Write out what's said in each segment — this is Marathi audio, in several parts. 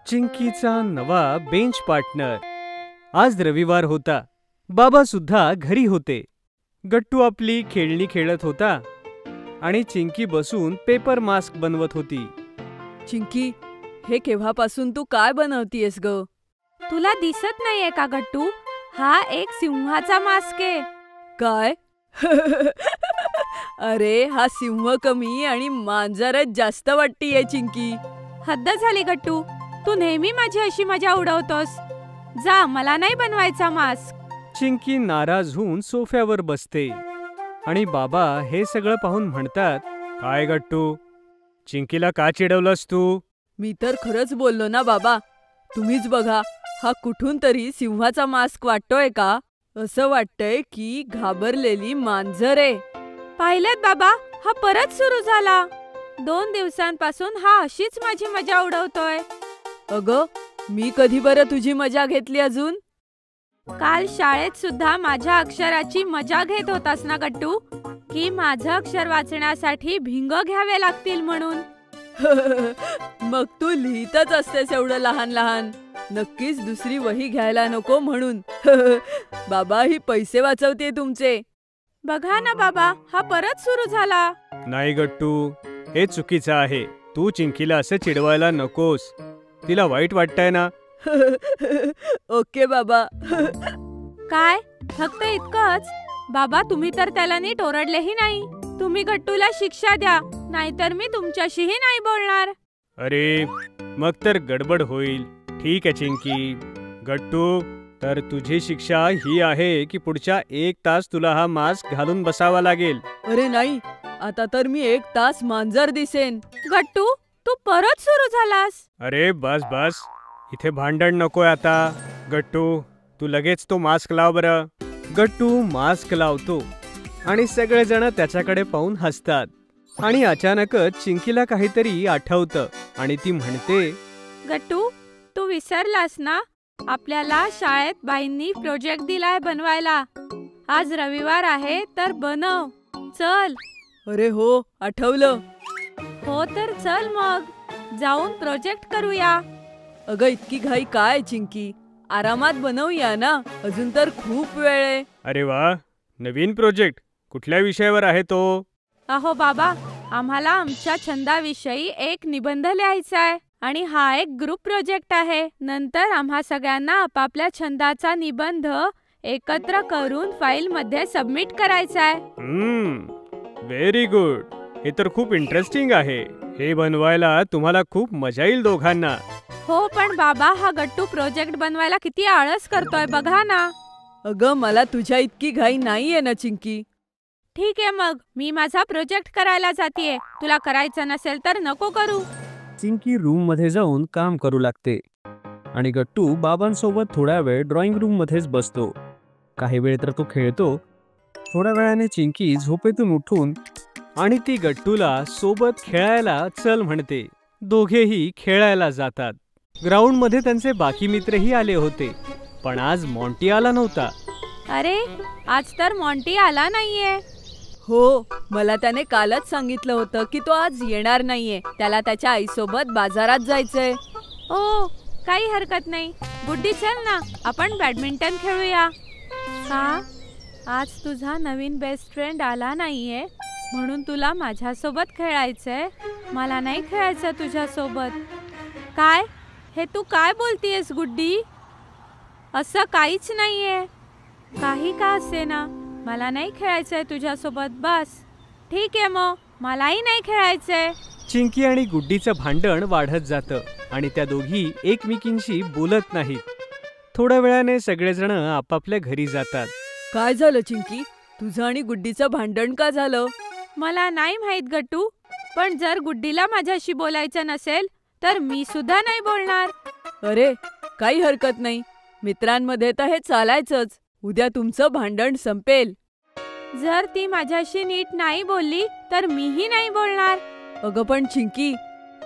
चिंकीचा नवा बेंच पार्टनर. आज रविवार होता. बाबा सुद्धा घरी होते. गट्टू आपली खेळणी खेळत होता आणि चिंकी बसून पेपर मास्क बनवत होती. चिंकी, हे केव्हापासून तू काय बनवतीयस ग? तुला दिसत नाहीये का गट्टू? हा एक सिंहाचा मास्क आहे. काय? अरे, हा सिंह कमी आणि मांजरच जास्त वाटतीये चिंकी. हद्द झाली गट्टू. तू नेहमी माझी अशी मजा उडवतोस. जा, मला नाही बनवायचा मास्क. चिंकी नाराज होऊन सोफ्यावर बसते आणि बाबा हे सगळं पाहून म्हणतात, काय गट्टू, चिंकीला का चिडवलंस तू? मी तर खरंच बोललो ना बाबा. तुम्हीच बघा, हा कुठून तरी सिंहाचा मास्क वाटतोय का? असं वाटतंय की घाबरलेली मांजर आहे. पाहिलेत बाबा, हा परत सुरू झाला. 2 दिवसांपासून हा अशीच माझी मजा उडवतोय. अगं, मी कधी बरं तुझी मजा घेतली अजून? काल शाळेत सुद्धा माझ्या अक्षराची मजा घेत होतास ना गट्टू, की माझं अक्षर वाचण्यासाठी भिंग घ्यावे लागतील म्हणून. मग तू लिहितच असतेस एवढं लहान लहान. नक्कीच दुसरी वही घ्यायला नको म्हणून. बाबा, ही पैसे वाचवते तुमचे. बघा ना बाबा, हा परत सुरू झाला. नाही गट्टू, हे चुकीचं आहे. तू चिंकीला असं चिडवायला नकोस. तिला वाईट वाटतंय ना. ओके बाबा. काय, फक्त इतकंच? बाबा, तुम्ही तर त्याला नीट ओरडलेही नाही. तुम्ही गट्टूला शिक्षा द्या, नाहीतर मी तुमच्याशीही नाही बोलणार. अरे, मग तर गडबड होईल. ठीक आहे चिंकी. गट्टू, तर तुझी शिक्षा ही आहे की पुढच्या 1 तास तुला हा मास्क घालून बसावा लागेल. अरे नाही, आता तर मी 1 तास मांजर दिसेन. गट्टू, तू परत सुरू झालास. अरे बस बस, इथे भांडण नकोय आता. गट्टू, तू लगेच तो मास्क लाव बरं. गट्टू मास्क लावतो आणि सगळेजण त्याच्याकडे पाहून हसतात. आणि अचानकच चिंकीला काहीतरी आठवतं आणि ती म्हणते, गट्टू, तू विसरलास ना? आपल्याला शाळेत बाईंनी प्रोजेक्ट दिलाय बनवायला. आज रविवार आहे तर बनव. चल. अरे हो, आठवलं. हो तर चल मग, जाऊन प्रोजेक्ट करूया. अगं, इतकी घाई काय चिंकी? आरामात बनवूया ना, अजून तर खूप वेळ आहे. अरे वा, नवीन प्रोजेक्ट. कुठल्या विषयावर आहे तो? अहो बाबा, आम्हाला आमच्या छंदाविषयी एक निबंध लिहायचा आहे आणि हा एक ग्रुप प्रोजेक्ट आहे. नंतर आम्हा सगळ्यांना आपापल्या छंदाचा निबंध एकत्र करून फाईल मध्ये सबमिट करायचा आहे. Very good. हे तर खूप इंटरेस्टिंग आहे. हे बनवायला तुम्हाला खूप मजा येईल दोघांना. हो, पण बाबा, हा गट्टू प्रोजेक्ट बनवायला किती आळस करतोय बघा ना. अगं, मला तुझ्या इतकी घाई नाहीये ना चिंकी. ठीक आहे, मग मी माझा प्रोजेक्ट करायला जातीये. तुला करायचं नसेल तर नको करू. चिंकी रूम मध्ये जाऊन काम करू लागते आणि गट्टू बाबांसोबत थोड्या वेळ ड्रॉइंग रूम मध्येच बसतो. काही वेळ तर तो खेळतो. थोड्या वेळाने चिंकी झोपेतून उठून आणि ती गट्टूला सोबत खेळायला चल म्हणते. दोघेही खेळायला जातात. ग्राउंड मध्ये त्यांचे बाकी मित्रही आले होते, पण आज मॉन्टी आला नव्हता. अरे, आज तर मॉन्टी आला नाहीये. हो, मला त्याने कालच सांगितलं होतं की तो आज येणार नाहीये. त्याला त्याच्या आईसोबत बाजारात जायचंय. ओ, काही हरकत नाही. गुड्डी, चल ना, आपण बॅडमिंटन खेळूया. हा, आज तुझा नवीन बेस्ट फ्रेंड आला नाहीये म्हणून तुला माझ्यासोबत खेळायचंय. मला नाही खेळायचं तुझ्यासोबत. काय, हे तू काय बोलतीयस गुड्डी? असं काहीच नाहीये. काही का असेना, मला नाही खेळायचंय तुझ्यासोबत. बस, ठीक आहे, मग मलाही नाही खेळायचंय. चिंकी आणि गुड्डीचं भांडण वाढत जातं आणि त्या दोघी एकमेकींशी बोलत नाहीत. थोड्या वेळाने सगळेजण आपापल्या घरी जातात. काय झालं चिंकी? तुझं आणि गुड्डीचं भांडण का झालं? मला नाही माहित गट्टू, पण जर गुड्डीला माझ्याशी बोलायचं नसेल तर मी सुद्धा नाही बोलणार. अरे, काही हरकत नाही. मित्रांमध्ये तर हे चालायचंच. उद्या तुमचं भांडण संपेल. जर ती माझ्याशी नीट नाही बोलली तर मीही नाही बोलणार. अगं पण चिंकी.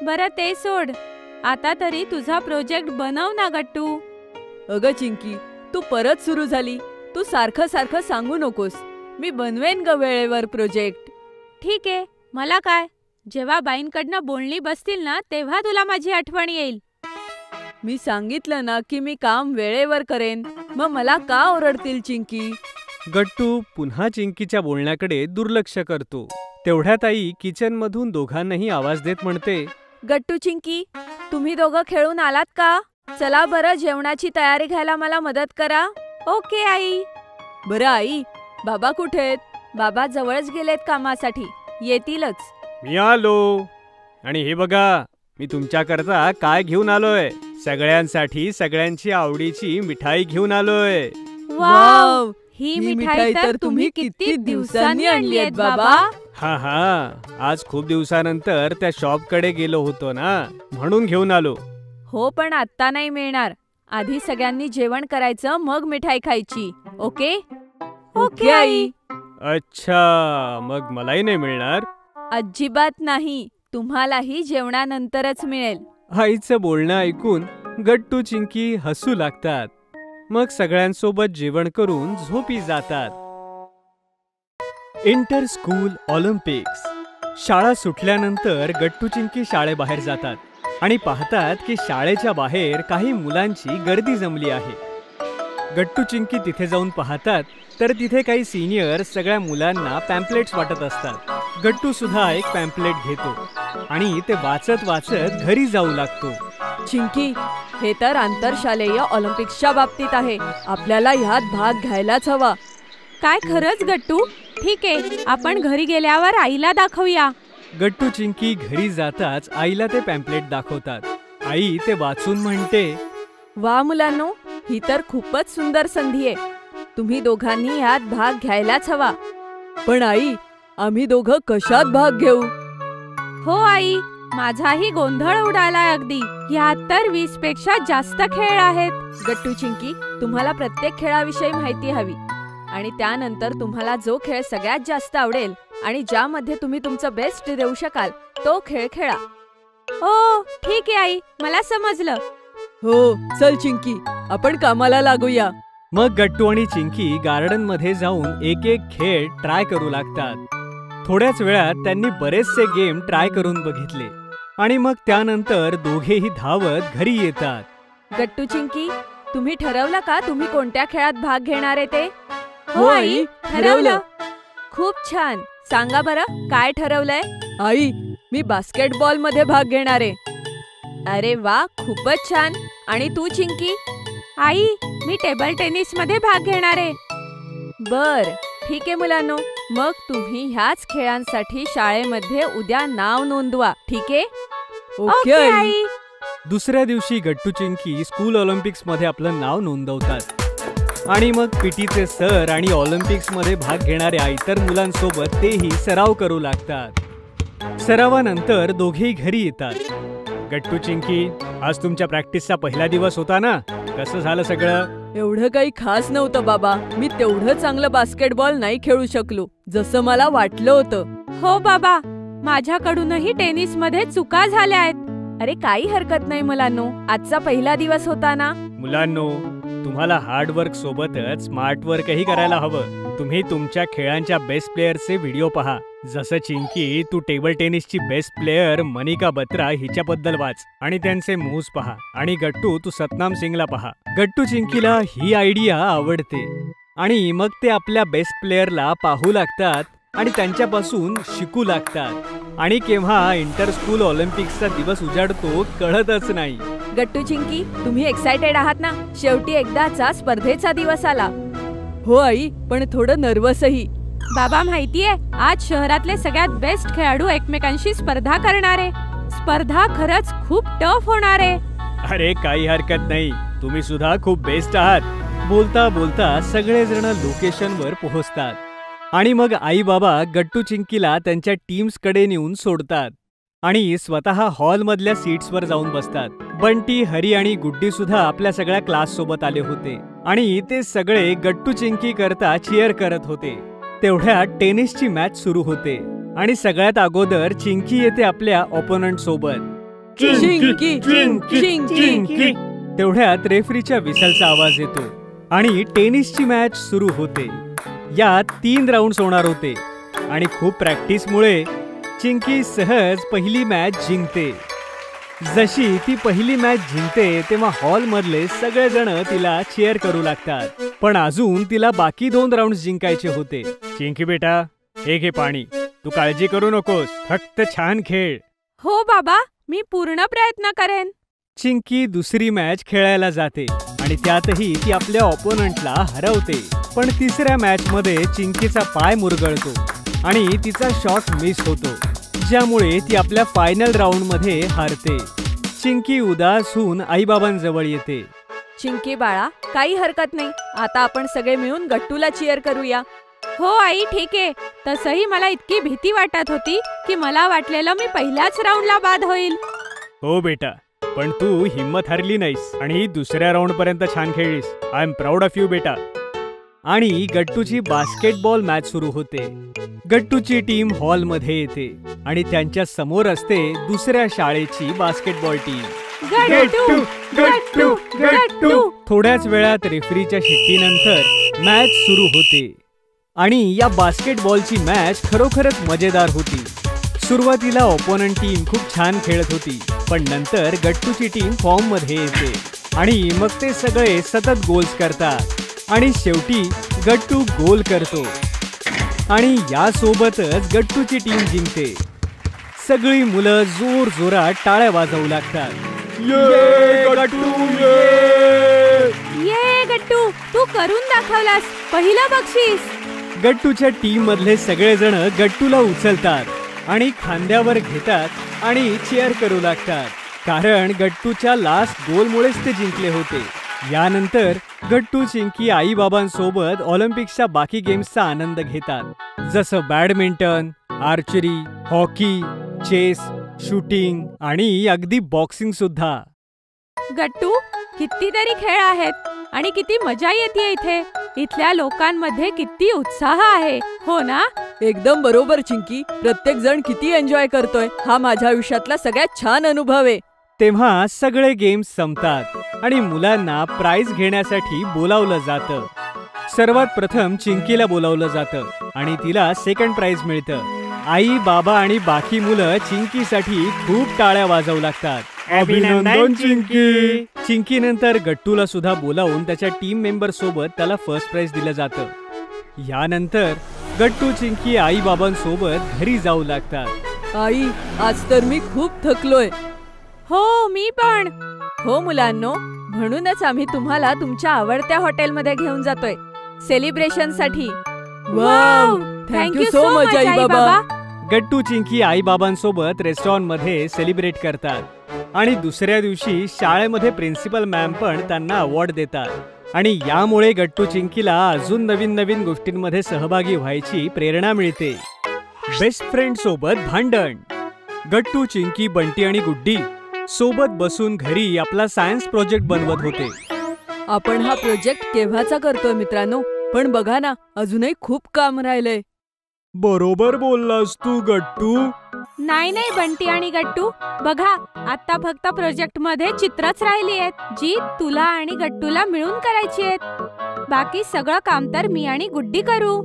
बरं, ते सोड. आता तरी तुझा प्रोजेक्ट बनव ना गट्टू. अगं चिंकी, तू परत सुरू झाली. तू सारखं सारखं सांगू नकोस. मी बनवेन ग वेळेवर प्रोजेक्ट. ठीक आहे, मला काय. जेव्हा बाईंकडनं बोलणी बसतील ना, तेव्हा तुला माझी आठवण येईल. मी सांगितलं ना की मी काम वेळेवर करेन, मग मला का ओरडतील चिंकी? गट्टू पुन्हा चिंकीच्या बोलण्याकडे दुर्लक्ष करतो. तेवढ्यात आई किचनमधून दोघांनाही आवाज देत म्हणते, गट्टू चिंकी, तुम्ही दोघं खेळून आलात का? चला बरं, जेवणाची तयारी घ्यायला मला मदत करा. Okay I. बरं आई, बाबा कुठे आहेत? बाबा जवळच गेलेत कामासाठी, येतीलच. मी आलो. आणि हे बघा, मी तुमच्याकरता काय घेऊन आलोय. सगळ्यांसाठी सगळ्यांची आवडीची मिठाई घेऊन आलोय. वाव, ही मिठाई तर तुम्ही किती दिवसांनी आणली आहेत बाबा. हा, आज खूप दिवसानंतर त्या शॉपकडे गेलो होतो ना, म्हणून घेऊन आलो. हो, पण आत्ता नाही मिळणार. आधी सगळ्यांनी जेवण करायचं, मग मिठाई खायची. ओके? Okay I. अच्छा, मग मलाही नाही मिळणार? अजिबात नाही, तुम्हालाही जेवणानंतरच मिळेल. आईचं बोलणं ऐकून गट्टू चिंकी हसू लागतात. मग सगळ्यांसोबत जेवण करून झोपी जातात. Inter school Olympics. शाळा सुटल्यानंतर गट्टू चिंकी शाळेबाहेर जातात आणि पाहतात की शाळेच्या बाहेर काही मुलांची गर्दी जमली आहे. गट्टू चिंकी तिथे जाऊन पाहतात तर तिथे काही सिनियर सगळ्या मुलांना पॅम्पलेट्स वाटत असतात. गट्टू सुद्धा एक पॅम्पलेट घेतो आणि ते वाचत वाचत घरी जाऊ लागतो. चिंकी, हे तर आंतरशालेय ऑलिम्पिक्सच्या बाबतीत आहे. आपल्याला ह्यात भाग घ्यायलाच हवा. काय खरंच गट्टू? ठीक आहे, आपण घरी गेल्यावर आईला दाखवूया. गट्टू चिंकी घरी जाताच आईला ते पॅम्पलेट दाखवतात. आई ते वाचून म्हणते, वा मुलांनो, ही तर खूपच सुंदर संधी आहे. तुम्ही दोघांनी ह्यात भाग घ्यायलाच हवा. पण आई, आम्ही दोघं कशात भाग घेऊ? हो आई, माझाही गोंधळ उडालाय अगदी. ह्यात तर 20 पेक्षा जास्त खेळ आहेत. गट्टू चिंकी, तुम्हाला प्रत्येक खेळाविषयी माहिती हवी आणि त्यानंतर तुम्हाला जो खेळ सगळ्यात जास्त आवडेल आणि ज्यामध्ये तुम्ही तुमचं बेस्ट देऊ शकाल तो खेळ खेळा. ओ, ठीक आहे आई, मला समजलं. हो, चल चिंकी, आपण कामाला लागूया. मग गट्टू आणि चिंकी गार्डन मध्ये जाऊन एक एक खेळ ट्राय करू लागतात. थोड्याच वेळात त्यांनी बरेचसे गेम ट्राय करून बघितले आणि मग त्यानंतर दोघेही धावत घरी येतात. गट्टू चिंकी, तुम्ही ठरवलं का तुम्ही कोणत्या खेळात भाग घेणार आहे ते? हो आई, ठरवलं. खूप छान. सांगा बरं, काय ठरवलंय? आई, मी बास्केटबॉल मध्ये भाग घेणार आहे. अरे वा, खूपच छान. आणि तू चिंकी? आई, मी टेबल टेनिस मध्ये भाग घेणार आहे. बर, ठीक आहे मुलांनो, मग तुम्ही ह्याच खेळांसाठी शाळेमध्ये उद्या नाव नोंदवा. ठीक आहे? Okay I. दुसऱ्या दिवशी गट्टू चिंकी स्कूल ऑलिम्पिक्स मध्ये आपलं नाव नोंदवतात आणि मग पीटीचे सर आणि ऑलिम्पिक्स मध्ये भाग घेणाऱ्या इतर मुलांसोबत तेही सराव करू लागतात. सरावानंतर दोघेही घरी येतात. गट्टू चिंकी, आज तुमच्या प्रॅक्टिसचा पहिला दिवस होता ना, कसं झालं सगळं? एवढं काही खास नव्हतं बाबा. मी तेवढं चांगलं बास्केटबॉल नाही खेळू शकलो जसं मला वाटलं होतं. हो बाबा, माझ्याकडूनही टेनिस मध्ये चुका झाल्या आहेत. अरे काही हरकत नाही मुलांनो, आजचा पहिला दिवस होता ना. मुलांनो, तुम्हाला हार्डवर्क सोबतच स्मार्ट वर्कही करायला हवं. तुम्ही तुमच्या खेळांच्या बेस्ट प्लेअरचे व्हिडिओ पहा. जसं चिंकी, तू टेबल टेनिसची बेस्ट प्लेअर मनिका बत्रा हिच्याबद्दल वाच आणि त्यांचे मूव्स पहा. आणि गट्टू, तू सतनाम सिंगला पहा. गट्टू चिंकीला ही आयडिया आवडते आणि मग ते आपल्या बेस्ट प्लेअरला पाहू लागतात आणि त्यांच्यापासून शिकू लागतात. आणि केव्हा इंटर स्कूल ऑलिम्पिक्सचा दिवस उजाडतो कळतच नाही. गट्टू चिंकी, तुम्ही एक्सायटेड आहात ना? शेवटी एकदाचा स्पर्धेचा दिवस आला. हो आई, पण थोडं नर्वसही. बाबा, माहितीये, आज शहरातले सगळ्यात बेस्ट खेळाडू एकमेकांशी स्पर्धा करणार आहे. स्पर्धा खरंच खूप टफ होणार आहे. अरे काही हरकत नाही, तुम्ही सुद्धा खूप बेस्ट आहात. बोलता बोलता सगळेजण लोकेशनवर पोहोचतात आणि मग आई बाबा गट्टू चिंकीला त्यांच्या टीम्सकडे नेऊन सोडतात आणि स्वतः हॉलमधल्या सीट्सवर जाऊन बसतात. बंटी, हरी आणि गुड्डी सुद्धा आपल्या सगळ्या क्लास सोबत आले होते आणि ते सगळे गट्टू चिंकी करता चीअर करत होते. तेवढ्यात टेनिसची मॅच सुरू होते आणि सगळ्यात अगोदर चिंकी येते आपल्या ओपोनंट सोबत. चिंकी, चिंकी. तेवढ्यात रेफरीच्या विसलचा आवाज येतो आणि टेनिसची मॅच सुरू होते. यात 3 राऊंड्स होणार होते आणि खूप प्रॅक्टिसमुळे चिंकी सहज पहिली मॅच जिंकते. जशी ती पहिली मॅच जिंकते तेव्हा हॉलमधले सगळेजण तिला चीअर करू लागतात. पण अजून तिला बाकी 2 राऊंड जिंकायचे होते. चिंकी बेटा, हे घे पाणी. तू काळजी करू नकोस, फक्त छान खेळ. हो बाबा, मी पूर्ण प्रयत्न करेन. चिंकी दुसरी मॅच खेळायला जाते आणि त्यातही ती आपल्या ऑपोनंटला हरवते. पण तिसऱ्या मॅच मध्ये चिंकीचा पाय मुरगळतो आणि तिचा शॉट मिस होतो, ज्यामुळे ती आपल्या फायनल राऊंड मध्ये हारते. चिंकी उदास होऊन आईबाबांजवळ येते. चिंकी बाळा, काही हरकत नाही. आता आपण सगळे मिळून गट्टूला चीअर करूया. हो आई, ठीक आहे. तसंही मला इतकी भीती वाटत होती की मला वाटलेलं मी पहिल्याच राऊंडला बाद होईल. हो बेटा, पण तू हिम्मत हरली नाहीस आणि दुसऱ्या राऊंड पर्यंत छान खेळलीस. I am proud of you बेटा. आणि गट्टूची बास्केटबॉल मॅच सुरू होते. गट्टूची टीम हॉलमध्ये येते आणि त्यांच्या समोर असते दुसऱ्या शाळेची बास्केटबॉल टीम. गट्टू, गट्टू, गट्टू. थोड्याच वेळात रेफरीच्या शिट्टीनंतर मॅच सुरू होते आणि या बास्केटबॉलची मॅच खरोखरच मजेदार होती. सुरुवातीला ऑपोनंट टीम खूप छान खेळत होती, पण नंतर गट्टूची टीम फॉर्म मध्ये येते आणि मग ते सगळे सतत गोल्स करतात आणि शेवटी गट्टू गोल करतो आणि यासोबतच गट्टूची टीम जिंकते. सगळी मुलं जोर जोरात टाळ्या वाजवू लागतात. ये गट्टू, ये गट्टू, तू करून दाखवलास. पहिलं बक्षीस. गट्टूच्या टीम मधले सगळेजण गट्टूला उचलतात आणि खांद्यावर घेतात आणि चीअर करू लागतात, कारण गट्टूच्या लास्ट गोलमुळेच ते जिंकले होते. यानंतर गट्टू चिंकी आईबाबांसोबत ऑलिम्पिक्सच्या बाकी गेम्सचा आनंद घेतात, जसं badminton, archery, hockey, chess, shooting आणि अगदी बॉक्सिंग सुद्धा. गट्टू, कितीतरी खेळ आहेत आणि किती मजा येते इथे. इथल्या लोकांमध्ये किती उत्साह आहे, हो ना? एकदम बरोबर चिंकी. प्रत्येक जण किती एन्जॉय करतोय. हा माझ्या आयुष्यातला सगळ्यात छान अनुभव आहे. तेव्हा सगळे गेम्स संपतात आणि मुलांना प्राइज घेण्यासाठी बोलावलं जातं. सर्वात प्रथम चिंकीला बोलावलं जातं आणि तिला सेकंड प्राइज मिळतं. आई, बाबा आणि बाकी मुलं चिंकीसाठी खूप टाळ्या वाजवू लागतात. अभिनंदन चिंकी. चिंकी नंतर गट्टूला सुद्धा बोलावून त्याच्या टीम मेंबर सोबत त्याला फर्स्ट प्राइज दिलं जातं. यानंतर गट्टू चिंकी आई बाबांसोबत घरी जाऊ लागतात. आई, आज तर मी खूप थकलोय. हो, मी पण. हो मुलांनो, म्हणूनच आम्ही तुम्हाला तुमच्या आवडत्या हॉटेलमध्ये घेऊन जातोय सेलिब्रेशनसाठी. वाव, थँक्यू सो मच आई बाबा. गट्टू चिंकी आई बाबांसोबत रेस्टॉरंट मध्ये सेलिब्रेट करतात आणि दुसऱ्या दिवशी शाळेमध्ये प्रिन्सिपल मॅम पण त्यांना अवॉर्ड देतात आणि यामुळे गट्टू चिंकीला अजून नवीन नवीन गोष्टींमध्ये सहभागी व्हायची प्रेरणा मिळते. बेस्ट फ्रेंड सोबत भांडण. गट्टू, चिंकी, बंटी आणि गुड्डी सोबत बसून घरी आपला सायन्स प्रोजेक्ट बनवत होते. आपण हा प्रोजेक्ट केव्हाचा करतोय मित्रांनो, पण बघा ना, अजूनही खूप काम राहिलंय. बरोबर बोललास तू गट्टू. नाही बंटी आणि गट्टू, बघा, आता फक्त प्रोजेक्ट मध्ये चित्रच राहिली आहेत, जी तुला आणि गट्टूला मिळून करायची आहेत. बाकी सगळं काम तर मी आणि गुड्डी करू.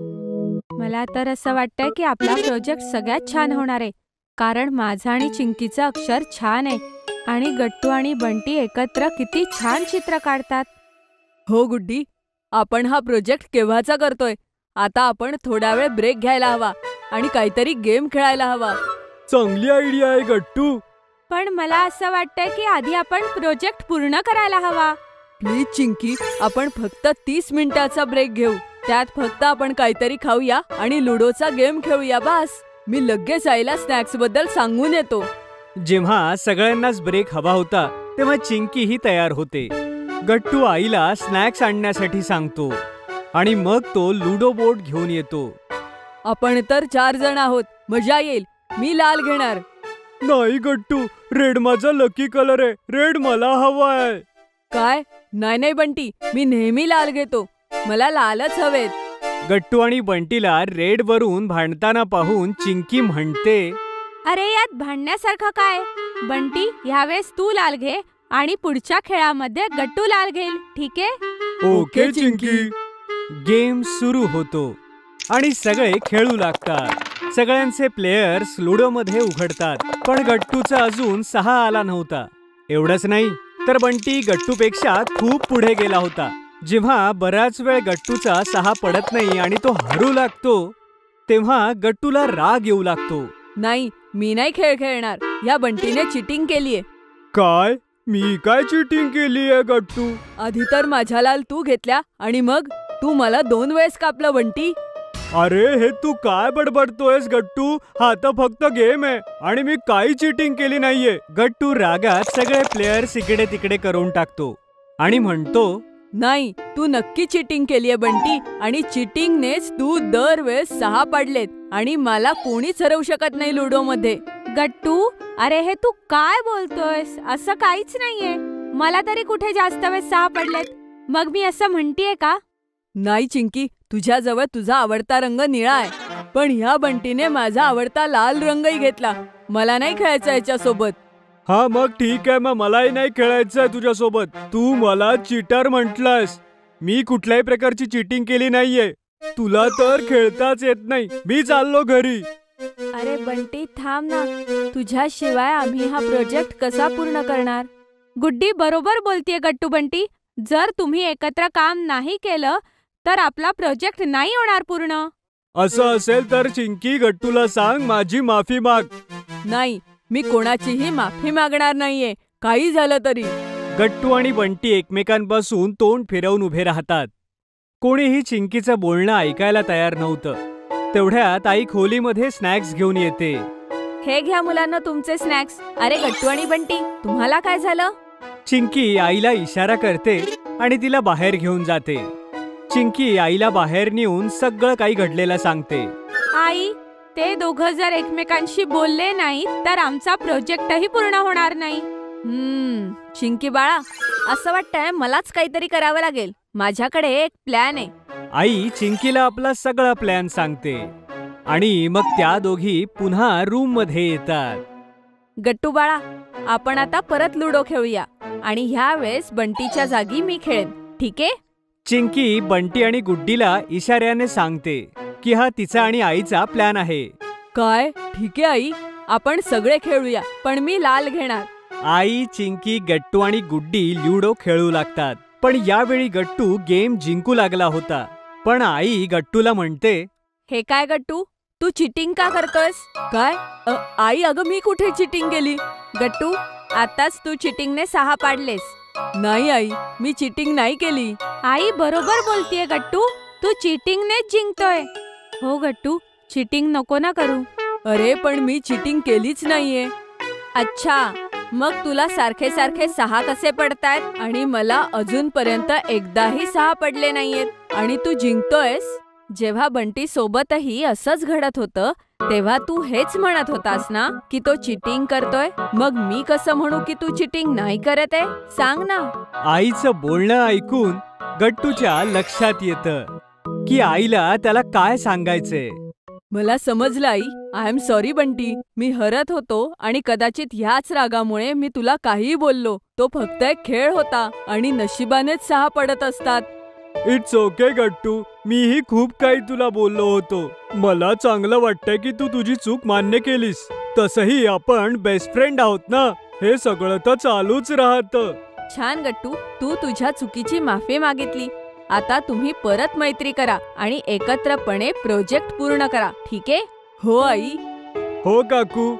मला तर असं वाटतंय की आपला प्रोजेक्ट सगळ्यात छान होणार आहे, कारण माझं आणि चिंकीचं अक्षर छान आहे आणि गट्टू आणि बंटी एकत्र किती छान चित्र काढतात. हो गुड्डी, आपण हा प्रोजेक्ट केव्हाचा करतोय. आता आपण थोडा वेळ ब्रेक घ्यायला हवा आणि काहीतरी गेम खेळायला हवा. चांगली आयडिया आहे गट्टू. पण मला असं वाटतंय की आधी आपण प्रोजेक्ट पूर्ण करायला हवा. प्लीज चिंकी, आपण फक्त 30 मिनिटाचा ब्रेक घेऊ. त्यात फक्त आपण काहीतरी खाऊया आणि लुडोचा गेम खेळूया. बस, मी लगेच आईला स्नॅक्स बद्दल सांगून येतो. जेव्हा सगळ्यांनाच ब्रेक हवा होता तेव्हा चिंकीही तयार होते. गट्टू आईला स्नॅक्स आणण्यासाठी सांगतो आणि मग तो लुडो बोर्ड घेऊन येतो. आपण तर 4 जण आहोत, मजा येईल. मी लाल घेणार. नाही गट्टू, रेड माझा लकी कलर आहे. रेड मला हवा आहे. काय? नाही बंटी, मी नेहमी लाल घेतो. मला लालच हवेत. गट्टू आणि बंटीला रेड वरून भांडताना पाहून चिंकी म्हणते, अरे यात भांडण्यासारखं काय? बंटी, यावेळेस तू लाल घे आणि पुढच्या खेळामध्ये गट्टू लाल घेईल, ठीक आहे? ओके चिंकी. गेम सुरू होतो आणि सगळे खेळू लागतात. सगळ्यांचे प्लेयर्स लुडोमध्ये उघडतात, पण गट्टूचा अजून 6 आला नव्हता. एवढंच नाही तर बंटी गट्टूपेक्षा खूप पुढे गेला होता. जेव्हा बराच वेळ गट्टूचा 6 पडत नाही आणि तो हरू लागतो, तेव्हा गट्टूला राग येऊ लागतो. नाही, मी नाही खेळ खेळणार. या बंटीने चिटिंग केलीये. काय? मी काय चिटिंग केलीये गट्टू? आधी तर माझ्या लाल तू घेतल्या आणि मग तू मला 2 वेळेस कापलं बंटी. अरे हे तू काय बडबडतोयस गट्टू? हा तर फक्त गेम आहे आणि मी काही चिटिंग केली नाहीये. गट्टू रागात सगळे प्लेयर्स इकडे तिकडे करून टाकतो आणि म्हणतो, नाही, तू नक्की चिटिंग केलीये बंटी आणि चिटिंगनेच तू दरवेळेस 6 पडलेत आणि मला कोणीच हरवू शकत नाही लुडो मध्ये. गट्टू, अरे हे तू काय बोलतोयस? असं काहीच नाहीये. मला तरी कुठे जास्त वेळेस 6 पडलेत. मग मी असं म्हणतीये का? नाही चिंकी, तुझ्याजवळ तुझा आवडता रंग निळा आहे, पण ह्या बंटीने माझा आवडता लाल रंगही घेतला. मला नाही खेळायचं याच्यासोबत. हा मग ठीक आहे, मग मलाही नाही खेळायचंय तुझ्यासोबत. तू मला चीटर म्हटलंस. मी कुठल्याही प्रकारची चिटिंग केली नाहीये. तुला तर खेळताच येत नाही. मी चाललो घरी. अरे बंटी थांब ना, तुझ्याशिवाय आम्ही हा प्रोजेक्ट कसा पूर्ण करणार? गुड्डी बरोबर बोलतीये गट्टू बंटी. जर तुम्ही एकत्र काम नाही केलं तर आपला प्रोजेक्ट नाही होणार पूर्ण. असं असेल तर चिंकी गट्टूला सांग माझी माफी माग. नाही, मी कोणाचीही माफी मागणार नाहीये, काही झालं तरी. गट्टू आणि बंटी एकमेकांपासून तोंड फिरवून उभे राहतात. कोणीही चिंकीचं बोलणं ऐकायला तयार नव्हतं. तेवढ्यात आई खोलीमध्ये स्नॅक्स घेऊन येते. हे घ्या मुलांना तुमचे स्नॅक्स. अरे गट्टू आणि बंटी, तुम्हाला काय झालं? चिंकी आईला इशारा करते आणि तिला बाहेर घेऊन जाते. चिंकी आईला बाहेर नेऊन सगळं काही घडलेलं सांगते. आई, ते दोघं जर एकमेकांशी बोलले नाही तर आमचा प्रोजेक्टही पूर्ण होणार नाही. चिंकी बाळा, असं वाटतंय मलाच काहीतरी करावं लागेल. माझ्याकडे एक प्लॅन आहे. आई चिंकीला आपला सगळा प्लॅन सांगते आणि मग त्या दोघी पुन्हा रूम मध्ये येतात. गट्टू बाळा, आपण आता परत लुडो खेळूया आणि ह्या वेळेस बंटीच्या जागी मी खेळेन, ठीक आहे? चिंकी बंटी आणि गुड्डीला इशाऱ्याने सांगते की हा तिचा आणि आईचा प्लॅन आहे. काय? ठीक आहे आई, आपण सगळे खेळूया, पण मी लाल घेणार. आई, चिंकी, गट्टू आणि गुड्डी लुडो खेळू लागतात. पण यावेळी गट्टू गेम जिंकू लागला होता. पण आई गट्टूला म्हणते, हे काय गट्टू, तू चिटिंग का करतोयस? काय? आई, अगं मी कुठे चिटिंग केली? गट्टू, आताच तू चिटिंगने 6 पाडलेस. नाही आई, मी चिटिंग नाही केली. आई बरोबर बोलतीये गट्टू, तू चिटिंगनेच जिंकतोय. हो गट्टू, चिटिंग नको ना करू. अरे पण मी चिटिंग केलीच नाहीये. अच्छा, मग तुला सारखे सारखे 6 कसे पडतायत आणि मला अजूनपर्यंत एकदाही 6 पडले नाहीयेत आणि तू जिंकतोयस? जेव्हा बंटी सोबतही असंच घडत होतं तेव्हा तू हेच म्हणत होतास ना की तो चिटिंग करतोय. मग मी कसं म्हणू की तू चिटिंग नाही करत आहे? सांग ना. आईचं बोलणं ऐकून गट्टूच्या लक्षात येतं की आईला त्याला काय सांगायचंय. मला समजलं आई. I am sorry Bunty. मी हरत होतो आणि कदाचित ह्याच रागामुळे मी तुला काहीही बोललो. तो फक्त एक खेळ होता आणि नशिबानेच 6 पडत असतात. इट्स ओके गट्टू, मीही खूप काही तुला बोललो होतो. मला चांगलं वाटतंय की तू तुझी चूक मान्य केलीस. तसही आपण बेस्ट फ्रेंड आहोत ना, हे सगळं तर चालूच राहतं. छान गट्टू, तू तुझ्या चुकीची माफी मागितली. आता तुम्ही परत मैत्री करा आणि एकत्रपणे प्रोजेक्ट पूर्ण करा, ठीक आहे? हो आई. हो काकू.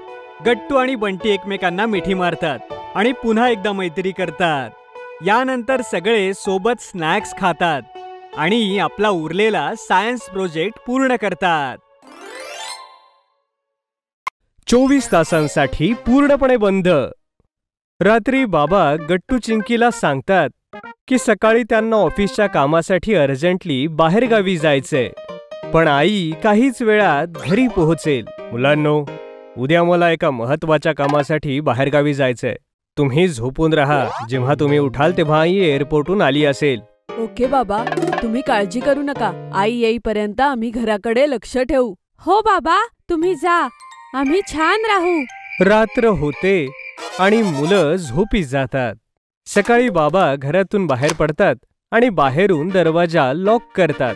गट्टू आणि बंटी एकमेकांना मिठी मारतात आणि पुन्हा एकदा मैत्री करतात. यानंतर सगळे सोबत स्नॅक्स खातात आणि आपला उरलेला सायन्स प्रोजेक्ट पूर्ण करतात. 24 तासांसाठी पूर्णपणे बंद. रात्री बाबा गट्टू चिंकीला सांगतात की सकाळी त्यांना ऑफिसच्या कामासाठी अर्जंटली बाहेरगावी जायचंय. पण आई काहीच वेळात घरी पोहोचेल. मुलांनो, उद्या मला एका महत्वाच्या कामासाठी बाहेरगावी जायचंय. तुम्ही झोपून राहा. जेव्हा तुम्ही उठाल तेव्हा आई एअरपोर्टहून आली असेल. ओके बाबा, तुम्ही काळजी करू नका. आई येईपर्यंत आम्ही घराकडे लक्ष ठेवू. हो बाबा, तुम्ही जा, आम्ही छान राहू. रात्र होते आणि मुलं झोपी जातात. सकाळी बाबा घरातून बाहेर पडतात आणि बाहेरून दरवाजा लॉक करतात.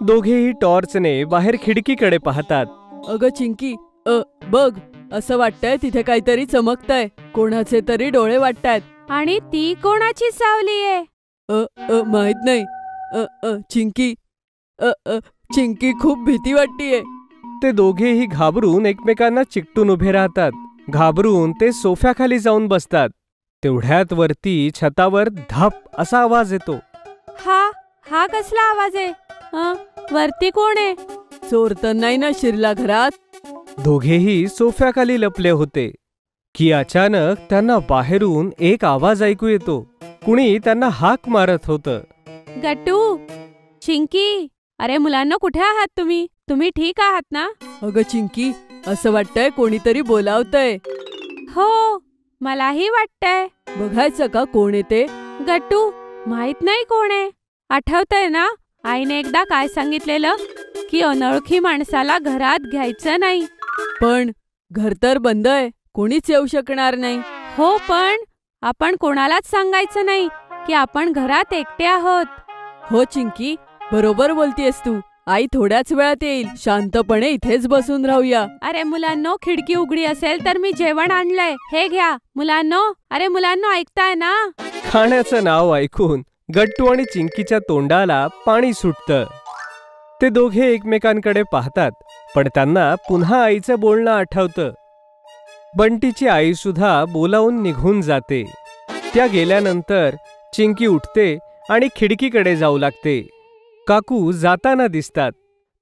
दोघेही टॉर्चने बाहेर खिडकीकडे पाहतात. अगं चिंकी, बघ, असं वाटतंय तिथे काहीतरी चमकतंय. कोणाचे तरी डोळे वाटतायत. आणि ती कोणाची सावली आहे? माहित नाही. चिंकी, चिंकी, खूप भीती वाटतीये. ते दोघेही घाबरून एकमेकांना चिकटून उभे राहतात. घाबरून ते सोफ्याखाली जाऊन बसतात. तेवढ्यात वरती छतावर धप असा आवाज येतो. हा कसला आवाज आहे? वरती कोण आहे? चोर तर नाही ना शिरला घरात? दोघेही सोफ्याखाली लपले होते की अचानक त्यांना बाहेरून एक आवाज ऐकू येतो. कुणी त्यांना हाक मारत होतं. गट्टू, चिंकी, अरे मुलांना, कुठे आहात तुम्ही? तुम्ही ठीक आहात ना? अगं चिंकी, असं वाटतंय कोणीतरी बोलावतंय. हो, मलाही वाटतंय. बघायचं का कोण येते? गट्टू, माहित नाही कोण आहे. आठवतंय ना, आईने एकदा काय सांगितलेलं, की अनोळखी माणसाला घरात घ्यायचं नाही. पण घर तर बंद आहे, कोणीच येऊ शकणार नाही. हो, पण आपण कोणालाच सांगायचं नाही की आपण घरात एकटे आहोत. हो चिंकी, बरोबर बोलतेस तू. आई थोड्याच वेळात येईल. शांतपणे इथेच बसून राहूया. अरे मुलांनो, खिडकी उघडी असेल तर मी जेवण आणलंय, हे घ्या. मुलांनो, अरे मुलांनो, ऐकताय ना? खाण्याचं नाव ऐकून गट्टू आणि चिंकीच्या तोंडाला पाणी सुटतं. ते दोघे एकमेकांकडे पाहतात, पण त्यांना पुन्हा आईचं बोलणं आठवतं. बंटीची आई सुद्धा बोलावून निघून जाते. त्या गेल्यानंतर चिंकी उठते आणि खिडकीकडे जाऊ लागते. काकू जाताना दिसतात.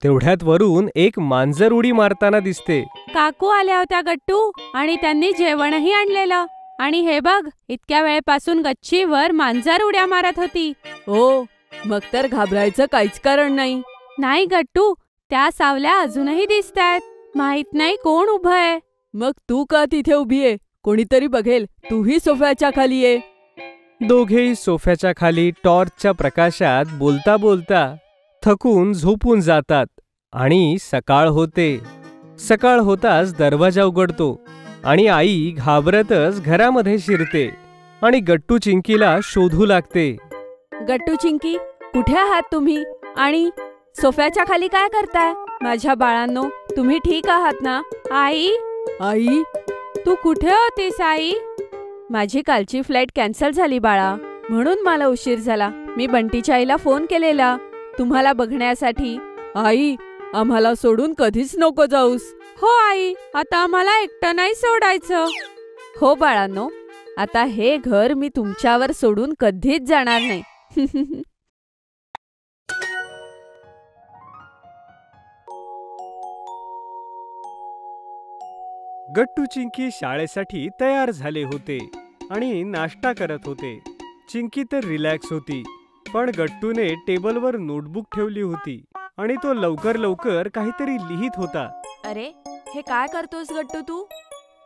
तेवढ्यात वरून एक मांजर उडी मारताना दिसते. काकू आल्या होत्या गट्टू, आणि त्यांनी जेवणही आणलेलं. आणि हे बघ, इतक्या वेळेपासून गच्चीवर मांजर उड्या मारत होती. हो, मग तर घाबरायचं काहीच कारण नाही. नाही गट्टू, त्या सावल्या अजूनही दिसतायत. माहित नाही कोण उभं आहे. मग तू का तिथे उभी आहे? कोणीतरी बघेल. तूही सोफ्याच्या खाली ये. दोघेही सोफ्याच्या खाली टॉर्चच्या प्रकाशात बोलता बोलता थकून झोपून जातात. आणि सकाळ होते. सकाळ होताच दरवाजा उघडतो आणि आई घाबरतच घरामध्ये शिरते आणि गट्टू चिंकीला शोधू लागते. गट्टू, चिंकी, कुठे आहात तुम्ही? आणि सोफ्याच्या खाली काय करताय? माझ्या बाळांनो, तुम्ही ठीक आहात ना? आई, आई, तू कुठे होतीस आई? माझी कालची फ्लाईट कॅन्सल झाली बाळा, म्हणून मला उशीर झाला. मी बंटीच्या आईला फोन केलेला तुम्हाला बघण्यासाठी. आई, आम्हाला सोडून कधीच नको जाऊस. हो आई, आता आम्हाला एकटं नाही सोडायचं. हो बाळांनो, आता हे घर मी तुमच्यावर सोडून कधीच जाणार नाही. गट्टू चिंकी शाळेसाठी तयार झाले होते आणि नाश्ता करत होते. चिंकी तर रिलॅक्स होती, पण गट्टूने टेबलवर नोटबुक ठेवली होती आणि तो लवकर लवकर काहीतरी लिहित होता. अरे, हे काय करतोस गट्टू तू?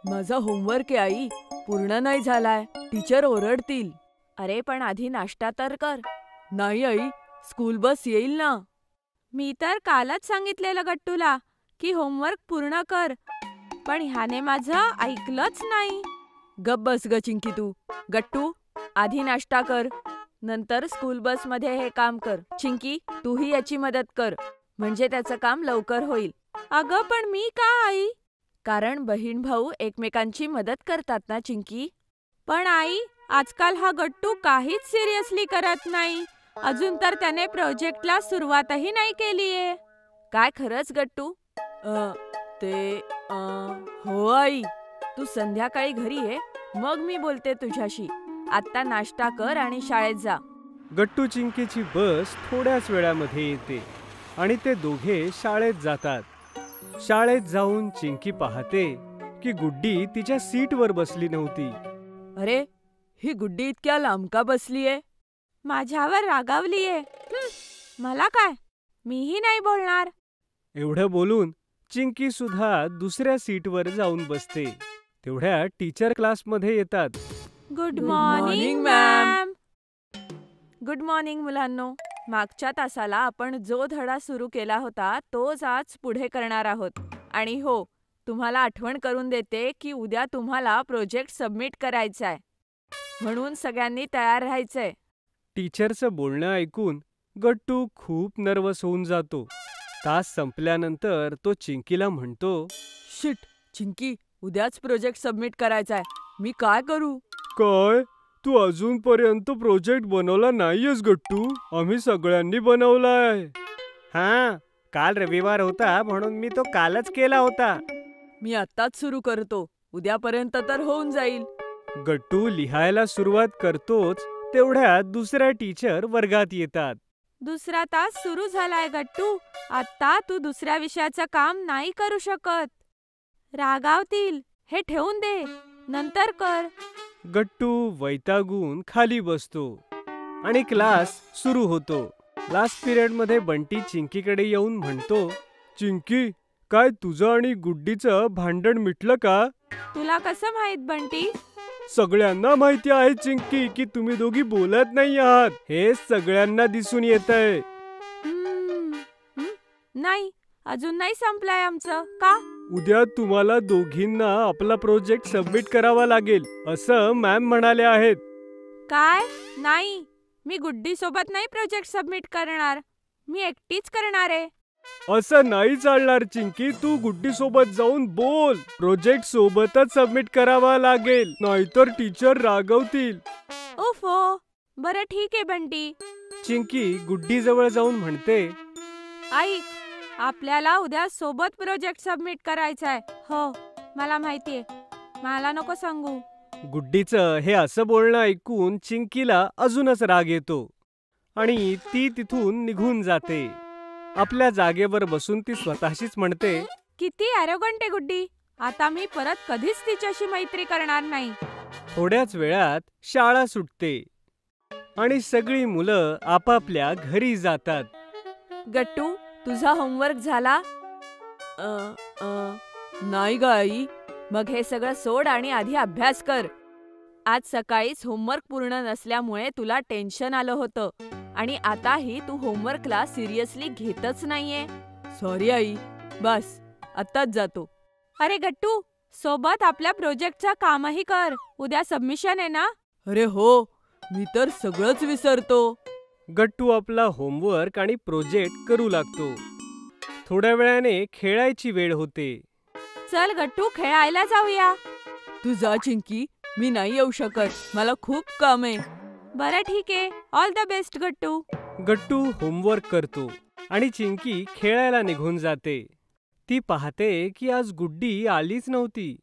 माझा होमवर्क आहे आई, पूर्ण नाही झालाय. टीचर ओरडतील. अरे पण आधी नाश्ता तर कर. नाही आई, स्कूल बस येईल ना. मी तर कालच सांगितलेलं गट्टूला की होमवर्क पूर्ण कर, पण ह्याने माझं ऐकलंच नाही. गप बस ग चिंकी तू. गट्टू, आधी नाश्ता कर, नंतर स्कूल बस मध्ये हे काम कर. चिंकी, तूही याची मदत कर, म्हणजे त्याचं काम लवकर होईल. अगं पण मी का आई? कारण बहीण भाऊ एकमेकांची मदत करतात ना चिंकी. पण आई, आजकाल हा गट्टू काहीच सिरियसली करत नाही. अजून तर त्याने प्रोजेक्टला सुरुवातही नाही केलीये. काय खरंच गट्टू? हो आई, तू संध्याकाळी घरी ये, मग मी बोलते तुझ्याशी. आता नाश्ता कर आणि शाळेत जा. गट्टू चिंकीची बस थोड्याच वेळामध्ये येते आणि ते दोघे शाळेत जातात. शाळेत जाऊन चिंकी पाहते की गुड्डी तिच्या सीटवर बसली नव्हती. अरे, ही गुड्डी इतक्या लांब का बसलीये? माझ्यावर रागावलीये. मला काय, मीही नाही बोलणार. एवढं बोलून चिंकी सुद्धा दुसऱ्या सीटवर जाऊन बसते. तेवढ्या टीचर क्लासमध्ये येतात. Good morning ma'am. Good morning मुलांनो. मागच्या तासाला आपण जो धडा सुरू केला होता तोच आज पुढे करणार आहोत. आणि हो, तुम्हाला आठवण करून देते की उद्या तुम्हाला प्रोजेक्ट सबमिट करायचा आहे, म्हणून सगळ्यांनी तयार राहायचंय. टीचरचं बोलणं ऐकून गट्टू खूप नर्वस होऊन जातो. तास संपल्यानंतर तो चिंकीला म्हणतो, शिट, चिंकी, उद्याच प्रोजेक्ट सबमिट करायचा आहे. मी काय करू? काय, तू अजूनपर्यंत प्रोजेक्ट बनवला नाहीयेस गट्टू? आम्ही सगळ्यांनी बनवलाय. हां, काल रविवार होता म्हणून मी तो कालच केला होता. मी आत्ताच सुरू करतो. उद्यापर्यंत तर होऊन जाईल. गट्टू लिहायला सुरुवात करतोच तेवढ्यात दुसऱ्या टीचर वर्गात येतात. दुसरा तास सुरू झालाय गट्टू. आता तू दुसऱ्या विषयाचं काम नाही करू शकत. रागावतील. हे ठेवून दे, नंतर कर. गट्टू वैतागून खाली बसतो आणि क्लास सुरू होतो. लास्ट पिरियडमध्ये बंटी चिंकीकडे येऊन म्हणतो, चिंकी, काय तुझं आणि गुड्डीचं भांडण मिटलं का? तुला कसं माहित बंटी? सगळ्यांना माहिती आहे चिंकी की तुम्ही दोघी बोलत नाही आहात. हे सगळ्यांना दिसून येतंय. नाही, अजून नाही संपलाय आमचं. का? उद्या तुम्हाला दोघींना आपला प्रोजेक्ट सबमिट करावा लागेल असं मॅम म्हणाले आहेत. काय? नाही, मी गुड्डी सोबत नाही प्रोजेक्ट सबमिट करणार. मी एकटीच करणार आहे. असं नाही चालणार चिंकी. तू गुड्डी सोबत जाऊन बोल. प्रोजेक्ट सोबतच सबमिट करावा लागेल, नाहीतर टीचर रागवतील. ओफो, बरं ठीक आहे बंटी. चिंकी गुड्डी जवळ जाऊन म्हणते, ऐक, आपल्याला उद्या सोबत प्रोजेक्ट सबमिट करायचा आहे. हो, मला माहितीये. मला नको सांगू. गुड्डीचं हे असं बोलणं ऐकून चिंकीला अजूनच राग येतो आणि ती तिथून निघून जाते. आपल्या जागेवर बसून ती स्वतःशीच म्हणते, किती ॲरोगंट आहे गुड्डी. आता मी परत कधीच तिच्याशी मैत्री करणार नाही. थोड्याच वेळात शाळा सुटते आणि सगळी मुलं आपापल्या घरी जातात. गट्टू, तुझा होमवर्क झाला? नाही ग आई. मग हे सगळं सोड आणि आधी अभ्यास कर. आज सकाळीच होमवर्क पूर्ण नसल्यामुळे तुला टेन्शन आलं होतं आणि आताही तू होमवर्कला सिरियसली घेतच नाहीये. Sorry I. बस, आत्ताच जातो. अरे गट्टू, सोबत आपल्या प्रोजेक्टचं कामही कर. उद्या सबमिशन आहे ना? अरे हो, मी तर सगळंच विसरतो. गट्टू आपला होमवर्क आणि प्रोजेक्ट करू लागतो. थोड्या वेळाने खेळायची वेळ होते. चल गट्टू, खेळायला जाऊया. तू जा चिंकी, मी नाही येऊ शकत. मला खूप काम आहे. बरं ठीक आहे. All the best Gattu. Gattu homework करतो आणि चिंकी खेळायला निघून जाते. ती पाहते की आज गुड्डी आलीच नव्हती.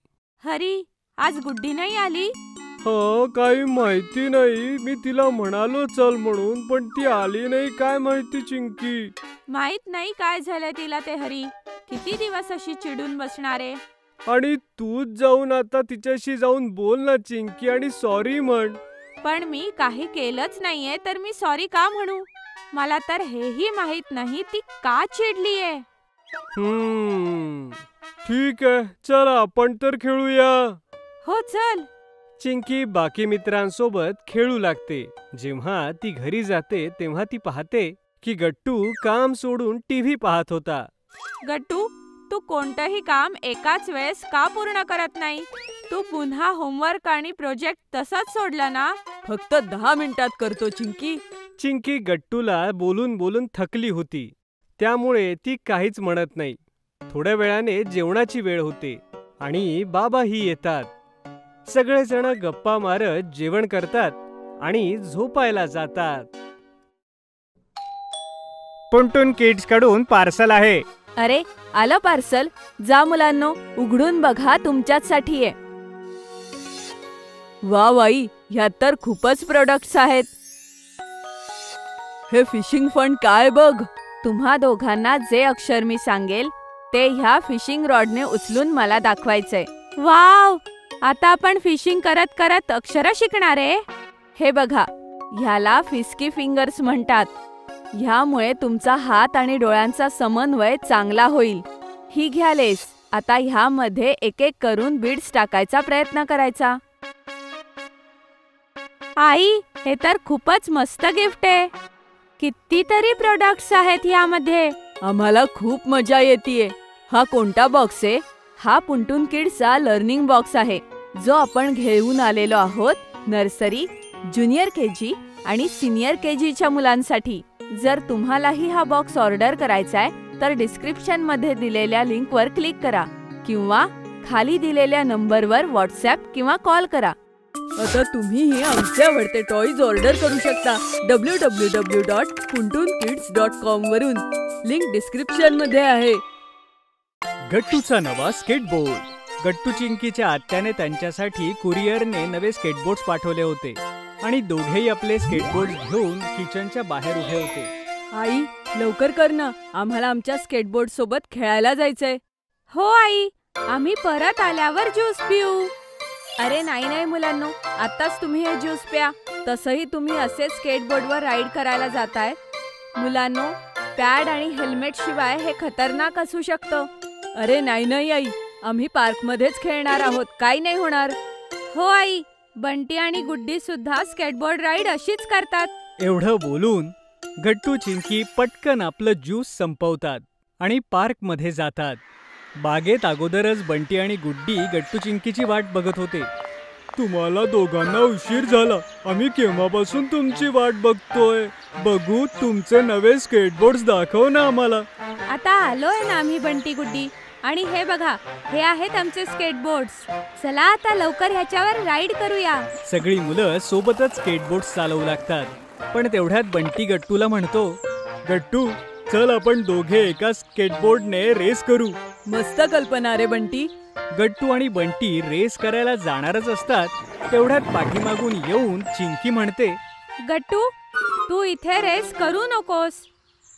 हरी, आज गुड्डी नाही आली? हो, काही माहिती नाही. मी तिला म्हणालो चल म्हणून, पण ती आली नाही. काय माहिती चिंकी. माहित नाही काय झालंय तिला ते हरी. किती दिवस अशी चिडून बसणार आहे. आणि तूच जाऊन आता तिच्याशी जाऊन बोल ना चिंकी आणि सॉरी म्हण. पण मी काही केलंच नाहीये तर मी सॉरी का म्हणू? मला तर हेही माहित नाही ती का चिडलीये. ठीक आहे, चला आपण तर खेळूया. हो चल. चिंकी बाकी मित्रांसोबत खेळू लागते. जेव्हा ती घरी जाते तेव्हा ती पाहते की गट्टू काम सोडून टीव्ही पाहत होता. गट्टू, तू कोणतंही काम एकाच वेळेस का पूर्ण करत नाही? तू पुन्हा होमवर्क आणि प्रोजेक्ट तसंच सोडलं ना? फक्त 10 मिनिटात करतो चिंकी. चिंकी गट्टूला बोलून बोलून थकली होती, त्यामुळे ती काहीच म्हणत नाही. थोड्या वेळाने जेवणाची वेळ होते आणि बाबाही येतात. सगळेजण गप्पा मारत जेवण करतात आणि झोपायला जातात. टुनटुन किड्स कडून पार्सल आहे. अरे, आलं पार्सल. जा मुलांनो, उघडून बघा, तुमच्याचसाठी आहे. वा बाई, ह्यात तर खूपच प्रोडक्ट्स आहेत. हे फिशिंग फंड काय बघ. तुम्हा दोघांना जे अक्षर मी सांगेल ते ह्या फिशिंग रॉडने उचलून मला दाखवायचंय. वाव, आता आपण फिशिंग करत करत अक्षर शिकणार आहे. हे बघा, ह्याला फिस्की फिंगर्स म्हणतात. ह्यामुळे तुमचा हात आणि डोळ्यांचा समन्वय चांगला होईल. ही घ्या लेस. आता ह्यामध्ये एक एक करून बीड्स टाकायचा प्रयत्न करायचा. आई, हे तर खूपच मस्त गिफ्ट आहे. कितीतरी प्रोडक्ट्स आहेत ह्यामध्ये. आम्हाला खूप मजा येतेय. हा कोणता बॉक्स आहे? हा टुनटुन किड्सचा लर्निंग बॉक्स आहे, जो आपण घेऊन आलेलो आहोत नर्सरी, ज्युनियर केजी आणि सिनियर केजीच्या मुलांसाठी. जर तुम्हालाही हा बॉक्स ऑर्डर करायचा आहे तर डिस्क्रिप्शन मध्ये दिलेल्या लिंकवर क्लिक करा किंवा खाली दिलेल्या नंबरवर व्हॉट्सॲप किंवा कॉल करा. आता तुम्हीही आमचे आवडते टॉयज ऑर्डर करू शकता www.kuntunkids.com वरून. लिंक डिस्क्रिप्शन मध्ये आहे. गट्टूचा नवा स्केटबोर्ड. गट्टू चिंकीच्या आत्याने त्यांच्यासाठी कुरिअरने नवे स्केटबोर्ड्स पाठवले होते आणि दोघेही आपले स्केटबोर्ड घेऊन किचनच्या बाहेर उभे होते. आई, लवकर कर ना, आम्हाला आमच्या स्केटबोर्ड सोबत खेळायला जायचंय. हो आई, आम्ही परत आल्यावर ज्यूस पिऊ. अरे नाही मुलांनो, आताच तुम्ही हे ज्यूस प्या. तसंही तुम्ही असेच स्केटबोर्डवर राईड करायला जाताय. मुलांनो, पॅड आणि हेल्मेट शिवाय हे खतरनाक असू शकतं. अरे नाही आई, आम्ही पार्कमध्येच खेळणार आहोत, काही नाही होणार. हो आई, बंटी आणि गुड्डी सुद्धा स्केटबोर्ड राईड अशीच करतात. एवढं बोलून गट्टू चिंकी पटकन आपलं ज्यूस संपवतात आणि पार्कमध्ये जातात. बागेत अगोदरच बंटी आणि गुड्डी गट्टू चिंकीची वाट बघत होते. तुम्हाला दोघांना उशीर झाला, आम्ही केव्हापासून तुमची वाट बघतोय. बघू तुमचे नवे स्केटबोर्ड्स दाखव ना आम्हाला. आता आलोय ना आम्ही बंटी गुड्डी, आणि हे बघा, हे आहेत आमचे स्केटबोर्ड्स. चला आता लवकर ह्याच्यावर राईड करूया. सगळी मुलं सोबतच स्केटबोर्ड्स चालवू लागतात. पण तेवढ्यात बंटी गट्टूला म्हणतो, गट्टू चल आपण दोघे एका स्केटबोर्डने रेस करू. मस्त कल्पना रे बंटी. गट्टू आणि बंटी रेस करायला जाणारच असतात. तेवढ्यात पाठीमागून येऊन चिंकी म्हणते, गट्टू तू इथे रेस करू नकोस.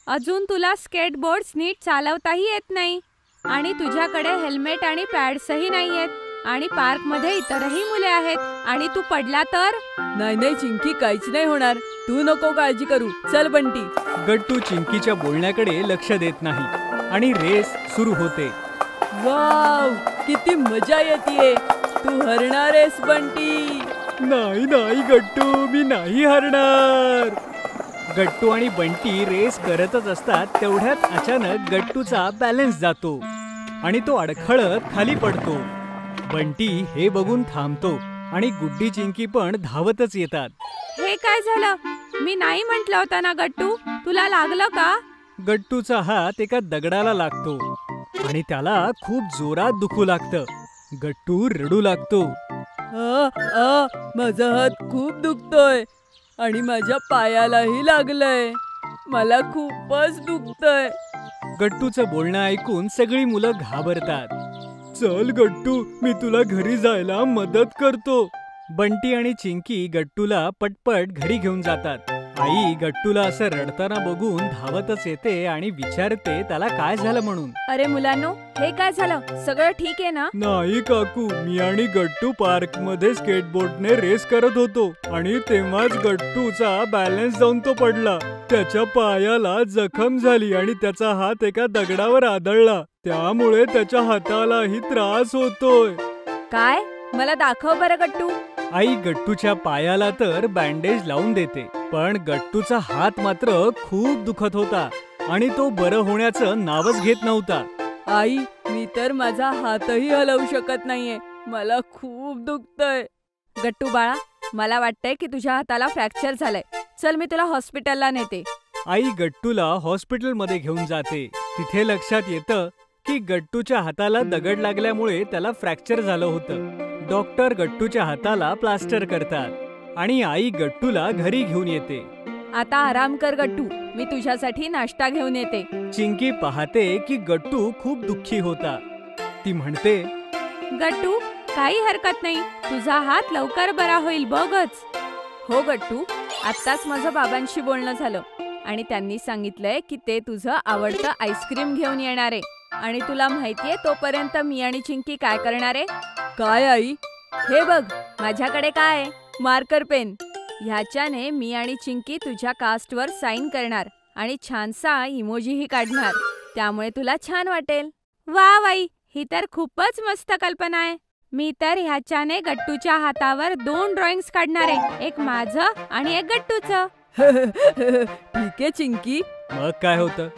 अजून तुला स्केटबोर्ड्स नीट चालवताही येत नाही आणि तुझ्याकडे हेल्मेट आणि पॅड्सही नाहीयेत आणि पार्कमध्ये इतरही मुले आहेत आणि तू पडला तर. नाही चिंकी, काहीच नाही होणार, तू नको काळजी करू. चल बंटी. गट्टू चिंकीच्या बोलण्याकडे लक्ष देत नाही आणि रेस सुरू होते. वाव, किती मजा येतेय. तू हरणार आहेस बंटी. नाही गट्टू, मी नाही हरणार. गट्टू आणि बंटी रेस करतच असतात. तेवढ्यात अचानक गट्टूचा बॅलन्स जातो आणि तो अडखळत खाली पडतो. बंटी हे बघून थांबतो आणि गुड्डी चिंकी पण धावतच येतात. हे काय झालं? मी नाही म्हटलं होतं ना गट्टू, तुला लागलं का? गट्टूचा हात एका दगडाला लागतो आणि त्याला खूप जोरात दुखू लागतं. गट्टू रडू लागतो. माझा हात खूप दुखतोय आणि माझ्या पायालाही लागलंय. मला खूपच दुखतंय. गट्टूचं बोलणं ऐकून सगळी मुलं घाबरतात. चल गट्टू, मी तुला घरी जायला मदत करतो. बंटी आणि चिंकी गट्टूला पटपट घरी घेऊन जातात. आई गट्टूला असं रडताना बघून धावतच येते आणि विचारते त्याला काय झालं म्हणून. अरे मुलांनो, हे काय झालं? सगळं ठीक आहे ना? नाही काकू, मी आणि गट्टू पार्क मध्ये स्केटबोर्डने रेस करत होतो आणि तेव्हाच गट्टूचा बॅलन्स जाऊन तो पडला. त्याच्या पायाला जखम झाली आणि त्याचा हात एका दगडावर आदळला. त्यामुळे त्याच्या हातालाही त्रास होतोय. काय? मला दाखव बरं गट्टू. आई गट्टूच्या पायाला तर बँडेज लावून देते, पण गट्टूचा हात मात्र खूप दुखत होता आणि तो बरं होण्याचं नावच घेत नव्हता. आई, मी तर माझा हातही हलवू शकत नाहीये, मला खूप दुखतंय. गट्टू बाळा, मला वाटतंय की तुझ्या हाताला फ्रॅक्चर झालंय. चल मी तुला हॉस्पिटलला नेते. आई गट्टूला हॉस्पिटलमध्ये घेऊन जाते. तिथे लक्षात येतं की गट्टूच्या हाताला दगड लागल्यामुळे त्याला फ्रॅक्चर झालं होतं. डॉक्टर गट्टूच्या हाताला प्लास्टर करतात आणि आई गट्टूला घरी घेऊन येते. आता आराम कर गट्टू, मी तुझ्यासाठी नाश्ता घेऊन येते. चिंकी पाहते की गट्टू खूप दुःखी होता. ती म्हणते, गट्टू काही हरकत नाही, तुझा हात लवकर बरा होईल बघच. हो गट्टू, आत्ताच माझं बाबांशी बोलणं झालं आणि त्यांनी सांगितलंय की ते तुझं आवडतं आईस्क्रीम घेऊन येणार आहे. आणि तुला माहितीये तोपर्यंत मी आणि चिंकी काय करणार आहे? काय आई? हे बघ, माझ्याकडे काय आहे? Marker pen. ह्याच्याने मी आणि चिंकी तुझ्या कास्टवर साईन करणार आणि छानसा इमोजीही काढणार. त्यामुळे तुला छान वाटेल. वा बाई, ही तर खूपच मस्त कल्पना आहे. मी तर ह्याच्याने गट्टूच्या हातावर 2 ड्रॉइंग्स काढणार आहे, एक माझं आणि एक गट्टूचं. ठीक आहे चिंकी. मग काय होतं?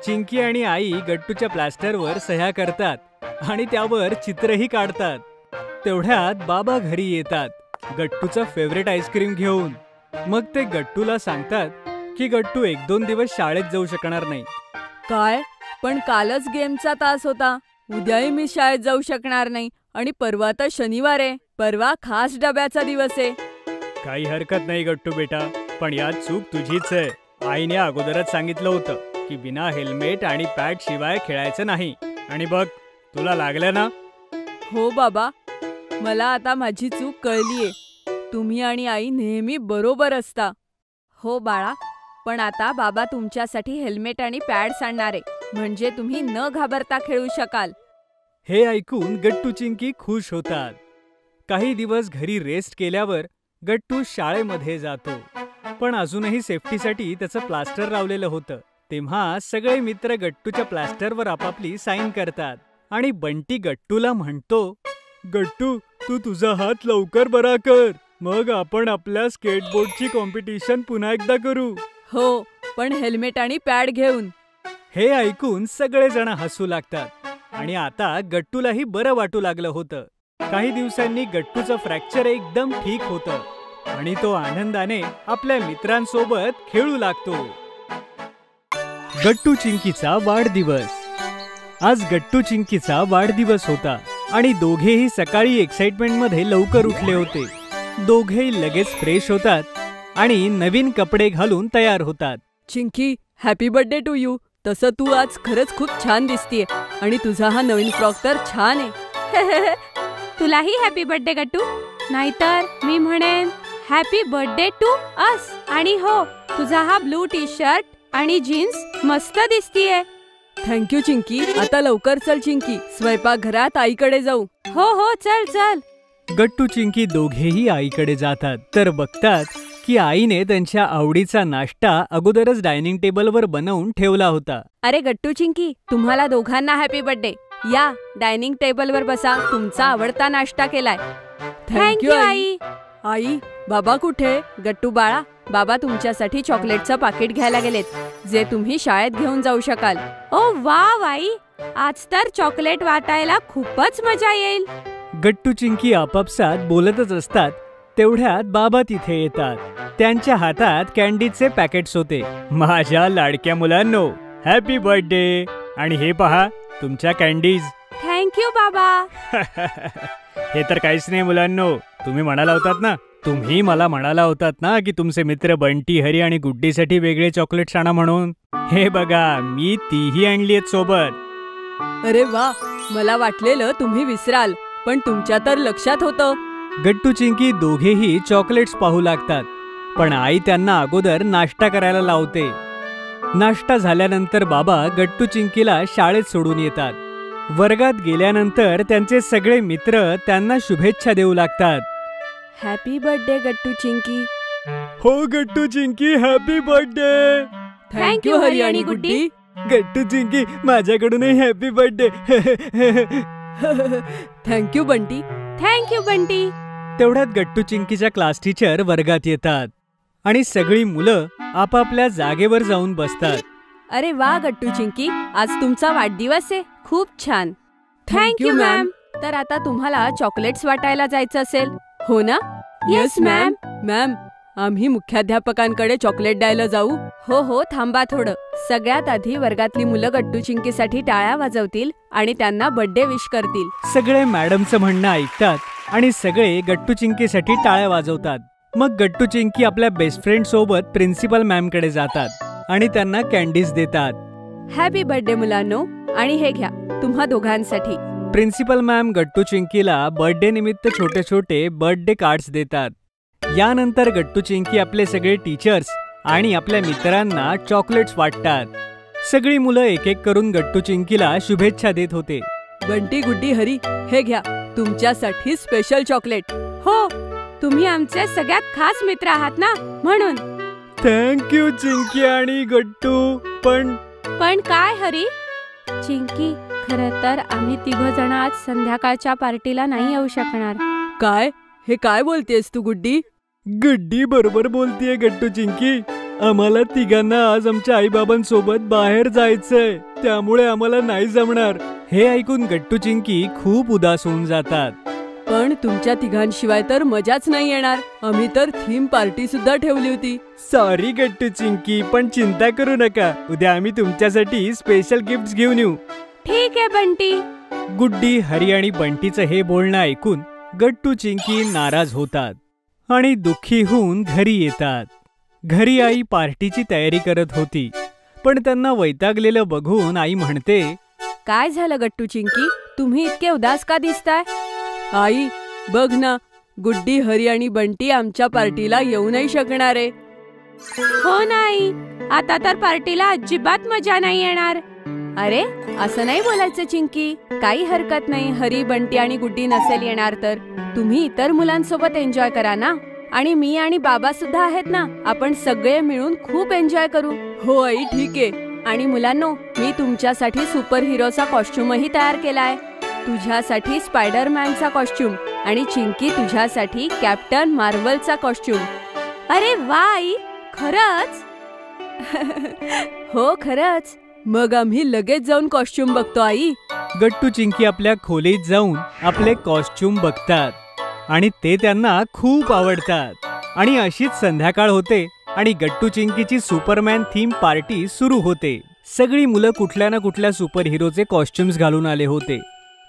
चिंकी आणि आई गट्टूच्या प्लास्टरवर सह्या करतात आणि त्यावर चित्रही काढतात. तेवढ्यात बाबा घरी येतात गट्टूचा फेवरेट आईस्क्रीम घेऊन. मग ते गट्टूला सांगतात की गट्टू 1-2 दिवस शाळेत जाऊ शकणार नाही. काय? पण कालच गेमचा तास होता. उद्याही मी शाळेत जाऊ शकणार नाही. आणि परवा तर शनिवार आहे. परवा खास डब्याचा दिवस आहे. काही हरकत नाही गट्टू बेटा, पण यात चूक तुझीच आहे. आईने अगोदरच सांगितलं होतं की बिना हेल्मेट आणि पॅड शिवाय खेळायचं नाही. आणि बघ, तुला लागलं ना. हो बाबा, मला आता माझी चूक कळलीये. तुम्ही आणि आई नेहमी बरोबर असता. हो बाळा, पण आता बाबा तुमच्यासाठी हेल्मेट आणि पॅड्स आणणार आहे, म्हणजे तुम्ही न घाबरता खेळू शकाल. हे ऐकून गट्टू चिंकी खुश होतात. काही दिवस घरी रेस्ट केल्यावर गट्टू शाळेमध्ये जातो. पण अजूनही सेफ्टीसाठी त्याचं प्लास्टर लावलेलं होतं. तेव्हा सगळे मित्र गट्टूच्या प्लास्टरवर आपापली साईन करतात. आणि बंटी गट्टूला म्हणतो, गट्टू, तू तुझा हात लवकर बरा कर, मग आपण आपल्या स्केटबोर्डची कॉम्पिटिशन पुन्हा एकदा करू. हो, पण हेल्मेट आणि पॅड घेऊन. हे ऐकून सगळेजण हसू लागतात. आणि आता गट्टूलाही बरं वाटू लागलं होतं. काही दिवसांनी गट्टूचं फ्रॅक्चर एकदम ठीक होतं आणि तो आनंदाने आपल्या मित्रांसोबत खेळू लागतो. गट्टू चिंकीचा वाढदिवस. आज गट्टू चिंकीचा वाढदिवस होता आणि दोघेही सकाळी एक्साइटमेंटमध्ये लवकर उठले होते. दोघेही लगेच फ्रेश होतात आणि नवीन कपडे घालून तयार होतात. Chinki, happy birthday to you. तसं तू आज खरंच खूप छान दिसतीये आणि तुझा हा नवीन फ्रॉक तर छान आहे. तुलाही हॅपी बर्थडे गट्टू. नाहीतर मी म्हणेन हॅपी बर्थडे टू अस. आणि हो, तुझा हा ब्लू टी शर्ट आणि जीन्स मस्त दिसतीये. थँक्यू चिंकी. आता लवकर चल चिंकी, स्वयंपाकघरात आईकडे जाऊ. हो हो, चल चल. गट्टू चिंकी दोघेही आईकडे जातात तर बघतात की आईने त्यांच्या आवडीचा नाश्ता अगोदरच डायनिंग टेबलवर बनवून ठेवला होता. अरे गट्टू चिंकी, तुम्हाला दोघांना हॅपी बर्थडे. या, डायनिंग टेबलवर बसा. तुमचा आवडता नाश्ता केलाय. थँक्यू आई. आई, बाबा कुठे? गट्टू बाळा, बाबा तुमच्यासाठी चॉकलेटचं पाकिट घ्यायला गेलेत, जे तुम्ही शाळेत घेऊन जाऊ शकाल. ओ वाव आई, आज तर चॉकलेट वाटायला खूपच मजा येईल. गट्टू चिंकी आपापसात बोलतच असतात. तेवढ्यात बाबा तिथे येतात. त्यांच्या हातात कॅन्डीचे पॅकेट्स होते. माझ्या लाडक्या मुलांनो, हॅपी बर्थडे. आणि हे पहा, तुमच्या कॅन्डीज. थँक्यू बाबा. हे तर काहीच नाही मुलांनो. तुम्ही म्हणाला होतात ना की तुमचे मित्र बंटी, हरी आणि गुड्डीसाठी वेगळे चॉकलेट्स आणा म्हणून. हे बघा, मी तीही आणली आहेत सोबत. अरे वा, मला वाटलेलं तुम्ही विसराल, पण तुमच्या तर लक्षात होतं. गट्टू चिंकी दोघेही चॉकलेट्स पाहू लागतात. पण आई त्यांना अगोदर नाश्ता करायला लावते. नाश्ता झाल्यानंतर बाबा गट्टू चिंकीला शाळेत सोडून येतात. वर्गात गेल्यानंतर त्यांचे सगळे मित्र त्यांना शुभेच्छा देऊ लागतात. Happy birthday Gattu Chinki. हो Gattu Chinki, happy birthday. Thank you Hari आणि गुड्डी. गट्टू चिंकी, माझ्याकडूनही happy birthday. Thank you Bunty. Thank you Bunty. तेवढ्यात गट्टू चिंकीच्या क्लास टीचर वर्गात येतात आणि सगळी मुलं आपापल्या जागेवर जाऊन बसतात. अरे वा गट्टू चिंकी, आज तुमचा वाढदिवस आहे. खूप छान. Thank you ma'am. तर आता तुम्हाला चॉकलेट्स वाटायला जायचं असेल, हो ना? Yes ma'am. मॅम, आम्ही मुख्याध्यापकांकडे चॉकलेट द्यायला जाऊ? हो हो, थांबा थोडं. सगळ्यात आधी वर्गातली मुलं गट्टू चिंकीसाठी टाळ्या वाजवतील आणि त्यांना बर्थडे विश करतील. सगळे मॅडमचं म्हणणं ऐकतात आणि सगळे गट्टू चिंकीसाठी टाळ्या वाजवतात. मग गट्टू चिंकी आपल्या बेस्ट फ्रेंड सोबत प्रिन्सिपल मॅम कडे जातात आणि त्यांना कॅन्डीज देतात. हॅपी बर्थडे मुलांनो, आणि हे घ्या तुम्हा दोघांसाठी. प्रिन्सिपल मॅम गट्टू चिंकीला बर्थडे निमित्त छोटे छोटे बर्थडे कार्ड्स देतात. यानंतर गट्टू चिंकी आपले सगळे टीचर्स आणि आपल्या मित्रांना चॉकलेट्स वाटतात. सगळी मुलं एक एक करून गट्टू चिंकीला शुभेच्छा देत होते. बंटी, गुड्डी, हरी, हे घ्या तुमच्यासाठी स्पेशल चॉकलेट. हो, तुम्ही आमचे सगळ्यात खास मित्र आहात ना, म्हणून. थँक्यू चिंकी आणि गट्टू. पण काय हरी? चिंकी, खरं तर आम्ही तिघजण आज संध्याकाळच्या पार्टीला नाही येऊ शकणार. काय? हे काय बोलतेस तू गुड्डी? गुड्डी बरोबर बोलतीये गट्टू चिंकी. आम्हाला तिघांना आज आमच्या आईबाबांसोबत बाहेर जायचंय, त्यामुळे आम्हाला नाही जमणार. हे ऐकून गट्टू चिंकी खूप उदास होऊन जातात. पण तुमच्या तिघांशिवाय तर मजाच नाही येणार. आम्ही तर थीम पार्टी सुद्धा ठेवली होती. सॉरी गट्टू चिंकी, पण चिंता करू नका, उद्या आम्ही तुमच्यासाठी स्पेशल गिफ्ट्स घेऊन येऊ. ठीक आहे बंटी. गुड्डी, हरी आणि बंटीचं हे बोलणं ऐकून गट्टू चिंकी नाराज होतात आणि दुःखी होऊन घरी येतात. घरी आई पार्टीची तयारी करत होती, पण त्यांना वैतागलेलं बघून आई म्हणते, काय झालं गट्टू चिंकी, तुम्ही इतके उदास का दिसताय? आई बघ ना, गुड्डी, हरी आणि बंटी आमच्या पार्टीला येऊ नाही शकणार आहे. हो नाही, आता तर पार्टीला अजिबात मजा नाही येणार. अरे असं नाही बोलायचं चिंकी, काही हरकत नाही. हरी, बंटी आणि गुड्डी नसेल येणार तर तुम्ही इतर मुलांसोबत एन्जॉय करा ना. आणि मी आणि बाबा सुद्धा आहेत ना, आपण सगळे मिळून खूप एन्जॉय करू. हो आई, ठीक आहे. आणि मुलांनो, मी तुमच्यासाठी सुपर हिरोचा कॉस्ट्युमही तयार केलाय. तुझ्यासाठी स्पायडरमॅनचा कॉस्ट्युम आणि चिंकी तुझ्यासाठी कॅप्टन मार्वलचा कॉस्ट्युम. अरे वा आई, खरंच? हो खरंच. मग आम्ही लगेच जाऊन कॉस्ट्युम बघतो आई. गट्टू चिंकी आपल्या खोलीत जाऊन आपले कॉस्ट्युम बघतात आणि ते त्यांना खूप आवडतात. आणि अशीच संध्याकाळ होते आणि गट्टू चिंकीची सुपरमॅन थीम पार्टी सुरू होते. सगळी मुलं कुठल्या ना कुठल्या सुपर हिरोचे कॉस्ट्युम्स घालून आले होते.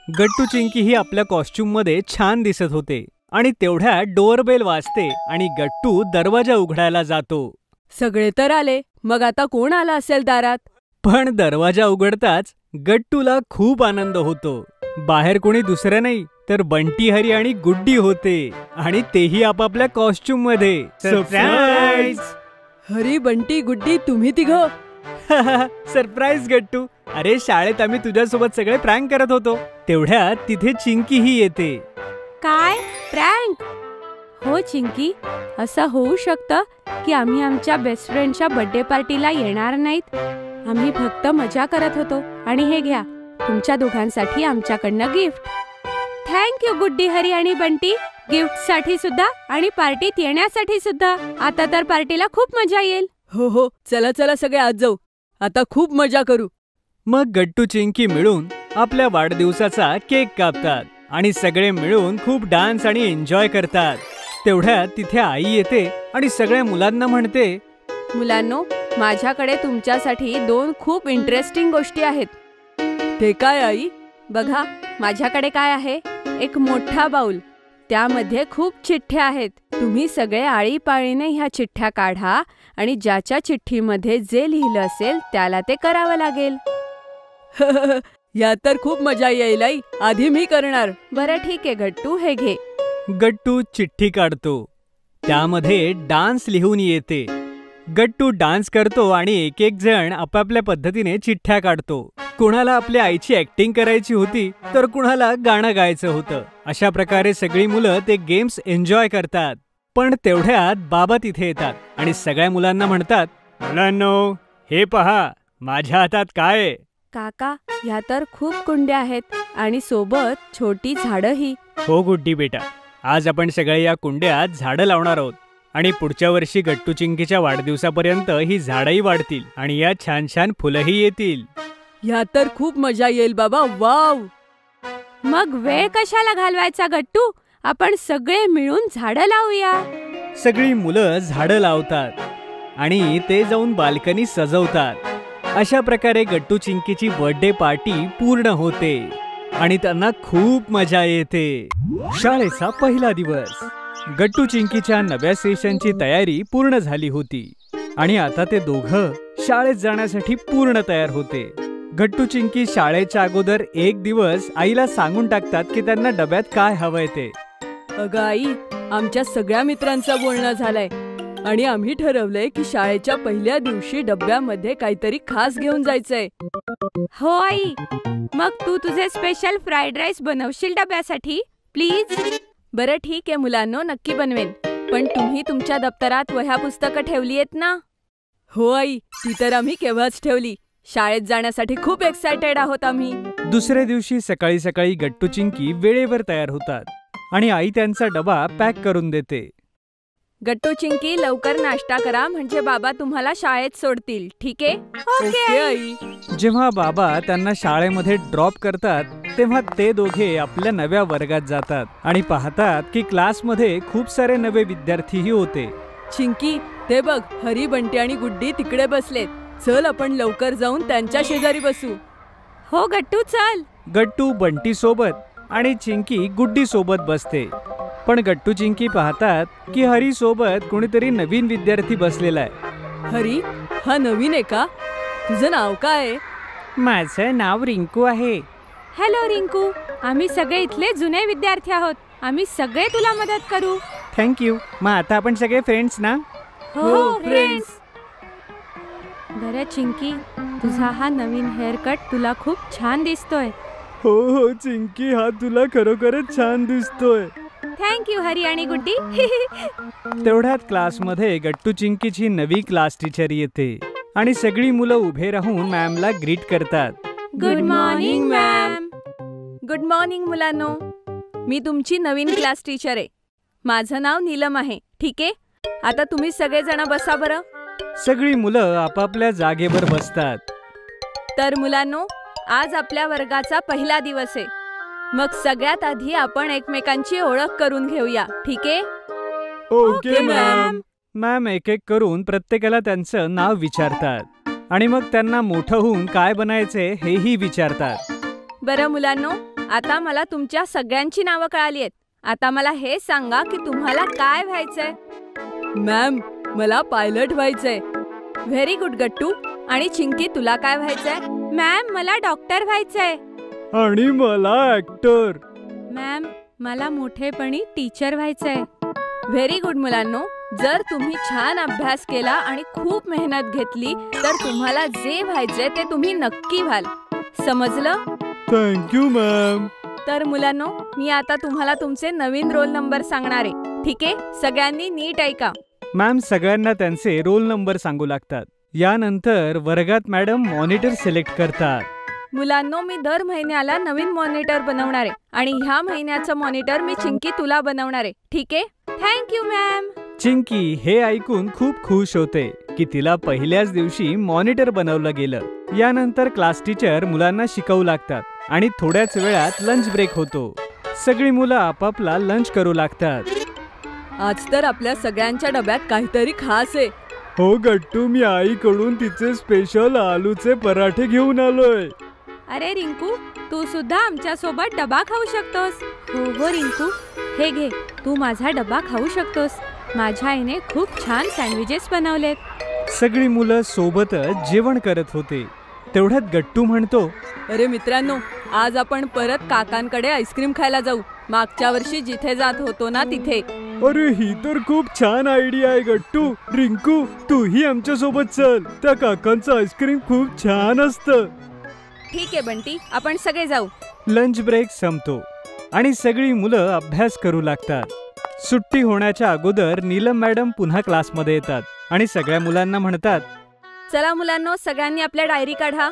गट्टू चिंकी ही आपल्या कॉस्ट्युम मध्ये छान दिसत होते आणि तेवढ्यात डोअरबेल वाजते आणि गट्टू दरवाजा उघडायला जातो. सगळे तर आले, मग आता कोण आला असेल दारात? पण दरवाजा उघडताच गट्टूला खूप आनंद होतो. बाहेर कोणी दुसरं नाही तर बंटी, हरी आणि गुड्डी होते आणि तेही आपापल्या कॉस्ट्युम मध्ये. सरप्राईज! हरी, बंटी, गुड्डी, तुम्ही तिघं? सरप्राईज गट्टू, अरे शाळेत आम्ही तुझ्यासोबत सगळे प्रँक करत होतो, तेवढ्यात तिथे चिंकीही येते. काय प्रँक? हो चिंकी, असं होऊ शकतं की आम्ही आमच्या बेस्ट फ्रेंडच्या बर्थडे पार्टीला येणार नाहीत. आम्ही फक्त मजा करत होतो. आणि हे घ्या, तुमच्या दोघांसाठी आमच्याकडनं गिफ्ट. थँक्यू गुड्डी, हरी आणि बंटी, गिफ्टसाठी सुद्धा आणि पार्टीत येण्यासाठी सुद्धा. आता तर पार्टीला खूप मजा येईल. हो हो, चला चला सगळे आज जाऊ, आता खूप मजा करू. मग गट्टू चिंकी मिळून आपल्या वाढदिवसाचा केक कापतात आणि सगळे मिळून खूप डान्स आणि एन्जॉय करतात. तेवढ्यात तिथे आई येते आणि सगळ्या मुलांना म्हणते, मुलांनो, माझ्याकडे तुमच्यासाठी 2 खूप इंटरेस्टिंग गोष्टी आहेत. ते काय आई? बघा, माझ्याकडे काय आहे, एक मोठा बाउल, त्यामध्ये खूप चिठ्ठ्या आहेत. तुम्ही सगळे आळीपाळीने ह्या चिठ्ठ्या काढा आणि ज्याच्या चिठ्ठीमध्ये जे लिहिलं असेल त्याला ते करावं लागेल. यात तर खूप मजा येईल आई, आधी मी करणार. बरं ठीक आहे गट्टू, हे घे. गट्टू चिठ्ठी काढतो, त्यामध्ये डान्स लिहून येते. गट्टू डान्स करतो आणि एक एक जण आपापल्या पद्धतीने चिठ्ठ्या काढतो. कुणाला आपल्या आईची ऍक्टिंग करायची होती तर कुणाला गाणं गायचं होतं. अशा प्रकारे सगळी मुलं ते गेम्स एन्जॉय करतात. पण तेवढ्यात बाबा तिथे येतात आणि सगळ्या मुलांना म्हणतात, मुलांनो, हे पहा, माझ्या हातात काय आहे? काका, ह्या तर खूप कुंड्या आहेत आणि सोबत छोटी झाडंही. हो गुड्डी बेटा, आज आपण सगळे या कुंड्यात झाडं लावणार आहोत आणि पुढच्या वर्षी गट्टू चिंकीच्या वाढदिवसापर्यंत ही झाडंही वाढतील आणि या छान छान फुलंही येतील. ह्यात तर खूप मजा येईल बाबा, वाव. मग वेळ कशाला घालवायचा गट्टू, आपण सगळे मिळून झाडं लावूया. सगळी मुलं झाडं लावतात आणि ते जाऊन बाल्कनी सजवतात. अशा प्रकारे गट्टू चिंकीची बर्थडे पार्टी पूर्ण होते आणि त्यांना खूप मजा येते. शाळेचा पहिला दिवस. गट्टू चिंकीच्या नव्या सेशनची तयारी पूर्ण झाली होती आणि आता ते दोघं शाळेत जाण्यासाठी पूर्ण तयार होते. गट्टू चिंकी शाळेच्या अगोदर एक दिवस आईला सांगून टाकतात की त्यांना डब्यात काय हवंय ते. अगं आई, आमच्या सगळ्या मित्रांचं बोलणं झालंय आणि आम्ही ठरवलंय की शाळेच्या पहिल्या दिवशी डब्यामध्ये काहीतरी खास घेऊन जायचंय. हो आई, मग तू तुझे स्पेशल फ्राईड राईस बनवशील डब्यासाठी प्लीज? बरं ठीक आहे मुलांनो, नक्की बनवेन. पण तुम्ही तुमच्या दप्तरात वह्या पुस्तकं ठेवली आहेत ना? हो आई, ती तर आम्ही केव्हाच ठेवली. शाळेत जाण्यासाठी खूप एक्सायटेड आहोत आम्ही. दुसऱ्या दिवशी सकाळी सकाळी गट्टू चिंकी वेळेवर तयार होतात आणि आई त्यांचा डबा पॅक करून देते. गट्टू चिंकी लवकर नाश्ता करा म्हणजे बाबा तुम्हाला शाळेत सोडतील, ठीक आहे? Okay I. जेव्हा बाबा त्यांना शाळेमध्ये ड्रॉप करतात तेव्हा ते दोघे आपल्या नव्या वर्गात जातात आणि पाहतात की क्लासमध्ये खूप सारे नवे विद्यार्थीही होते. चिंकी, ते बघ, हरी, बंटी आणि गुड्डी तिकडे बसलेत. चल आपण लवकर जाऊन त्यांच्या शेजारी बसू. हो गट्टू, चल. गट्टू बंटी सोबत आणि चिंकी गुड्डी सोबत बसते. पण गट्टू चिंकी पाहतात की हरी सोबत कोणीतरी नवीन विद्यार्थी बसलेला आहे. हरी, हा नवीन आहे का? तुझं नाव काय आहे? माझं नाव रिंकू आहे. हॅलो रिंकू, आम्ही सगळे इथले जुने विद्यार्थी आहोत. आम्ही सगळे तुला मदत करू. थँक्यू. मग आता आपण सगळे फ्रेंड्स ना? हो, फ्रेंड्स. बरं चिंकी, तुझा हा नवीन हेअरकट तुला खूप छान दिसतोय. हो हो चिंकी, हा तुला खरोखरच छान दिसतोय. थँक्यू हरी आणि गुड्डी. तेवढ्यात क्लासमध्ये गट्टू चिंकीची नवी क्लास टीचर येते आणि सगळी मुलं उभे राहून मॅमला ग्रीट करतात. Good morning ma'am. Good morning मुलांनो. मी तुमची नवीन क्लास टीचर आहे. माझं नाव नीलम आहे, ठीक आहे? आता तुम्ही सगळेजण बसा बरं. सगळी मुलं आपापल्या जागेवर बसतात. तर मुलांनो, आज आपल्या वर्गाचा पहिला दिवस आहे. मग सगळ्यात आधी आपण एकमेकांची ओळख करून घेऊया, ठीक आहे? Okay ma'am. मॅम एक एक करून प्रत्येकाला त्यांचं नाव विचारतात आणि मग त्यांना मोठं होऊन काय बनायचे हेही विचारतात. बरं मुलांनो, आता मला तुमच्या सगळ्यांची नावं कळाली आहेत. आता मला हे सांगा की तुम्हाला काय व्हायचंय? मॅम, मला पायलट व्हायचंय. व्हेरी गुड गट्टू. आणि चिंकी, तुला काय व्हायचंय? मॅम, मला डॉक्टर व्हायचंय. आणि मला ऍक्टर. मॅम, मला मोठेपणी टीचर व्हायचंय. व्हेरी गुड मुलांनो. जर तुम्ही छान अभ्यास केला आणि खूप मेहनत घेतली तर तुम्हाला जे व्हायचंय ते तुम्ही नक्की व्हाल. समजलं? Thank you ma'am. तर मुलांनो, मी आता तुम्हाला तुमचे नवीन रोल नंबर सांगणार आहे, ठीक आहे? सगळ्यांनी नीट ऐका. मॅम सगळ्यांना त्यांचे रोल नंबर सांगू लागतात. यानंतर वर्गात मॅडम मॉनिटर सिलेक्ट करतात. मुलांनो, मी दर महिन्याला नवीन मॉनिटर बनवणार आहे आणि ह्या महिन्याचं मॉनिटर मी चिंकी तुला बनवणार आहे, ठीक आहे? Thank you ma'am. चिंकी हे ऐकून खूप खुश होते की तिला पहिल्याच दिवशी मॉनिटर बनवलं गेलं. यानंतर क्लास टीचर मुलांना शिकवू लागतात आणि थोड्याच वेळात लंच ब्रेक होतो. सगळी मुलं आपापला लंच करू लागतात. आज तर आपल्या सगळ्यांच्या डब्यात काहीतरी खास आहे. हो गट्टू, मी आईकडून तिचे स्पेशल आलूचे पराठे घेऊन आलोय. अरे रिंकू, तू सुद्धा आमच्या सोबत डबा खाऊ शकतोस. हो हो रिंकू, हे घे, तू माझा डबा खाऊ शकतोस. माझ्या आईने खूप छान सँडविचेस बनवलेत. सगळी मुलं सोबतच जेवण करत होते. तेवढ्यात गट्टू म्हणतो, अरे मित्रांनो, आज आपण परत काकांकडे आईस्क्रीम खायला जाऊ. मागच्या वर्षी जिथे जात होतो ना तिथे. अरे ही तर खूप छान आयडिया आहे गट्टू. रिंकू, तूही आमच्या सोबत चल. त्या काकांचं आईस्क्रीम खूप छान असतं. ठीक आहे बंटी, आपण सगळे जाऊ. लंच ब्रेक संपतो आणि सगळी मुलं अभ्यास करू लागतात. सुट्टी होण्याच्या अगोदर नीलम मॅडम पुन्हा क्लासमध्ये येतात आणि सगळ्या मुलांना म्हणतात, चला मुलांनो, सगळ्यांनी आपल्या डायरी काढा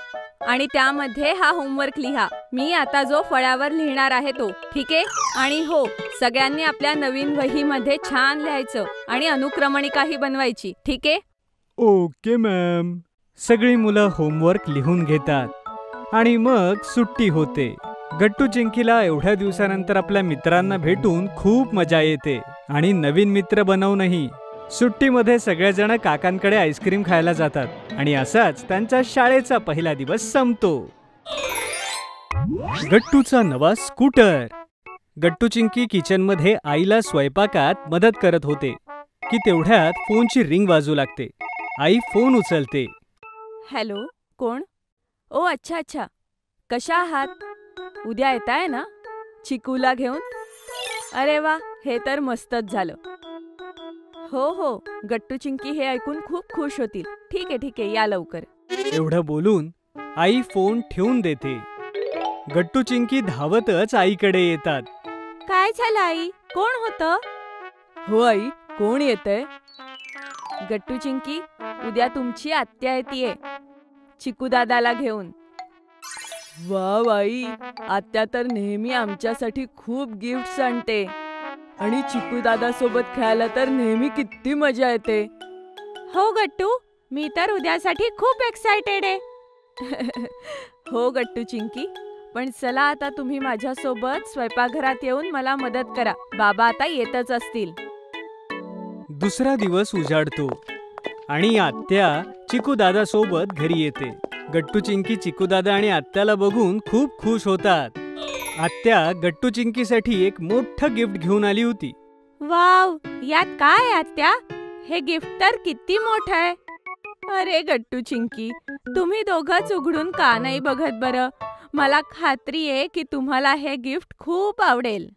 आणि त्यामध्ये हा होमवर्क लिहा. मी आता जो फळ्यावर लिहिणार आहे तो, ठीक आहे? आणि हो, सगळ्यांनी आपल्या नवीन वहीमध्ये छान लिहायचं आणि अनुक्रमणिकाही बनवायची, ठीक आहे? Okay ma'am. सगळी मुलं होमवर्क लिहून घेतात आणि मग सुट्टी होते. गट्टू चिंकीला एवढ्या दिवसानंतर आपल्या मित्रांना भेटून खूप मजा येते आणि नवीन मित्र बनवूनही. सुट्टीमध्ये सगळेजण काकांकडे आईस्क्रीम खायला जातात आणि असाच त्यांच्या शाळेचा पहिला दिवस संपतो. गट्टूचा नवा स्कूटर. गट्टू चिंकी किचनमध्ये आईला स्वयंपाकात मदत करत होते की तेवढ्यात फोनची रिंग वाजू लागते. आई फोन उचलते. हॅलो, कोण? ओ अच्छा अच्छा, कशा आहात? उद्या येताय ना चिकूला घेऊन? अरे वा, हे तर मस्तच झालं. हो हो, गट्टू चिंकी हे ऐकून खूप खुश होतील. ठीक आहे, या लवकर. एवढं बोलून आई फोन ठेवून देते. गट्टू चिंकी धावतच आईकडे येतात. काय झालं आई? कोण होतं? हो आई, कोण येतंय? गट्टू चिंकी, उद्या तुमची आत्या येतेय चिकू दादाला घेऊन. वा बाई, आत्या तर नेहमी आमच्यासाठी खूप गिफ्ट्स आणते. आणि चिकू दादा सोबत खेळायला तर नेहमी किती मजा येते. हो गट्टू, मी तर उद्यासाठी खूप एक्सायटेड आहे. हो गट्टू चिंकी, पण चला आता तुम्ही माझ्यासोबत स्वयंपाकघरात येऊन मला मदत करा. बाबा आता येतच असतील. दुसरा दिवस उजाडतो आणि आत्या चिकू दादा सोबत घरी येते. गट्टू चिंकी चिकू दादा आणि आत्याला बघून खूप खुश होतात. आत्या गट्टू चिंकीसाठी एक मोठं गिफ्ट घेऊन आली होती. वाव, यात काय आहे आत्या? हे गिफ्ट तर किती मोठं आहे. अरे गट्टू चिंकी, तुम्ही दोघंच उघडून का नाही बघत बरं? मला खात्री आहे की तुम्हाला हे गिफ्ट खूप आवडेल.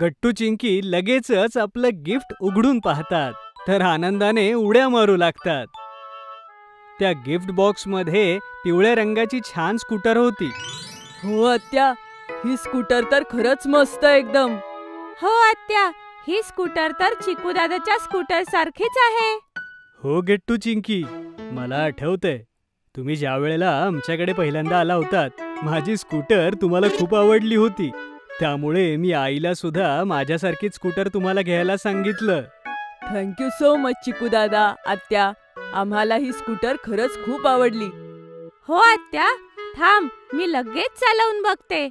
गट्टू चिंकी लगेचच आपलं गिफ्ट उघडून पाहतात तर आनंदाने उड्या मारू लागतात. त्या गिफ्ट बॉक्समध्ये पिवळ्या रंगाची छान स्कूटर होती. हो आत्या, ही स्कूटर तर खरंच मस्त एकदम. हो आत्या, ही स्कूटर तर चिकू दादाच्या स्कूटर सारखीच आहे. हो गट्टू चिंकी, मला आठवतंय तुम्ही ज्या वेळेला आमच्याकडे पहिल्यांदा आला होतात, माझी स्कूटर तुम्हाला खूप आवडली होती. त्यामुळे मी आईला सुद्धा माझ्यासारखी स्कूटर तुम्हाला घ्यायला सांगितलं. थँक्यू सो मच चिकू दादा, आत्या. आम्हाला ही स्कूटर खरंच खूप आवडली. हो आत्या, थांब, मी लगेच चालवून बघते.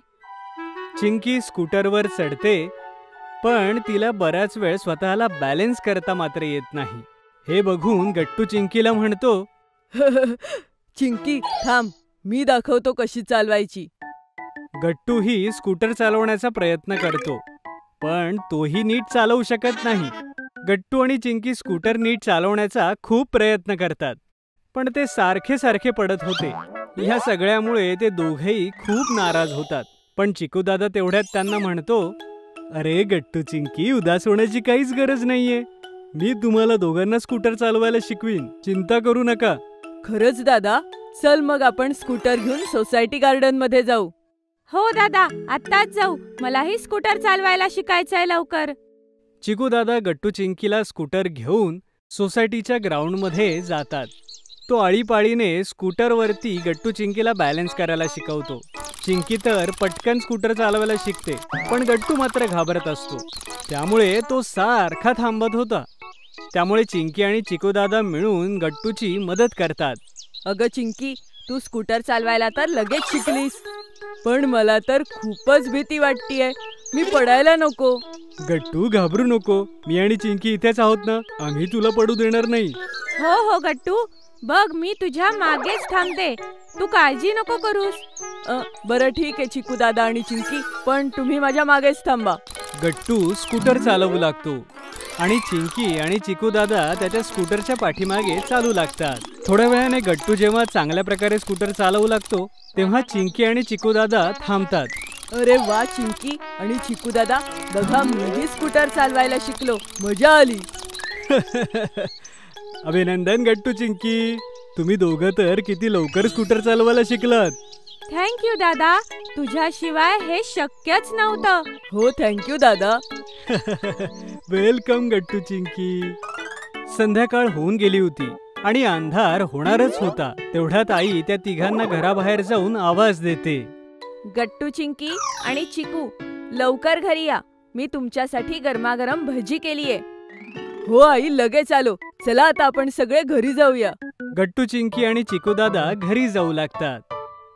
चिंकी स्कूटरवर चढते, पण तिला बराच वेळ स्वतःला बॅलन्स करता मात्र येत नाही. हे बघून गट्टू चिंकीला म्हणतो, चिंकी थांब, मी दाखवतो कशी चालवायची. गट्टू ही स्कूटर चालवण्याचा प्रयत्न करतो, पण तोही नीट चालवू शकत नाही. गट्टू आणि चिंकी स्कूटर नीट चालवण्याचा खूप प्रयत्न करतात, पण ते सारखे सारखे पडत होते. ह्या सगळ्यामुळे ते दोघेही खूप नाराज होतात. पण चिकू दादा तेवढ्यात त्यांना म्हणतो, अरे गट्टू चिंकी, उदास होण्याची काहीच गरज नाहीये. मी तुम्हाला दोघांना स्कूटर चालवायला शिकवीन, चिंता करू नका. खरंच दादा, चल मग आपण स्कूटर घेऊन सोसायटी गार्डन मध्ये जाऊ. हो दादा, आत्ताच जाऊ. मलाही स्कूटर चालवायला शिकायचंय लवकर. चिकू दादा गट्टू चिंकीला स्कूटर घेऊन सोसायटीच्या ग्राउंडमध्ये जातात. तो आळीपाळीने स्कूटरवरती गट्टू चिंकीला बॅलन्स करायला शिकवतो. चिंकी तर पटकन स्कूटर चालवायला शिकते, पण गट्टू मात्र घाबरत असतो. त्यामुळे तो सारखा थांबत होता. त्यामुळे चिंकी आणि चिकू दादा मिळून गट्टूची मदत करतात. अगं चिंकी, तू स्कूटर चालवायला तर लगेच शिकलीस, पण मला तर खूपच भीती वाटतेय. मी पडायला नको. गट्टू घाबरू नको, मी आणि चिंकी इथेच आहोत ना, आम्ही तुला पडू देणार नाही. हो हो गट्टू, बघ मी तुझ्या मागेच थांबते. तू काळजी नको करूस. बरं ठीक आहे चिकू दादा आणि चिंकी, पण तुम्ही माझ्या मागेच थांबा. गट्टू स्कूटर चालवू लागतो आणि चिंकी आणि चिकू दादा त्याच्या स्कूटरच्या पाठीमागे चालू लागतात. थोड्या वेळाने गट्टू जेव्हा चांगल्या प्रकारे स्कूटर चालवू लागतो, तेव्हा चिंकी आणि चिकू दादा थांबतात. अरे वा चिंकी आणि चिकू दादा, बघा मीही स्कूटर चालवायला शिकलो, मजा आली. अभिनंदन गट्टू चिंकी, तुम्ही दोघं तर किती लवकर स्कूटर चालवायला शिकलात. थँक्यू दादा, तुझ्याशिवाय हे शक्यच नव्हतं. हो थँक्यू दादा. वेलकम गट्टू चिंकी. संध्याकाळ होऊन गेली होती आणि अंधार होणारच होता. तेवढ्यात आई त्या तिघांना घराबाहेर जाऊन आवाज देते, गट्टू चिंकी आणि चिकू, लवकर घरी या. मी तुमच्यासाठी गरमागरम भजी केलीये. हो आई, लगेच आलो. चला आता आपण सगळे घरी जाऊया. गट्टू चिंकी आणि चिकू दादा घरी जाऊ लागतात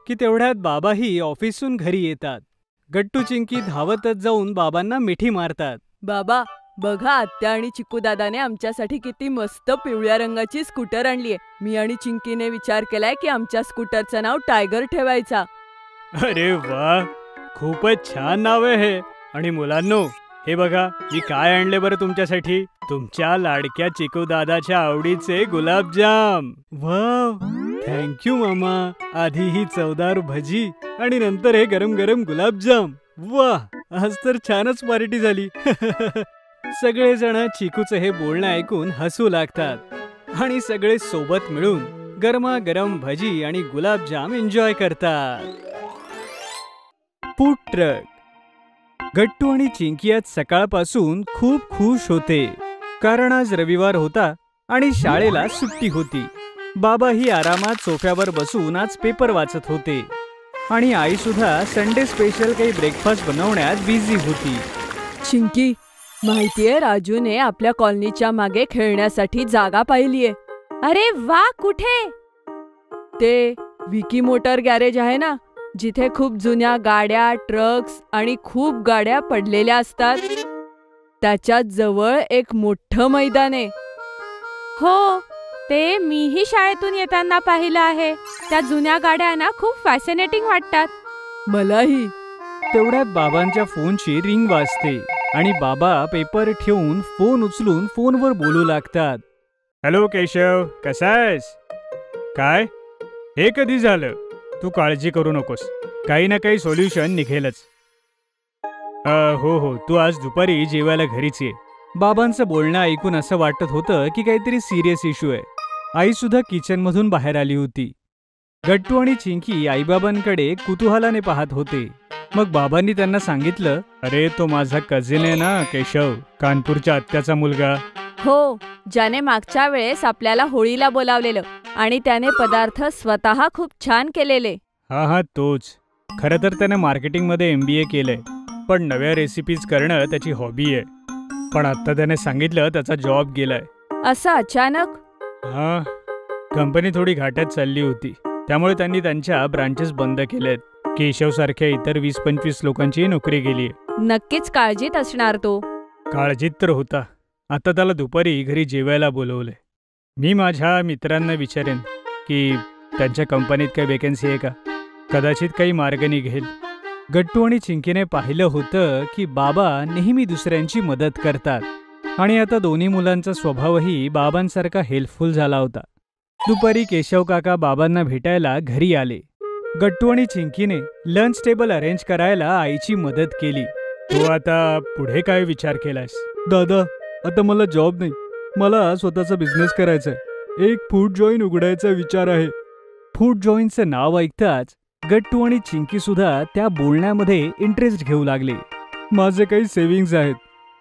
की तेवढ्यात बाबाही ऑफिसहून घरी येतात. गट्टू चिंकी धावतच जाऊन बाबांना मिठी मारतात. बाबा बघा, आत्या आणि चिकू दादाने आमच्यासाठी किती मस्त पिवळ्या रंगाची स्कूटर आणलीये. मी आणि चिंकीने विचार केलाय की आमच्या स्कूटरचं नाव टायगर ठेवायचा. अरे वा, खूपच छान नाव आहे हे. आणि मुलांनो, हे बघा मी काय आणले बरं तुमच्यासाठी. तुमच्या लाडक्या चिकू दादाच्या आवडीचे गुलाबजाम. वाव, थँक्यू मामा. आधी ही चवदार भजी आणि नंतर हे गरम गरम गुलाबजाम. वाह, आज तर छानच पार्टी झाली. सगळेजण चिकूचं हे बोलणं ऐकून हसू लागतात आणि सगळे सोबत मिळून गरमागरम भजी आणि गुलाबजाम एन्जॉय करतात. Food truck. गट्टू आणि चिंकी आज सकाळपासून खूप खुश होते, कारण आज रविवार होता आणि शाळेला सुट्टी होती. बाबाही आरामात सोफ्यावर बसून आज पेपर वाचत होते आणि आई सुद्धा संडे स्पेशल काही ब्रेकफास्ट बनवण्यात बिझी होती. चिंकी, माहितीये, राजूने आपल्या कॉलनीच्या मागे खेळण्यासाठी जागा पाहिलीये. अरे वा, कुठे? ते विकी मोटर गॅरेज आहे ना, जिथे खूप जुन्या गाड्या, ट्रक्स आणि खूप गाड्या पडलेल्या असतात. त्याच्यात जवळ एक मोठं मैदान आहे. हो, ते मीही शाळेतून येताना पाहिलं आहे. त्या जुन्या गाड्या ना खूप फॅसिनेटिंग वाटतात. मलाही. तेवढ्यात बाबांच्या फोनची रिंग वाजते आणि बाबा पेपर ठेवून फोन उचलून फोनवर बोलू लागतात. हॅलो केशव, कसा आहेस? काय? हे कधी झालं? तू काळजी करू नकोस, काही ना काही सोल्युशन निघेलच. हो, तू आज दुपारी जेवायला घरीच ये. बाबांचं बोलणं ऐकून असं वाटत होतं की काहीतरी सिरियस इश्यू आहे. आई सुद्धा किचनमधून बाहेर आली होती. गट्टू आणि चिंकी आईबाबांकडे कुतूहलाने पाहत होते. मग बाबांनी त्यांना सांगितलं, अरे तो माझा कझिन आहे ना केशव, कानपूरच्या आत्याचा मुलगा. हो, ज्याने मागच्या वेळेस आपल्याला होळीला बोलावलेलं आणि त्याने पदार्थ स्वतः खूप छान केलेले. हा, तोच. खरं तर त्याने मार्केटिंगमध्ये MBA केलंय, पण नव्या रेसिपीज करणं त्याची हॉबी आहे. पण आता त्याने सांगितलं त्याचा जॉब गेलाय. असं अचानक? हा, कंपनी थोडी घाट्यात चालली होती, त्यामुळे त्यांनी त्यांच्या ब्रांचेस बंद केलेत. केशव सारख्या इतर 20-25 लोकांची नोकरी गेली. नक्कीच काळजीत असणार तो. काळजीत तर होता. आता त्याला दुपारी घरी जेवायला बोलवलंय. मी माझ्या मित्रांना विचारेन की त्यांच्या कंपनीत काही वेकन्सी आहे का, कदाचित काही मार्ग निघेल. गट्टू आणि चिंकीने पाहिलं होतं की बाबा नेहमी दुसऱ्यांची मदत करतात आणि आता दोन्ही मुलांचा स्वभावही बाबांसारखा हेल्पफुल झाला होता. दुपारी केशव काका बाबांना भेटायला घरी आले. गट्टू आणि चिंकीने लंच टेबल अरेंज करायला आईची मदत केली. तू आता पुढे काय विचार केलास? दादा, आता मला जॉब नाही, मला स्वतःचा बिझनेस करायचा आहे. एक फूड जॉईंट उघडायचा विचार आहे. फूड जॉईंटचं नाव ऐकताच गट्टू आणि चिंकी सुद्धा त्या बोलण्यामध्ये इंटरेस्ट घेऊ लागले. माझे काही सेव्हिंग्ज आहेत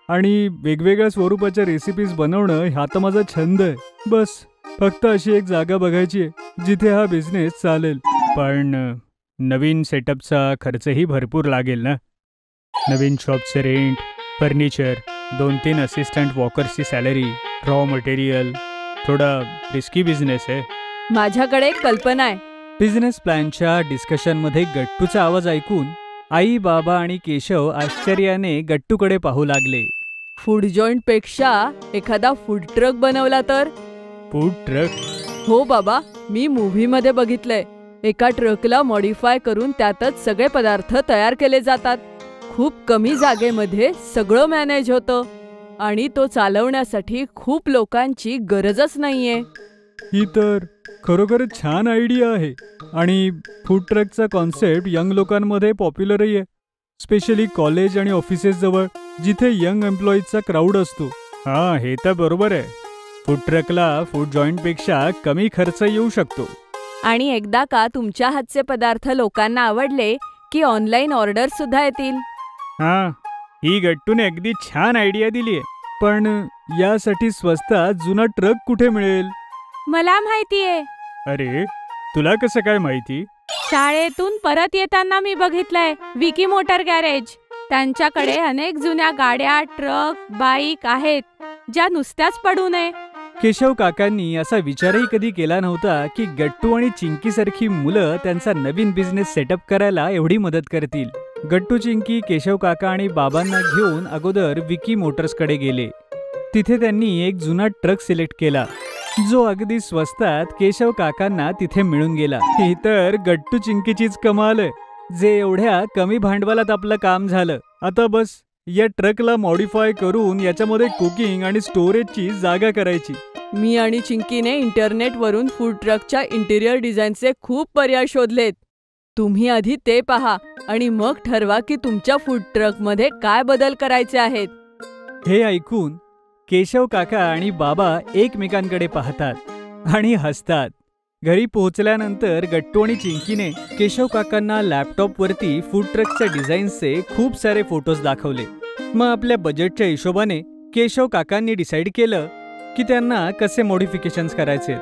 आणि वेगवेगळ्या स्वरूपाच्या रेसिपीज बनवणं हा तर माझा छंद आहे. बस फक्त अशी एक जागा बघायची आहे जिथे हा बिझनेस चालेल. पण नवीन सेटअपचा खर्चही भरपूर लागेल ना. नवीन शॉपचे रेंट, फर्निचर, 2-3 असिस्टंट वॉकर्सची सॅलरी, रॉ मटेरियल. थोडा रिस्की बिझनेस आहे. माझ्याकडे एक कल्पना आहे. बिझनेस प्लॅनच्या डिस्कशनमध्ये गट्टूचा आवाज ऐकून आई, बाबा आणि केशव आश्चर्याने गट्टूकडे पाहू लागले. फूड जॉईंट पेक्षा एखादा फूड ट्रक बनवला तर? Food truck? हो बाबा, मी मूव्हीमध्ये बघितलंय. एका ट्रकला मॉडिफाय करून त्यातच सगळे पदार्थ तयार केले जातात. खूप कमी जागेमध्ये सगळं मॅनेज होतं आणि तो चालवण्यासाठी खूप लोकांची गरजच नाहीये. ही तर खरोखरच छान आयडिया आहे आणि फूड ट्रकचा कॉन्सेप्ट यंग लोकांमध्ये पॉप्युलरही आहे, स्पेशली कॉलेज आणि ऑफिसेस जवळ जिथे यंग एम्प्लॉईजचा क्राऊड असतो. हा, हे तर बरोबर आहे. फूड ट्रकला फूड जॉईंटपेक्षा कमी खर्च येऊ शकतो. आणि एकदा का तुमच्या हातचे पदार्थ लोकांना आवडले की ऑनलाईन ऑर्डर सुद्धा येतील. हा, ही गट्टूने अगदी छान आयडिया दिलीये. पण यासाठी स्वस्तात जुना ट्रक कुठे मिळेल? मला माहितीये. अरे, तुला कसं काय माहिती? शाळेतून परत येताना मी बघितलंय विकी मोटर गॅरेज. त्यांच्याकडे अनेक जुन्या गाड्या, ट्रक, बाईक आहेत ज्या नुसत्याच पडू नये. केशव काकांनी असा विचारही कधी केला नव्हता की गट्टू आणि चिंकीसारखी मुलं त्यांचा नवीन बिझनेस सेटअप करायला एवढी मदत करतील. गट्टू, चिंकी केशव काका आणि बाबांना घेऊन अगोदर विकी मोटर्सकडे गेले. तिथे त्यांनी एक जुना ट्रक सिलेक्ट केला जो अगदी स्वस्तात केशव काकांना तिथे मिळून गेला. ही तर गट्टू चिंकीचीच कमाल आहे, जे एवढ्या कमी भांडवलात आपलं काम झालं. आता बस या ट्रकला मॉडिफाय करून याच्यामध्ये कुकिंग आणि स्टोरेजची जागा करायची. मी आणि चिंकीने इंटरनेटवरून फूड ट्रकच्या इंटिरियर डिझाईनचे खूप पर्याय शोधलेत. तुम्ही आधी ते पहा आणि मग ठरवा की तुमच्या फूड ट्रकमध्ये काय बदल करायचे आहेत. हे ऐकून केशव काका आणि बाबा एकमेकांकडे पाहतात आणि हसतात. घरी पोहोचल्यानंतर गट्टू आणि चिंकीने केशव काकांना लॅपटॉपवरती फूड ट्रकच्या डिझाईन्सचे खूप सारे फोटोज दाखवले. मग आपल्या बजेटच्या हिशोबाने केशव काकांनी डिसाईड केलं की त्यांना कसे मॉडिफिकेशन्स करायचे.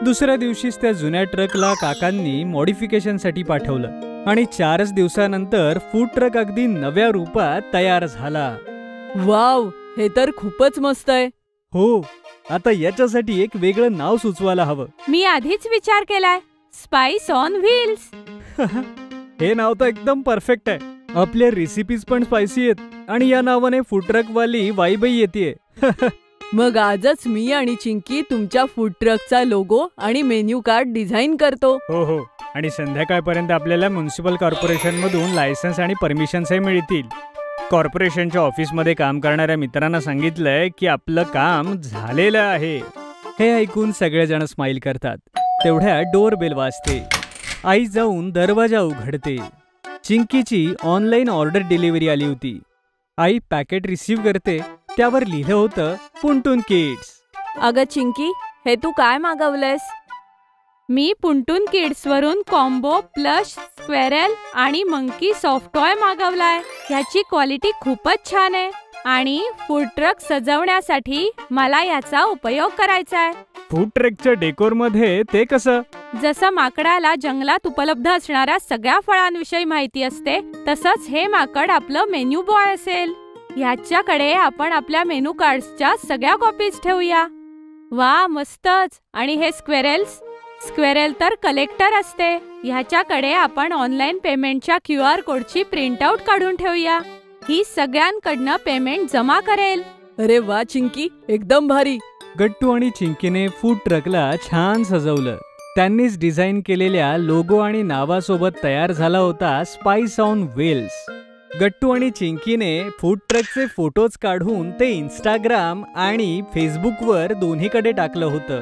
दुसऱ्या दिवशीच त्या जुन्या ट्रकला काकांनी मॉडिफिकेशनसाठी पाठवलं आणि 4च दिवसानंतर फूड ट्रक अगदी नव्या रूपात तयार झाला. वाव, हे तर खूपच मस्त आहे. हो, आता याच्यासाठी एक वेगळं नाव सुचवायला हवं. मी आधीच विचार केलाय, स्पाइस ऑन व्हील्स. हे नाव तर एकदम परफेक्ट आहे. आपल्या रेसिपीज पण स्पायसी आहेत आणि या नावाने फूड ट्रक वाली वाईबही येते. मग आजच मी आणि चिंकी तुमच्या फूड ट्रकचा लोगो आणि मेन्यू कार्ड डिझाईन करतो. हो हो, आणि संध्याकाळपर्यंत आपल्याला म्युन्सिपल कॉर्पोरेशन मधून लायसन्स आणि परमिशन्सही मिळतील. कॉर्पोरेशनच्या ऑफिसमध्ये काम करणाऱ्या मित्रांना सांगितलंय की आपलं काम झालेलं आहे. हे ऐकून सगळेजण स्माइल करतात. तेवढ्या डोर बेल वाजते. आई जाऊन दरवाजा उघडते. चिंकीची ऑनलाईन ऑर्डर डिलिव्हरी आली होती. आई पॅकेट रिसीव्ह करते. त्यावर लिहिलं होतं पुंटून किड्स. अगं चिंकी, हे तू काय मागवलंयस? मी पुंटून किड्स वरून कॉम्बो प्लस स्क्वेरल आणि मंकी सॉफ्ट टॉय मागवलाय. ह्याची क्वालिटी खूपच छान आहे आणि फूड ट्रक सजवण्यासाठी मला याचा उपयोग करायचा आहे. फूड ट्रकच्या डेकोर मध्ये ते कसं? जसं माकडाला जंगलात उपलब्ध असणाऱ्या सगळ्या फळांविषयी माहिती असते, तसंच हे माकड आपलं मेन्यू बॉय असेल. ह्याच्याकडे आपण आपल्या मेनू कार्ड्सच्या सगळ्या कॉपीज ठेवूया. वा, मस्तच. आणि हे स्क्वेरल तर कलेक्टर असते. ह्याच्याकडे आपण ऑनलाईन पेमेंटच्या QR कोडची प्रिंटआउट काढून ठेवूया. ही सगळ्यांकडनं पेमेंट जमा करेल. अरे वा चिंकी, एकदम भारी. गट्टू आणि चिंकीने फूड ट्रकला छान सजवलं. त्यांनीच डिझाईन केलेल्या लोगो आणि नावासोबत तयार झाला होता स्पाइस ऑन व्हील्स. गट्टू आणि चिंकीने फूड ट्रकचे फोटोज काढून ते इंस्टाग्राम आणि फेसबुकवर दोन्हीकडे टाकलं होतं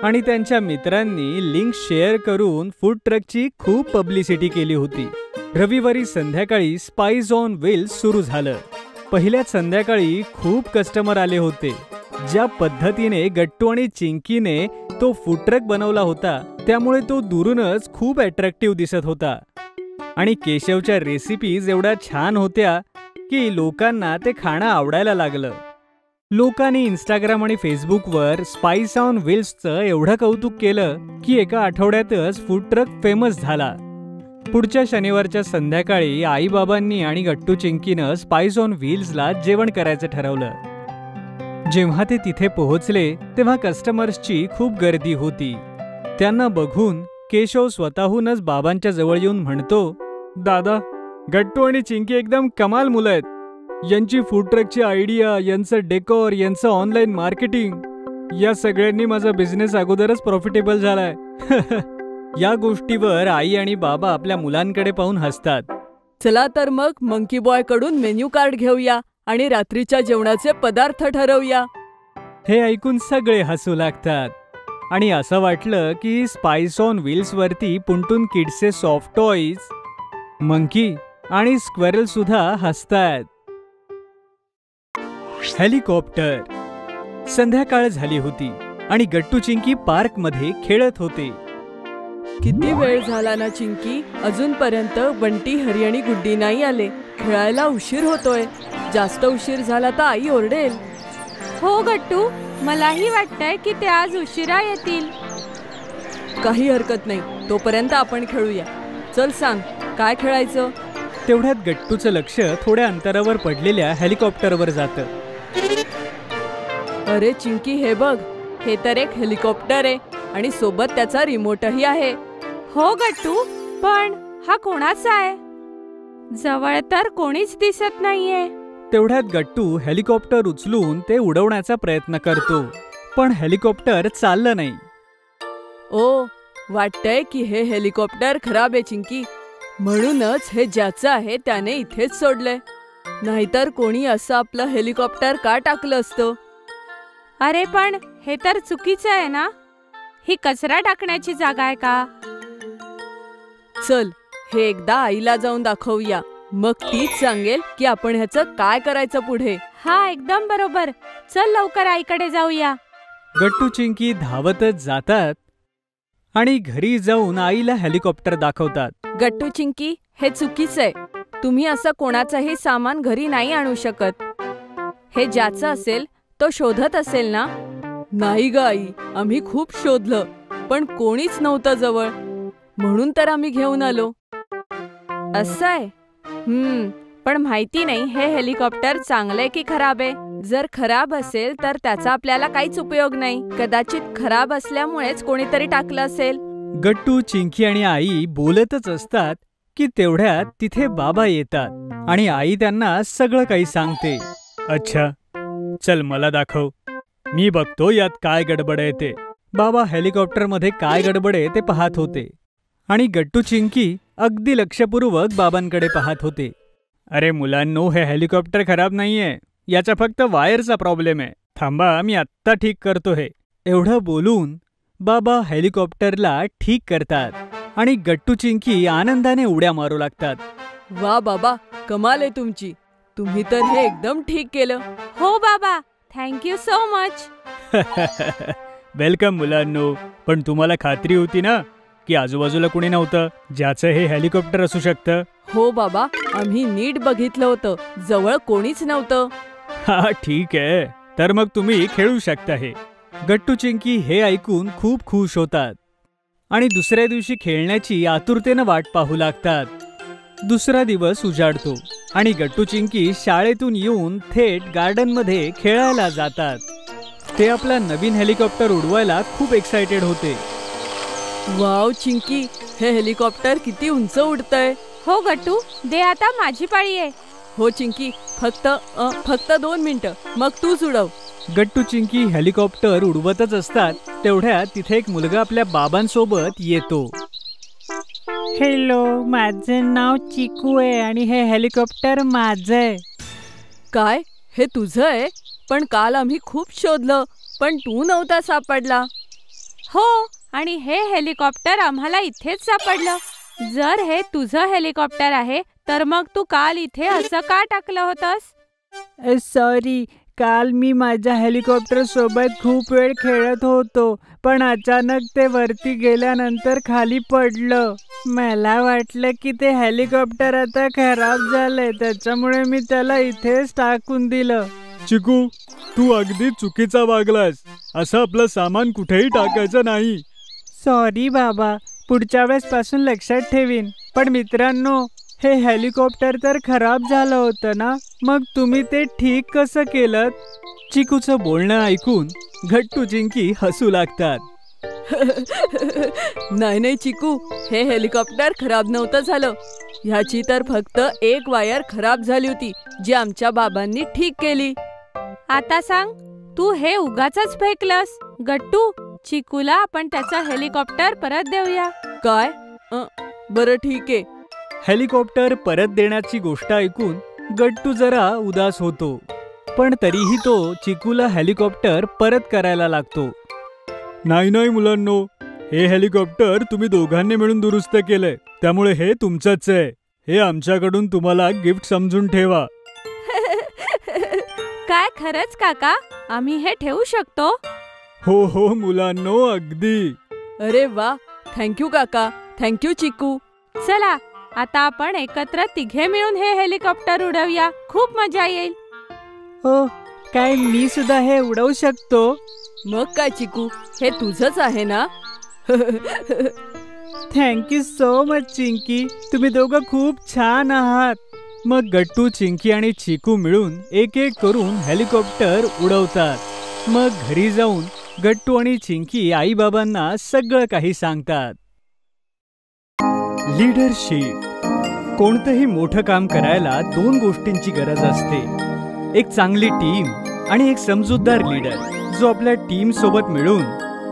आणि त्यांच्या मित्रांनी लिंक शेअर करून फूड ट्रकची खूप पब्लिसिटी केली होती. रविवारी संध्याकाळी स्पाइस ऑन व्हील्स सुरू झालं. पहिल्याच संध्याकाळी खूप कस्टमर आले होते. ज्या पद्धतीने गट्टू आणि चिंकीने तो फूड ट्रक बनवला होता त्यामुळे तो दुरूनच खूप अट्रॅक्टिव्ह दिसत होता. आणि केशवच्या रेसिपीज एवढ्या छान होत्या की लोकांना ते खाणं आवडायला लागलं. लोकांनी इंस्टाग्राम आणि फेसबुकवर स्पाइस ऑन व्हील्सचं एवढं कौतुक केलं की एका आठवड्यातच फूड ट्रक फेमस झाला. पुढच्या शनिवारच्या संध्याकाळी आईबाबांनी आणि गट्टू चिंकीनं स्पाइस ऑन व्हील्सला जेवण करायचं ठरवलं. जेव्हा ते तिथे पोहोचले तेव्हा कस्टमर्सची खूप गर्दी होती. त्यांना बघून केशव स्वतःहूनच बाबांच्या जवळ येऊन म्हणतो, दादा, गट्टू आणि चिंकी एकदम कमाल मुलं आहेत. यांची फूड ट्रकची आयडिया, यांचं डेकोर, यांचं ऑनलाईन मार्केटिंग, या सगळ्यांनी माझा बिझनेस अगोदरच प्रॉफिटेबल झालाय. या गोष्टीवर आई आणि बाबा आपल्या मुलांकडे पाहून हसतात. चला तर मग मंकी बॉय कडून मेन्यू कार्ड घेऊया आणि रात्रीच्या जेवणाचे पदार्थ ठरवूया. हे ऐकून सगळे हसू लागतात आणि असं वाटलं की स्पाइस ऑन व्हील्स वरती पुंटून किड्सचे सॉफ्ट टॉयज, मंकी आणि स्क्वेरल सुद्धा हसतात. हेलिकॉप्टर. संध्याकाळ झाली होती आणि गट्टू चिंकी पार्क मध्ये खेळत होते. किती वेळ झाला ना चिंकी, अजूनपर्यंत बंटी, हरी आणि गुड्डी नाही आले. खेळायला उशीर होतोय. जास्त उशीर झाला तर आई ओरडेल. हो गट्टू, मलाही वाटतंय की ते आज उशिरा येतील. काही हरकत नाही, तोपर्यंत आपण खेळूया. चल सांग, काय खेळायचं? तेवढ्यात गट्टूचं लक्ष थोड्या अंतरावर पडलेल्या हेलिकॉप्टरवर जातं. अरे चिंकी, हे बघ, हे तर एक हेलिकॉप्टर आहे आणि सोबत त्याचा रिमोटही आहे. हो गट्टू, पण हा कोणाचा आहे? जवळ तर कोणीच दिसत नाहीये. तेवढ्यात गट्टू हेलिकॉप्टर उचलून ते उडवण्याचा प्रयत्न करतो, पण हेलिकॉप्टर चाललं नाही. ओ, वाटतंय की हे हेलिकॉप्टर खराब आहे चिंकी. म्हणूनच हे ज्याचं आहे त्याने इथेच सोडलंय. नाहीतर कोणी असं आपलं हेलिकॉप्टर का टाकलं असतं? अरे पण हे तर चुकीचं आहे ना. ही कचरा टाकण्याची जागा आहे का? चल, हे एकदा आईला जाऊन दाखवूया. मग तीच सांगेल की आपण ह्याचं काय करायचं पुढे. हा, एकदम बरोबर. चल लवकर आईकडे जाऊया. गट्टू चिंकी धावतच जातात आणि घरी जाऊन आईला हेलिकॉप्टर दाखवतात. गट्टू चिंकी, हे चुकीचं आहे. तुम्ही असं कोणाचंही सामान घरी नाही आणू शकत. हे ज्याचं असेल तो शोधत असेल ना? नाही ग आई, आम्ही खूप शोधलं पण कोणीच नव्हतं जवळ, म्हणून तर आम्ही घेऊन आलो. असं आहे. पण माहिती नाही हे हेलिकॉप्टर चांगलंय की खराब आहे. जर खराब असेल तर त्याचा आपल्याला काहीच उपयोग नाही. कदाचित खराब असल्यामुळेच कोणीतरी टाकलं असेल. गट्टू, चिंकी आणि आई बोलतच असतात की तेवढ्यात तिथे बाबा येतात आणि आई त्यांना सगळं काही सांगते. अच्छा, चल मला दाखव, मी बघतो यात काय गडबड आहे ते. बाबा हेलिकॉप्टरमध्ये काय गडबड आहे ते पाहत होते आणि गट्टू, चिंकी अगदी लक्षपूर्वक बाबांकडे पाहत होते. अरे मुलांनो, हे हेलिकॉप्टर खराब नाहीये, याचा फक्त वायरचा प्रॉब्लेम आहे. थांबा, मी आत्ता ठीक करतो हे. एवढं बोलून बाबा हेलिकॉप्टरला ठीक करतात आणि गट्टू, चिंकी आनंदाने उड्या मारू लागतात. वा बाबा, कमाल आहे तुमची. तुम्ही तर हे एकदम ठीक केलं. हो बाबा, थँक्यू सो मच. वेलकम मुलांनो. पण तुम्हाला खात्री होती ना की आजूबाजूला कुणी नव्हतं ज्याचं हे हेलिकॉप्टर असू शकतं? हो बाबा, आम्ही नीट बघितलं होतं, जवळ कोणीच नव्हतं. हा, ठीक आहे, तर मग तुम्ही खेळू शकता हे. गट्टू, चिंकी हे ऐकून खूप खुश होतात आणि दुसऱ्या दिवशी खेळण्याची आतुरतेनं वाट पाहू लागतात. दुसरा दिवस उजाडतो आणि गट्टू, चिंकी शाळेतून येऊन थेट गार्डनमध्ये खेळायला जातात. ते आपला नवीन हेलिकॉप्टर उडवायला खूप एक्साइटेड होते. वाव चिंकी, हे हेलिकॉप्टर किती उंच उडतंय. हो गट्टू, दे आता माझी पाळी आहे. हो चिंकी, फक्त 2 मिनिटं, मग तूच उडव. गट्टू, चिंकी हेलिकॉप्टर उडवतच असतात तेवढ्यात तिथे एक मुलगा आपल्या बाबांसोबत येतो. हॅलो, माझं नाव चिकू आहे आणि हे हेलिकॉप्टर माझं आहे. काय, हे तुझं आहे? पण काल आम्ही खूप शोधलं, पण तू नव्हता सापडला. हो, आणि हे हेलिकॉप्टर आम्हाला इथेच सापडलं. जर हे तुझं हेलिकॉप्टर आहे तर मग तू काल इथे असं का टाकलं होतंस? सॉरी, काल मी माझ्या हेलिकॉप्टर सोबत खूप वेळ खेळत होतो, पण अचानक ते वरती गेल्यानंतर खाली पडलं. मला वाटलं की ते हेलिकॉप्टर आता खराब झालंय, त्याच्यामुळे मी त्याला इथेच टाकून दिलं. चिकू, तू अगदी चुकीचा वागलास. असं आपलं सामान कुठेही टाकायचं नाही. सॉरी बाबा, पुढच्या वेळेस पासून लक्षात ठेवीन. पण मित्रांनो, हे हेलिकॉप्टर तर खराब झालं होतं ना, मग तुम्ही ते ठीक कसं केलं? चिकूचं बोलणं ऐकून गट्टू, चिंकी हसू लागतात. नाही चिकू, हे हेलिकॉप्टर खराब नव्हतं झालं. ह्याची तर फक्त एक वायर खराब झाली होती, जी आमच्या बाबांनी ठीक केली. आता सांग, तू हे उगाचच फेकलंस? गट्टू, चिकूला आपण त्याचा हेलिकॉप्टर परत देऊया. काय? बरं ठीक आहे. हेलिकॉप्टर परत देण्याची गोष्ट ऐकून गट्टू जरा उदास होतो, पण तरीही तो चिकूला हेलिकॉप्टर परत करायला लागतो. नाही मुलांनो, हे हेलिकॉप्टर तुम्ही दोघांनी मिळून दुरुस्त केलंय, त्यामुळे हे तुमचंच आहे. हे आमच्याकडून तुम्हाला गिफ्ट समजून ठेवा. काय खरंच काका, आम्ही हे ठेवू शकतो? हो मुलांनो, अगदी. अरे वा, थँक्यू काका, थँक्यू चिकू. चला, आता आपण एकत्र तिघे मिळून हे हेलिकॉप्टर उडवूया. खूप मजा येईल. हो, काय मी सुद्धा हे उडवू शकतो? मग काय चिकू, हे तुझंच आहे ना? थँक्यू सो मच चिंकी, तुम्ही दोघं खूप छान आहात. मग गट्टू, चिंकी आणि चिकू मिळून एक एक करून हेलिकॉप्टर उडवतात. मग घरी जाऊन गट्टू आणि चिंकी आई बाबांना सगळं काही सांगतात. लीडरशिप. कोणतंही मोठं काम करायला 2 गोष्टींची गरज असते, एक चांगली टीम आणि एक समजूतदार लीडर, जो आपल्या टीम सोबत मिळून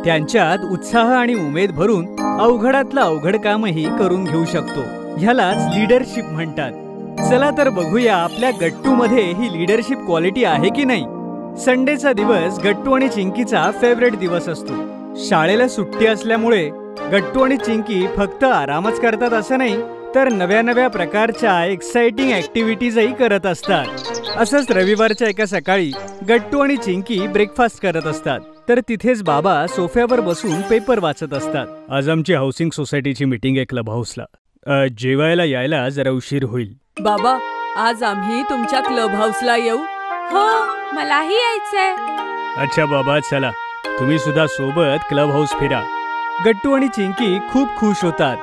त्यांच्यात उत्साह आणि उमेद भरून अवघडातलं अवघड कामही करून घेऊ शकतो. ह्यालाच लीडरशिप म्हणतात. चला तर बघूया आपल्या गट्टूमध्ये ही लीडरशिप क्वालिटी आहे की नाही. संडेचा दिवस गट्टू आणि चिंकीचा फेवरेट दिवस असतो. शाळेला सुट्टी असल्यामुळे गट्टू आणि चिंकी फक्त आरामच करतात असं नाही, तर नव्या प्रकारच्या एक्साइटिंग ऍक्टिव्हिटीजही करत असतात. असंच रविवारच्या एका सकाळी गट्टू आणि चिंकी ब्रेकफास्ट करत असतात, तर तिथेच बाबा सोफ्यावर बसून पेपर वाचत असतात. आज आमची हाऊसिंग सोसायटीची मीटिंग आहे क्लब हाऊसला. जेवायला यायला जरा उशीर होईल. बाबा, आज आम्ही तुमच्या क्लब हाऊसला येऊ? हो, मलाही यायचंय. अच्छा बाबा, चला, तुम्ही सुद्धा सोबत क्लब हाऊस फिरा. गट्टू आणि चिंकी खूप खुश होतात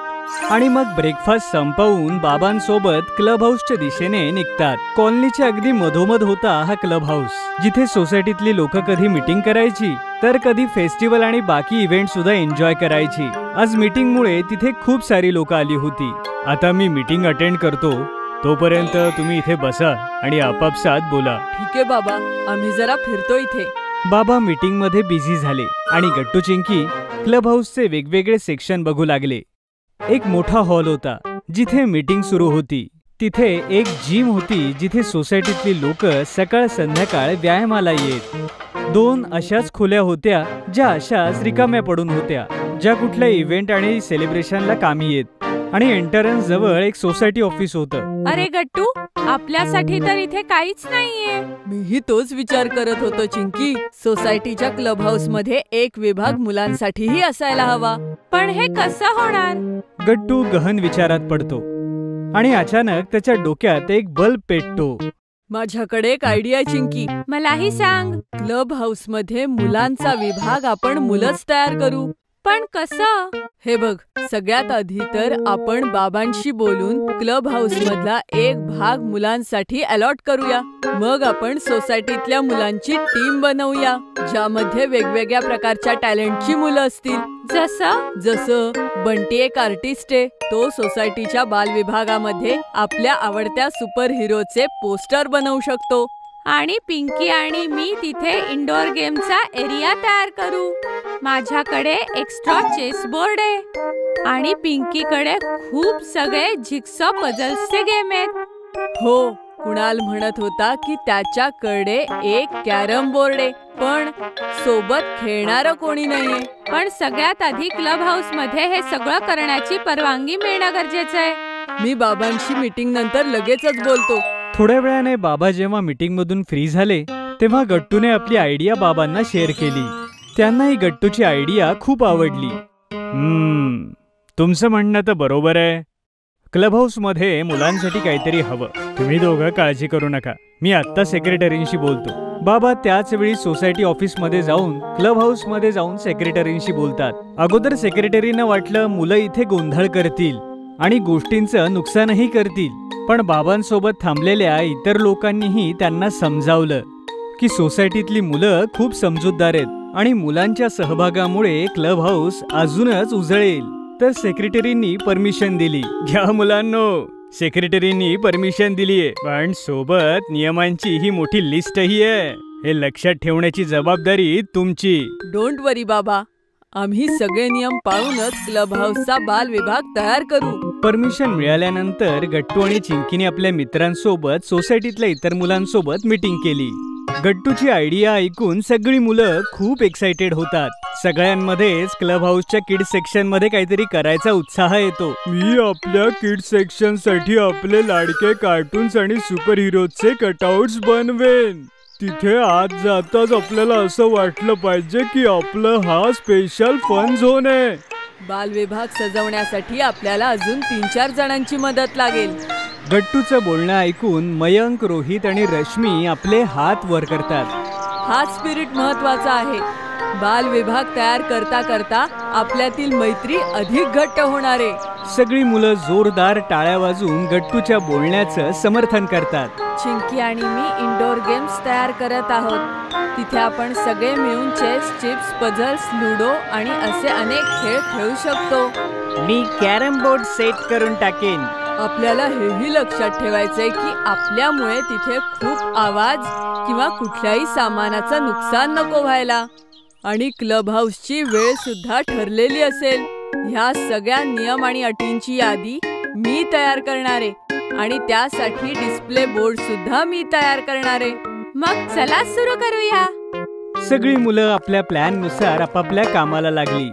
आणि मग ब्रेकफास्ट संपवून बाबांसोबत क्लब हाऊसच्या दिशेने निघतात. कॉलनीच्या अगदी मधोमध होता हा क्लब हाऊस, जिथे सोसायटीतली लोक कधी मीटिंग करायची तर कधी फेस्टिवल आणि बाकी इव्हेंट सुद्धा एन्जॉय करायची. आज मीटिंगमुळे तिथे खूप सारी लोक आली होती. आता मी मीटिंग अटेंड करतो, तोपर्यंत तुम्ही इथे बसा आणि आपापसात बोला. ठीक आहे बाबा, आम्ही जरा फिरतो इथे. बाबा मीटिंग मध्ये बिझी झाले आणि गट्टू चिंकी क्लब हाऊसचे वेगवेगळे सेक्शन बघू लागले. एक मोठा हॉल होता जिथे मीटिंग सुरू होती. तिथे एक जिम होती जिथे सोसायटीतली लोक सकाळ संध्याकाळ व्यायामाला येत. 2 अशाच खोल्या होत्या ज्या अशाच रिकाम्या पडून होत्या, ज्या कुठल्या इव्हेंट आणि सेलिब्रेशनला कामी येत. आणि एंट्रन्स जवळ एक सोसायटी ऑफिस होतं. अरे गट्टू, आपल्यासाठी तर इथे काहीच नाहीये. मीही तोच विचार करत होतो चिंकी. सोसायटीच्या क्लब हाऊस मध्ये एक विभाग मुलांसाठीही असायला हवा. पण हे कसं होणार? गट्टू गहन विचारात पडतो आणि अचानक त्याच्या डोक्यात एक बल्ब पेटतो. माझ्याकडे एक आयडिया आहे चिंकी. मलाही सांग. क्लब हाऊस मध्ये मुलांचा विभाग आपण मुलंच तयार करू. पण कसं? हे बघ, सगळ्यात आधी तर आपण बाबांशी बोलून क्लब हाऊस मधला एक भाग मुलांसाठी अलॉट करूया. मग आपण सोसायटीतल्या मुलांची टीम बनवूया, ज्यामध्ये वेगवेगळ्या प्रकारच्या टॅलेंटची मुलं असतील. जसं बंटी एक आर्टिस्ट आहे, तो सोसायटीच्या बाल विभागामध्ये आपल्या आवडत्या सुपर हिरोचे पोस्टर बनवू शकतो. आणि पिंकी आणि मी तिथे इंडोर गेमचा एरिया तयार करू. माझ्याकडे एक्स्ट्रा चेस बोर्ड आहे आणि पिंकीकडे खूप सगळे जिक्सॉ पझल्सचे गेम आहेत. हो, कुणाल म्हणत होता की त्याच्याकडे एक कॅरम बोर्ड आहे, पण सोबत खेळणारं कोणी नाहीये. पण सगळ्यात आधी क्लब हाऊस मध्ये हे सगळं करण्याची परवानगी मिळणं गरजेचं आहे. मी बाबांशी मीटिंग नंतर लगेचच बोलतो. थोड्या वेळाने बाबा जेव्हा मीटिंग मधून फ्री झाले तेव्हा गट्टूने आपली आयडिया बाबांना शेअर केली. त्यांनाही गट्टूची आयडिया खूप आवडली. तुमचं म्हणणं तर बरोबर आहे. क्लब हाऊस मध्ये मुलांसाठी काहीतरी हवं. तुम्ही दोघं काळजी करू नका, मी आत्ता सेक्रेटरींशी बोलतो. बाबा त्याच वेळी सोसायटी ऑफिस मध्ये जाऊन क्लब हाऊस मध्ये जाऊन सेक्रेटरींशी बोलतात. अगोदर सेक्रेटरींना वाटलं मुलं इथे गोंधळ करतील आणि गोष्टींचं नुकसानही करतील. पण बाबांसोबत थांबलेल्या इतर लोकांनीही त्यांना समजावलं की सोसायटीतली मुलं खूप समजूतदार आहेत आणि मुलांच्या सहभागामुळे क्लब हाऊस अजूनच उजळेल. तर सेक्रेटरींनी परमिशन दिली. घ्या मुलांनो, सेक्रेटरींनी परमिशन दिलीये, पण सोबत नियमांची ही मोठी लिस्टही आहे. हे लक्षात ठेवण्याची जबाबदारी तुमची. डोंट वरी बाबा, आम्ही सगळे नियम पाळूनच क्लब हाऊसचा बाल विभाग तयार करू. परमिशन मिळाल्यानंतर गट्टू आणि चिंकीने आपल्या मित्रांसोबत सोसायटीतल्या इतर मुलांसोबत मीटिंग केली. गट्टूची आयडिया ऐकून सगळी मुलं खूप एक्साइटेड होतात. सगळ्यांमध्येच क्लब हाऊसच्या किड्स सेक्शन मध्ये काहीतरी करायचा उत्साह येतो. मी आपल्या किड्स सेक्शन साठी आपले लाडके कार्टून्स आणि सुपर हिरोजचे कटआउट्स बनवेन. तिथे आत जाताच आपल्याला असं वाटलं पाहिजे की आपलं हा स्पेशल फन झोन आहे. बाल विभाग सजवण्यासाठी आपल्याला अजून 3-4 जणांची मदत लागेल. गट्टूचं बोलणं ऐकून मयंक, रोहित आणि रश्मी आपले हात वर करतात. हा स्पिरिट महत्वाचा आहे. बाल विभाग तयार करता करता आपल्यातील मैत्री अधिक घट्ट होणार आहे. सगळी मुलं जोरदार टाळ्या वाजवून गट्टूच्या बोलण्याचं समर्थन करतात. चिंकी आणि मी इंडोर गेम्स तयार करत आहोत. तिथे आपण सगळे मिळून चेस, चिप्स, पझल्स, लुडो आणि असे अनेक खेळ खेळू शकतो. मी कॅरम बोर्ड सेट करून टाकेन. आपल्याला हेही लक्षात ठेवायचंय की आपल्यामुळे तिथे खूप आवाज किंवा कुठल्याही सामानाचं नुकसान नको व्हायला. आणि क्लब हाऊसची वेळ सुद्धा ठरलेली असेल. ह्या सगळ्या नियम आणि अटींची यादी मी तयार करणार आहे आणि त्यासाठी डिस्प्ले बोर्ड सुद्धा मी तयार करणार आहे. मग चला सुरू करूया. सगळी मुलं आपल्या प्लॅन नुसार आपापल्या कामाला लागली.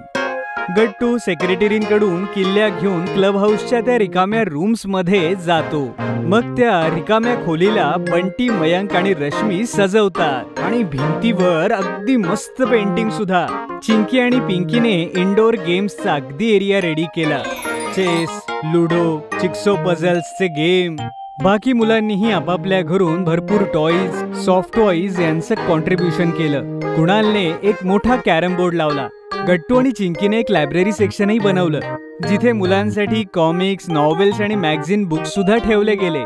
गट्टू सेक्रेटरींकडून किल्ल्या घेऊन क्लब हाऊसच्या त्या रिकाम्या रूम्स मध्ये जातो. मग त्या रिकाम्या खोलीला बंटी, मयंक आणि रश्मी सजवतात आणि भिंतीवर अगदी मस्त पेंटिंग सुद्धा. चिंकी आणि पिंकीने इंडोर गेम्सचा अगदी एरिया रेडी केला. चेस, लुडो, चिक्सो पझल्सचे गेम. बाकी मुलांनीही आपापल्या घरून भरपूर टॉईज, सॉफ्ट टॉईज यांचं कॉन्ट्रीब्युशन केलं. कुणालने एक मोठा कॅरम बोर्ड लावला गट्टू आणि चिंकीने एक लायब्ररी सेक्शनही बनवलं, जिथे मुलांसाठी कॉमिक्स, नॉवेल्स आणि मॅगझिन बुक्स सुद्धा ठेवले गेले.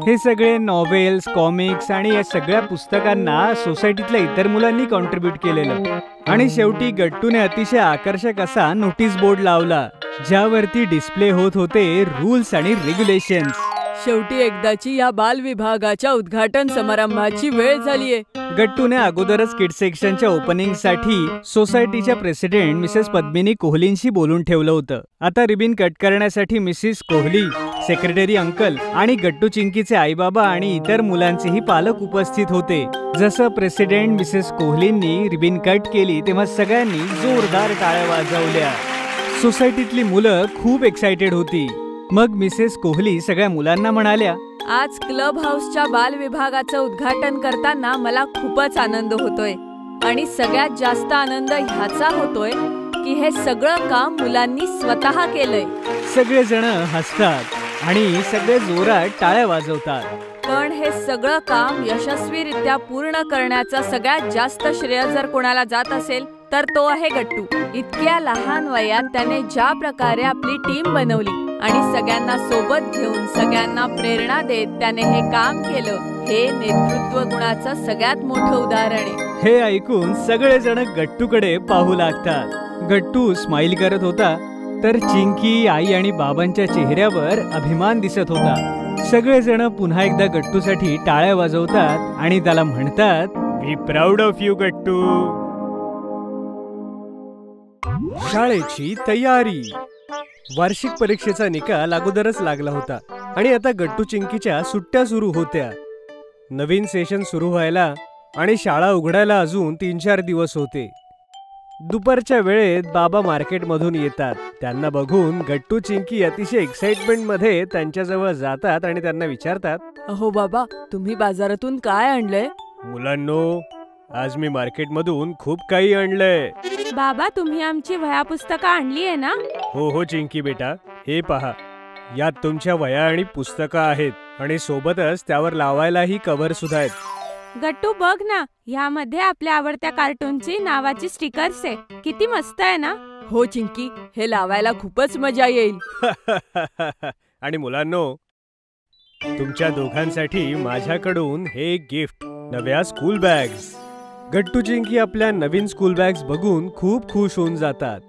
हे सगळे नॉवेल्स, कॉमिक्स आणि या सगळ्या पुस्तकांना सोसायटीतल्या इतर मुलांनी कॉन्ट्रीब्यूट केलेलं. आणि शेवटी गट्टूने अतिशय आकर्षक असा नोटीस बोर्ड लावला, ज्यावरती डिस्प्ले होत होते रूल्स आणि रेग्युलेशन्स. शेवटी एकदाची या बाल विभागाच्या उद्घाटन समारंभाची वेळ झालीये. गट्टूने अगोदरच किड सेक्शनच्या ओपनिंगसाठी सोसायटीच्या प्रेसिडेंट मिसेस पद्मिनी कोहलींशी बोलून ठेवलं होतं. आता रिबिन कट करण्यासाठी मिसेस कोहली, सेक्रेटरी अंकल आणि गट्टू चिंकीचे आई बाबा आणि इतर मुलांचेही पालक उपस्थित होते. जसं प्रेसिडेंट मिसेस कोहलींनी रिबिन कट केली तेव्हा सगळ्यांनी जोरदार टाळ्या वाजवल्या. सोसायटीतली मुलं खूप एक्साइटेड होती. मग मिसेस कोहली सगळ्या मुलांना म्हणाल्या, आज क्लब हाऊसच्या बाल विभागाचं उद्घाटन करताना मला खूपच आनंद होतोय. आणि सगळ्यात जास्त आनंद ह्याचा होतोय की हे सगळं काम मुलांनी स्वतः केलंय. सगळेजण हसतात आणि सगळे जोरात टाळ्या वाजवतात. पण हे सगळं काम यशस्वीरित्या पूर्ण करण्याचं सगळ्यात जास्त श्रेय जर कोणाला जात असेल तर तो आहे गट्टू. इतक्या लहान वयात त्याने ज्या प्रकारे आपली टीम बनवली आणि सगळ्यांना सोबत घेऊन सगळ्यांना प्रेरणा देत त्याने हे काम केलं, हे नेतृत्व गुणाचं सगळ्यात मोठं उदाहरण आहे. हे ऐकून सगळेजण गट्टूकडे पाहू लागतात. गट्टू स्माइल करत होता, तर चिंकी, आई आणि बाबांच्या चेहऱ्यावर अभिमान दिसत होता. सगळेजण पुन्हा एकदा गट्टूसाठी टाळ्या वाजवतात आणि त्याला म्हणतात, वी प्राऊड ऑफ यू गट्टू. शाळेची तयारी. वार्षिक परीक्षेचा निकाल अगोदरच लागला होता आणि आता गट्टू चिंकीच्या सुट्ट्या सुरू होत्या. नवीन सेशन सुरू व्हायला आणि शाळा उघडायला अजून 3-4 दिवस होते. दुपारच्या वेळेत बाबा मार्केटमधून येतात. त्यांना बघून गट्टू चिंकी अतिशय एक्साइटमेंट मध्ये त्यांच्याजवळ जातात आणि त्यांना विचारतात, अहो बाबा, तुम्ही बाजारातून काय आणलंय? मुलांनो, आज मी मार्केटमधून खूप काही आणलंय. बाबा, तुम्ही आमची वह्या पुस्तकं आणली आहे ना? हो चिंकी बेटा, हे पहा, यात तुमच्या वह्या आणि पुस्तकं आहेत आणि सोबतच त्यावर लावायलाही कव्हर सुद्धा आहेत. गट्टू बघ ना, ह्यामध्ये आपल्या आवडत्या कार्टूनची नावाची स्टिकर्स आहे. किती मस्त आहे ना? हो चिंकी, हे लावायला खूपच मजा येईल. आणि मुलांनो, तुमच्या दोघांसाठी माझ्याकडून हे गिफ्ट, नव्या स्कूल बॅग्स. गट्टू चिंकी आपल्या नवीन स्कूल बॅग्स बघून खूप खुश होऊन जातात.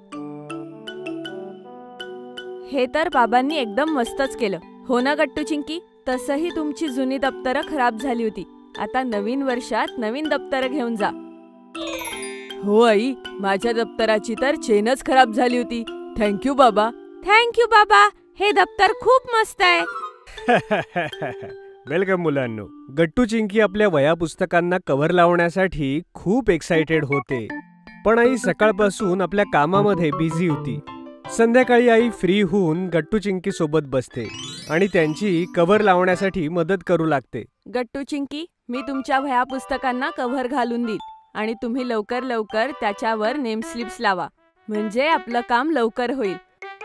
हे तर बाबांनी एकदम मस्तच केलं. हो ना गट्टू चिंकी? तसंही तुमची जुनी दप्तरं खराब झाली होती. आता नवीन वर्षात नवीन दप्तरं घेऊन जा. हो आई, माझ्या दप्तराची तर चेनच खराब झाली होती. थँक्यू बाबा. थँक्यू बाबा, हे दप्तर खूप मस्त आहे. वेलकम मुलांनो. गट्टू चिंकी आपल्या वह्या पुस्तकांना कव्हर लावण्यासाठी खूप एक्साइटेड होते. पण आई सकाळपासून आपल्या कामामध्ये बिझी होती. संध्याकाळी आई फ्री होऊन गट्टू चिंकी सोबत बसते आणि त्यांची कव्हर लावण्यासाठी मदत करू लागते. गट्टू चिंकी, मी तुमच्या वह्या पुस्तकांना कव्हर घालून देईल आणि तुम्ही लवकर लवकर त्याच्यावर नेम स्लिप्स लावा, म्हणजे आपलं काम लवकर होईल.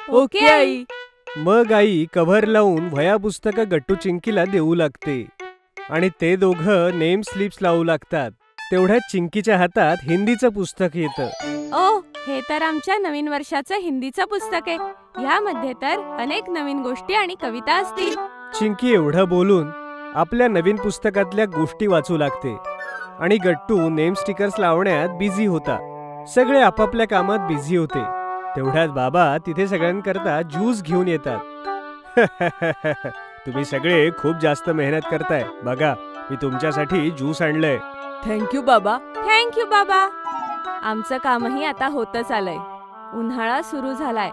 Okay I. मग आई कव्हर लावून वह्या पुस्तकं गट्टू चिंकीला देऊ लागते आणि ते दोघं नेम स्लिप्स लावू लागतात. तेवढ्यात चिंकीच्या हातात हिंदीचं पुस्तक येतं. ओ, हे तर आमच्या नवीन वर्षाचं हिंदीचं पुस्तक आहे. ह्यामध्ये तर अनेक नवीन गोष्टी आणि कविता असतील. चिंकी एवढं बोलून आपल्या नवीन पुस्तकातल्या गोष्टी वाचू लागते आणि गट्टू नेम स्टिकर्स लावण्यात बिझी होता. सगळे आपापल्या कामात बिझी होते. तेवढ्यात बाबा तिथे सगळ्यांकरता ज्यूस घेऊन येतात. तुम्ही सगळे खूप जास्त मेहनत करताय. बघा, मी तुमच्यासाठी ज्यूस आणलंय. थँक्यू बाबा. थँक्यू बाबा. आमचं कामही आता होतच आलंय. उन्हाळा सुरू झालाय.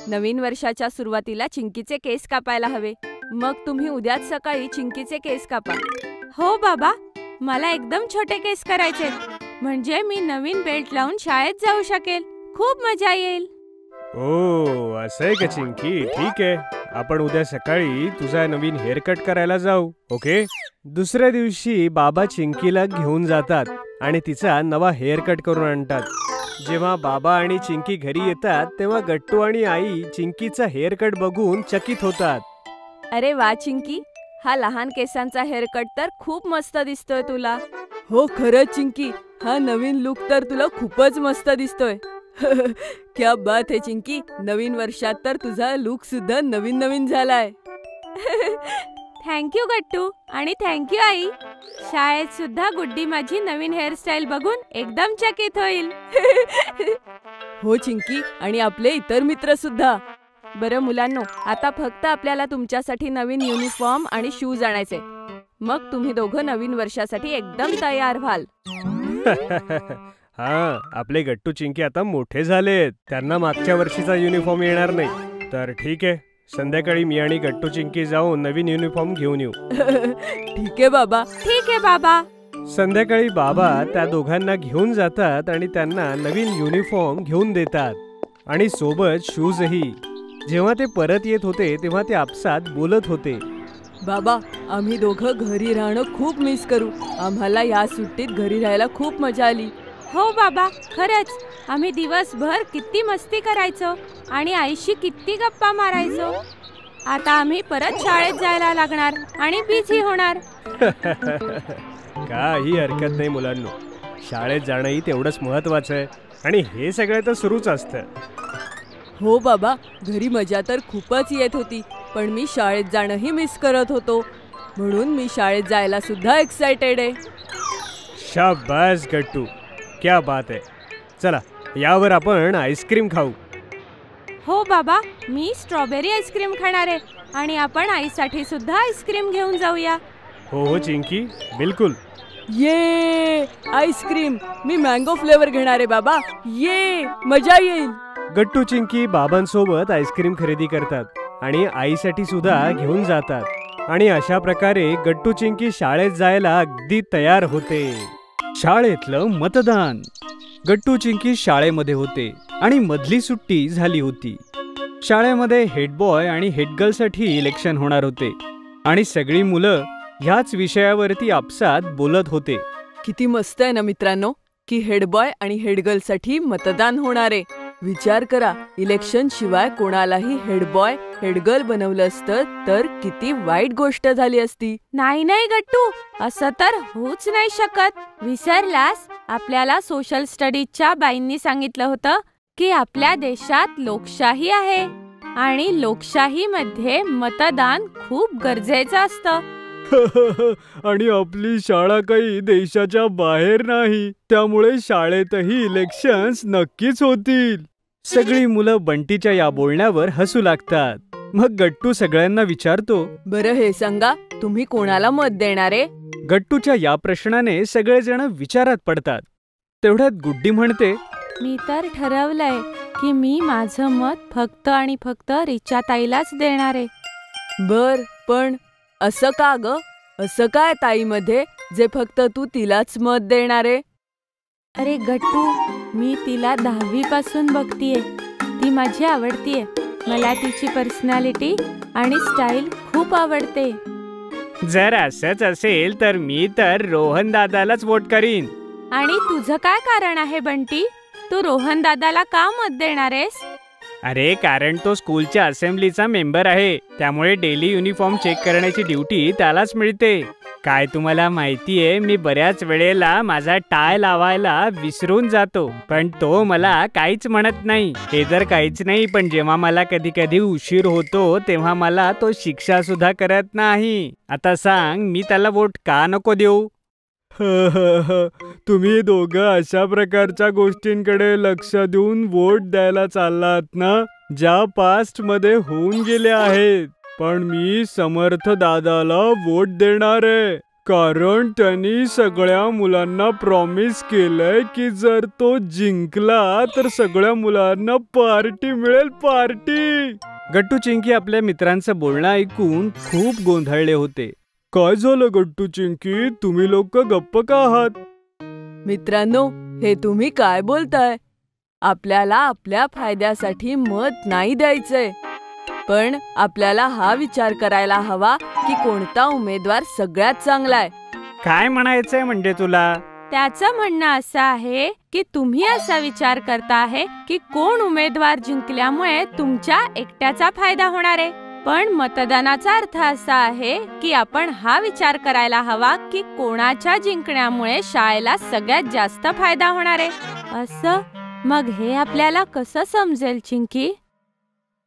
नवीन वर्षाच्या सुरुवातीला चिंकीचे केस कापायला हवे. मग तुम्ही उद्याच सकाळी चिंकीचे केस कापा. हो बाबा, मला एकदम छोटे केस करायचे, म्हणजे मी नवीन बेल्ट लावून शाळेत जाऊ शकेल. खूप मजा येईल. ओ, असं आहे का चिंकी? ठीक आहे, आपण उद्या सकाळी तुझा नवीन हेअर कट करायला जाऊ. ओके. दुसऱ्या दिवशी बाबा चिंकीला घेऊन जातात आणि तिचा नवा हेअर कट करून आणतात. जेव्हा बाबा आणि चिंकी घरी येतात तेव्हा गट्टू आणि आई चिंकीचा हेअर कट बघून चकित होतात. अरे वा चिंकी, हा लहान केसांचा हेअर कट तर खूप मस्त दिसतोय तुला. हो खरंच चिंकी, हा नवीन लुक तर तुला खूपच मस्त दिसतोय. क्या बात आहे चिंकी, नवीन वर्षात तर तुझा लुक सुद्धा नवीन नवीन झालाय. थँक्यू गट्टू आणि थँक्यू आई. शाळेत सुद्धा गुड्डी माझी नवीन हेअरस्टाईल बघून एकदम चकित होईल. हो चिंकी, आणि आपले इतर मित्र सुद्धा. बरं मुलांनो, आता फक्त आपल्याला तुमच्यासाठी नवीन युनिफॉर्म आणि शूज आणायचे. मग तुम्ही दोघं नवीन वर्षासाठी एकदम तयार व्हाल. हा, आपले गट्टू चिंकी आता मोठे झालेत, त्यांना मागच्या वर्षीचा युनिफॉर्म येणार नाही. तर ठीक आहे, संध्याकाळी मी आणि गट्टू चिंकी जाऊन नवीन युनिफॉर्म घेऊन येऊ. ठीक आहे बाबा. ठीक आहे बाबा. संध्याकाळी बाबा त्या दोघांना घेऊन जातात आणि त्यांना नवीन युनिफॉर्म घेऊन देतात आणि सोबत शूजही. जेव्हा ते परत येत होते तेव्हा ते आपसात बोलत होते. बाबा, आम्ही दोघं घरी राहणं खूप मिस करू. आम्हाला या सुट्टीत घरी राहायला खूप मजा आली. हो बाबा, खरंच. आम्ही दिवसभर किती मस्ती करायचो आणि आईशी किती गप्पा मारायचो. आता आम्ही परत शाळेत जायला लागणार आणि बिझी होणार. काही हरकत नाही मुलांनो, शाळेत जाणंही तेवढंच महत्वाचं आहे आणि हे सगळं तर सुरूच असतं. हो बाबा, घरी मजा तर खूपच येत होती, पण मी शाळेत जाणंही मिस करत होतो. म्हणून मी शाळेत जायला सुद्धा एक्सायटेड आहे. शाबास गट्टू, क्या बात आहे. चला, यावर आपण आईस्क्रीम खाऊ. हो बाबा, मी स्ट्रॉबेरी आईस्क्रीम खाणार आहे आणि आपण आईसाठी सुद्धा आईस्क्रीम घेऊन जाऊया. हो हो चिंकी, बिलकुल. ये आईस्क्रीम, मी मँगो फ्लेवर घेणार आहे बाबा. ये मजा येईल. गट्टू चिंकी बाबांसोबत आईस्क्रीम खरेदी करतात आणि आईसाठी सुद्धा घेऊन जातात आणि अशा प्रकारे गट्टू चिंकी शाळेत जायला अगदी तयार होते. शाळेतलं मतदान. गट्टू चिंकी शाळेमध्ये होते आणि मधली सुट्टी झाली होती. शाळेमध्ये हेडबॉय आणि हेडगर्लसाठी इलेक्शन होणार होते आणि सगळी मुलं ह्याच विषयावरती आपसात बोलत होते. किती मस्त आहे ना मित्रांनो, की हेडबॉय आणि हेडगर्लसाठी मतदान होणार आहे. विचार करा, इलेक्शन शिवाय कोणालाही हेडबॉय हेडगर्ल बनवलं असतं तर किती वाईट गोष्ट झाली असती. नाही नाही गट्टू, असं तर होऊच नाही शकत. विसरलास, आपल्याला सोशल स्टडीजच्या बाईंनी सांगितलं होतं की आपल्या देशात लोकशाही आहे आणि लोकशाहीमध्ये मतदान खूप गरजेचं असतं. आणि आपली शाळा काही देशाच्या बाहेर नाही, त्यामुळे शाळेतही इलेक्शन्स नक्कीच होतील. सगळी मुलं बंटीच्या या बोलण्यावर हसू लागतात. मग गट्टू सगळ्यांना विचारतो, बरं हे सांगा, तुम्ही कोणाला मत देणारे? गट्टूच्या या प्रश्नाने सगळेजण विचारात पडतात. तेवढ्यात गुड्डी म्हणते, मी तर ठरवलंय की मी माझं मत फक्त आणि फक्त रिचाताईलाच देणार आहे. बर, पण असं का ग? असं काय ताईमध्ये जे फक्त तू तिलाच मत देणार आहे? अरे गट्टू, मी तिला 10वी पासून बघतीये. ती माझी आवडतीये. मला तिची पर्सनॅलिटी आणि स्टाईल खूप आवडते. जर असंच असेल तर मी तर रोहन दादालाच वोट करीन. आणि तुझं काय कारण आहे बंटी? तू रोहन दादाला का मत देणार आहेस? अरे, कारण तो स्कूलच्या असेंब्लीचा मेंबर आहे, त्यामुळे डेली युनिफॉर्म चेक करण्याची ड्युटी त्यालाच मिळते. काय तुम्हाला माहितीये, मी बऱ्याच वेळेला माझा टाय लावायला विसरून जातो, पण तो मला काहीच म्हणत नाही. हे तर काहीच नाही, पण जेव्हा मला कधी कधी उशीर होतो तेव्हा मला तो शिक्षा सुद्धा करत नाही. आता सांग, मी त्याला वोट का नको देऊ? तुम्ही दोघं अशा प्रकारच्या गोष्टींकडे लक्ष देऊन वोट द्यायला चाललात ना, ज्या पास्ट मध्ये होऊन गेल्या आहेत. पण मी समर्थ दादाला वोट देणार आहे, कारण त्यांनी सगळ्या मुलांना प्रॉमिस केलंय की जर तो जिंकला तर सगळ्या मुलांना पार्टी मिळेल, पार्टी. गट्टू चिंकी आपल्या मित्रांचं बोलणं ऐकून खूप गोंधळले होते. काय झालं गट्टू चिंकी, तुम्ही लोक गप्प का आहात? मित्रांनो, हे तुम्ही काय बोलताय? आपल्याला आपल्या फायद्यासाठी मत नाही द्यायचंय, पण आपल्याला हा विचार करायला हवा की कोणता उमेदवार सगळ्यात चांगला आहे. काय म्हणायचंय म्हणजे तुला? त्याचं म्हणणं असं आहे की तुम्ही असा विचार करता आहे की कोण उमेदवार जिंकल्यामुळे तुमच्या एकट्याचा फायदा होणार आहे, पण मतदानाचा अर्थ असा आहे की आपण हा विचार करायला हवा की कोणाच्या जिंकण्यामुळे शाळेला सगळ्यात जास्त फायदा होणार आहे. असं मग हे आपल्याला कसं समजेल चिंकी?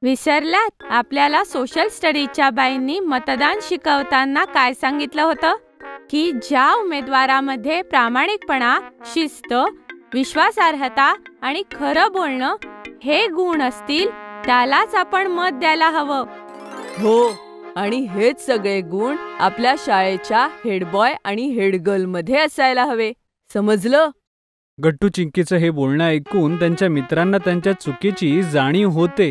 विसरलात? आपल्याला सोशल स्टडीजच्या बाईंनी मतदान शिकवताना काय सांगितलं होतं? की ज्या उमेदवारामध्ये प्रामाणिकपणा, शिस्त, विश्वासार्हता आणि खरं बोलणं हे गुण असतील त्यालाच आपण मत द्यायला हवं. हो, आणि हेच सगळे गुण आपल्या शाळेच्या हेडबॉय आणि हेडगर्ल मध्ये असायला हवे. समजलं? गट्टू चिंकीचं हे बोलणं ऐकून त्यांच्या मित्रांना त्यांच्या चुकीची जाणीव होते.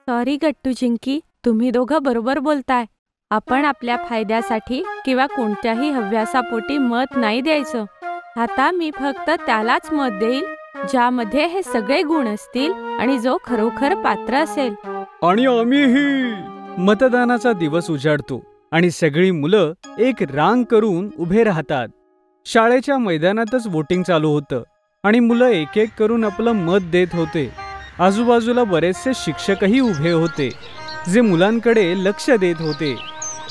सॉरी गट्टू चिंकी, तुम्ही दोघं बरोबर बोलताय. आपण आपल्या फायद्यासाठी किंवा कोणत्याही हव्यासापोटी मत नाही द्यायचं. आता मी फक्त त्यालाच मत देईल ज्यामध्ये हे सगळे गुण असतील आणि जो खरोखर पात्र असेल. आणि आम्हीही. मतदानाचा दिवस उजाडतो आणि सगळी मुलं एक रांग करून उभे राहतात. शाळेच्या मैदानातच वोटिंग चालू होतं आणि मुलं एक एक करून आपलं मत देत होते. आजूबाजूला बरेचसे शिक्षकही उभे होते जे मुलांकडे लक्ष देत होते.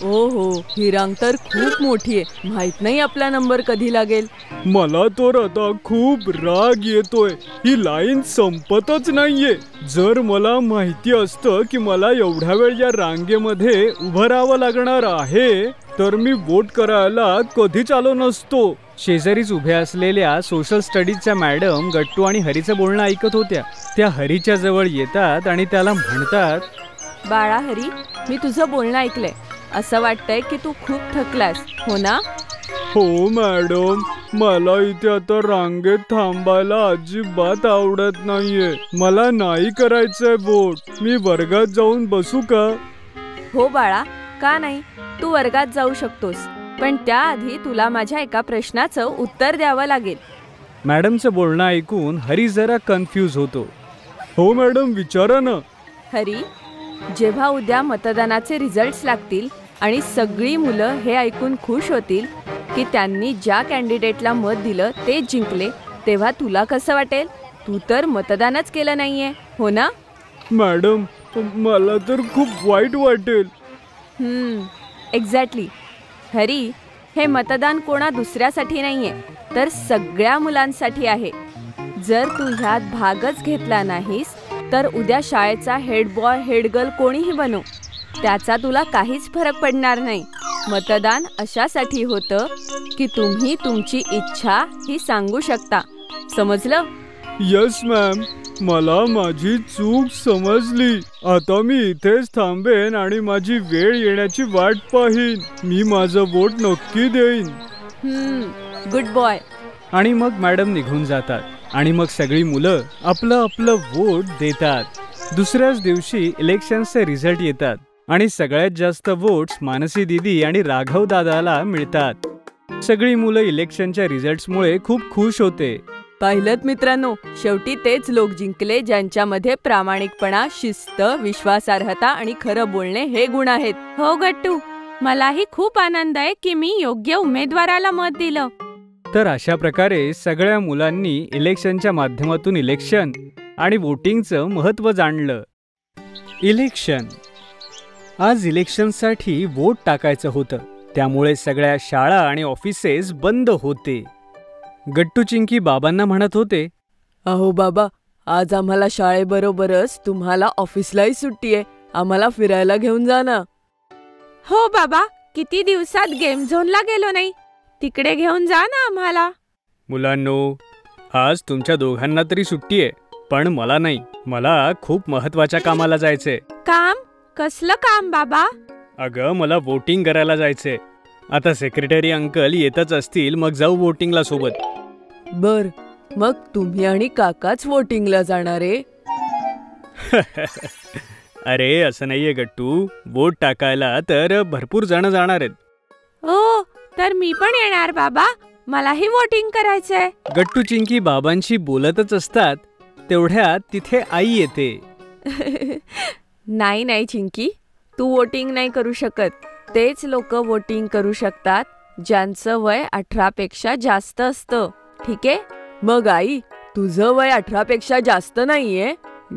ओहो, ही रांग तर खूप मोठी आहे. माहित नाही आपला नंबर कधी लागेल. मला तर आता खूप राग येतोय. ही लाईन संपतच नाहीये. जर मला माहिती असतं की मला एवढ्या वेळ या रांगेमध्ये उभं राहावं लागणार आहे तर मी वोट करायला कधीच आलो नसतो. शेजारीच उभ्या असलेल्या सोशल स्टडीजच्या मॅडम गट्टू आणि हरीचं बोलणं ऐकत होत्या. त्या हरीच्या जवळ येतात आणि त्याला म्हणतात, बाळा हरी, मी तुझं बोलणं ऐकलंय. असं वाटतंय की तू खूप थकलास, हो ना? हो मॅडम, मला इथे आता रांगेत थांबायला अजिबात आवडत नाहीये. मला नाही करायचंय वोट. मी वर्गात जाऊन बसू का? हो बाळा, का नाही? तू वर्गात जाऊ शकतोस, पण त्याआधी तुला माझ्या एका प्रश्नाचं उत्तर द्यावं लागेल. मॅडमचं बोलणं ऐकून हरी जरा कन्फ्यूज होतो. हो मॅडम, विचारा ना. हरी, जेव्हा उद्या मतदानाचे रिझल्ट्स लागतील आणि सगळी मुलं हे ऐकून खुश होतील की त्यांनी ज्या कॅन्डिडेटला मत दिलं ते जिंकले, तेव्हा तुला कसं वाटेल? तू तर मतदानच केलं नाहीये, हो ना? मॅडम, मला तर खूप वाईट वाटेल. एक्झॅक्टली. हरी, हे मतदान कोणा दुसऱ्यासाठी नाहीये, तर सगळ्या मुलांसाठी आहे. जर तू ह्यात भागच घेतला नाहीस तर उद्या शाळेचा हेडबॉय हेडगर्ल कोणीही बनू, त्याचा तुला काहीच फरक पडणार नाही. मतदान अशासाठी होतं की तुम्ही तुमची इच्छा ही सांगू शकता. समजलं? यस मॅम, मला माझी चूक समजली. आता मी इथेच थांबेन आणि माझी वेळ येण्याची वाट पाहीन. मी माझं वोट नक्की देईन. Good boy. आणि मग मॅडम निघून जातात आणि मग सगळी मुलं आपलं आपलं वोट देतात. दुसऱ्याच दिवशी इलेक्शनचे रिझल्ट येतात आणि सगळ्यात जास्त वोट्स मानसी दीदी आणि राघव दादाला मिळतात. सगळी मुलं इलेक्शनच्या रिझल्ट्समुळे खूप खुश होते. पाहिलंत मित्रांनो, शेवटी तेच लोक जिंकले ज्यांच्यामध्ये प्रामाणिकपणा, शिस्त, विश्वासार्हता आणि खरं बोलणे हे गुण आहेत. हो गट्टू, मलाही खूप आनंद आहे की मी योग्य उमेदवाराला मत दिलं. तर अशा प्रकारे सगळ्या मुलांनी इलेक्शनच्या माध्यमातून इलेक्शन आणि वोटिंगचं महत्त्व जाणलं. इलेक्शन. आज इलेक्शनसाठी वोट टाकायचं होतं, त्यामुळे सगळ्या शाळा आणि ऑफिसेस बंद होते. गट्टू चिंकी बाबांना म्हणत होते, अहो बाबा, आज आम्हाला शाळेबरोबरच तुम्हाला ऑफिसलाही सुट्टी आहे. आम्हाला फिरायला घेऊन जा ना. हो बाबा, किती दिवसात गेम झोनला गेलो नाही. तिकडे घेऊन जा ना आम्हाला. मुलांनो, आज तुमच्या दोघांना तरी सुट्टी आहे, पण मला नाही. मला खूप महत्त्वाच्या कामाला जायचंय. काम? कसलं काम बाबा? अगं, मला वोटिंग करायला जायचंय. आता सेक्रेटरी अंकल येतच असतील, मग जाऊ वोटिंगला सोबत. बर, मग तुम्ही आणि काकाच वोटिंगला जाणार आहे? अरे असं नाहीये गट्टू, वोट टाकायला तर भरपूर जण जाणार आहेत. ओ, तर मी पण येणार बाबा. मलाही वोटिंग करायचंय. गट्टू चिंकी बाबांशी बोलतच असतात, तेवढ्यात तिथे आई येते. नाही नाही चिंकी, तू वोटिंग नाही करू शकत. तेच लोक वोटिंग करू शकतात ज्यांचं वय 18 पेक्षा जास्त असतं. ठीक आहे? मग आई, तुझं वय 18 पेक्षा जास्त नाहीये.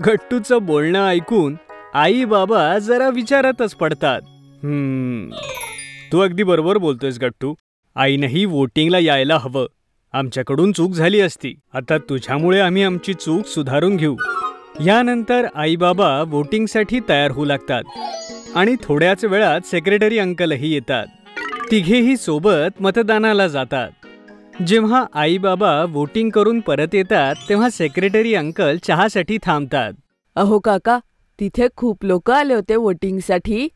गट्टूचं बोलणं ऐकून आई बाबा जरा विचारातच पडतात. तू अगदी बरोबर बोलतोयस गट्टू. आईनंही वोटिंगला यायला हवं. आमच्याकडून चूक झाली असती. आता तुझ्यामुळे आम्ही आमची चूक सुधारून घेऊ. यानंतर आई बाबा वोटिंगसाठी तयार होऊ लागतात आणि थोड्याच वेळात सेक्रेटरी अंकलही येतात. तिघेही सोबत मतदानाला जातात. जेव्हा आई बाबा वोटिंग करून परत येतात तेव्हा सेक्रेटरी अंकल चहासाठी थांबतात. अहो काका, तिथे खूप लोक आले होते वोटिंगसाठी.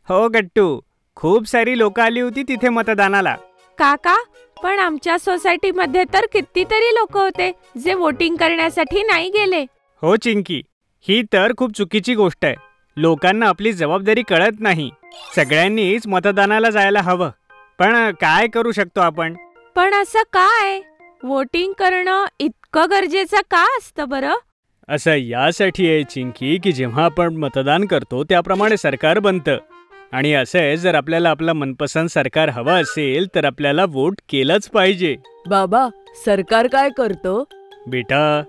हो गट्टू, खूप सारी लोक आली होती तिथे मतदानाला. काका, पण आमच्या सोसायटीमध्ये तर कितीतरी लोक होते जे वोटिंग करण्यासाठी नाही गेले. हो चिंकी, ही तर खूप चुकीची गोष्ट आहे. लोकांना आपली जबाबदारी कळत नाही. सगळ्यांनीच मतदानाला जायला हवं. पण काय करू शकतो आपण? पण असं काय? वोटिंग करणं इतकं गरजेचं का असतं बरं? असं यासाठी आहे चिंकी की जेव्हा आपण मतदान करतो त्याप्रमाणे सरकार बनतं. आणि असं आहे, जर आपल्याला आपला मनपसंत सरकार हवं असेल तर आपल्याला वोट केलंच पाहिजे. बाबा, सरकार काय करतो? बेटा,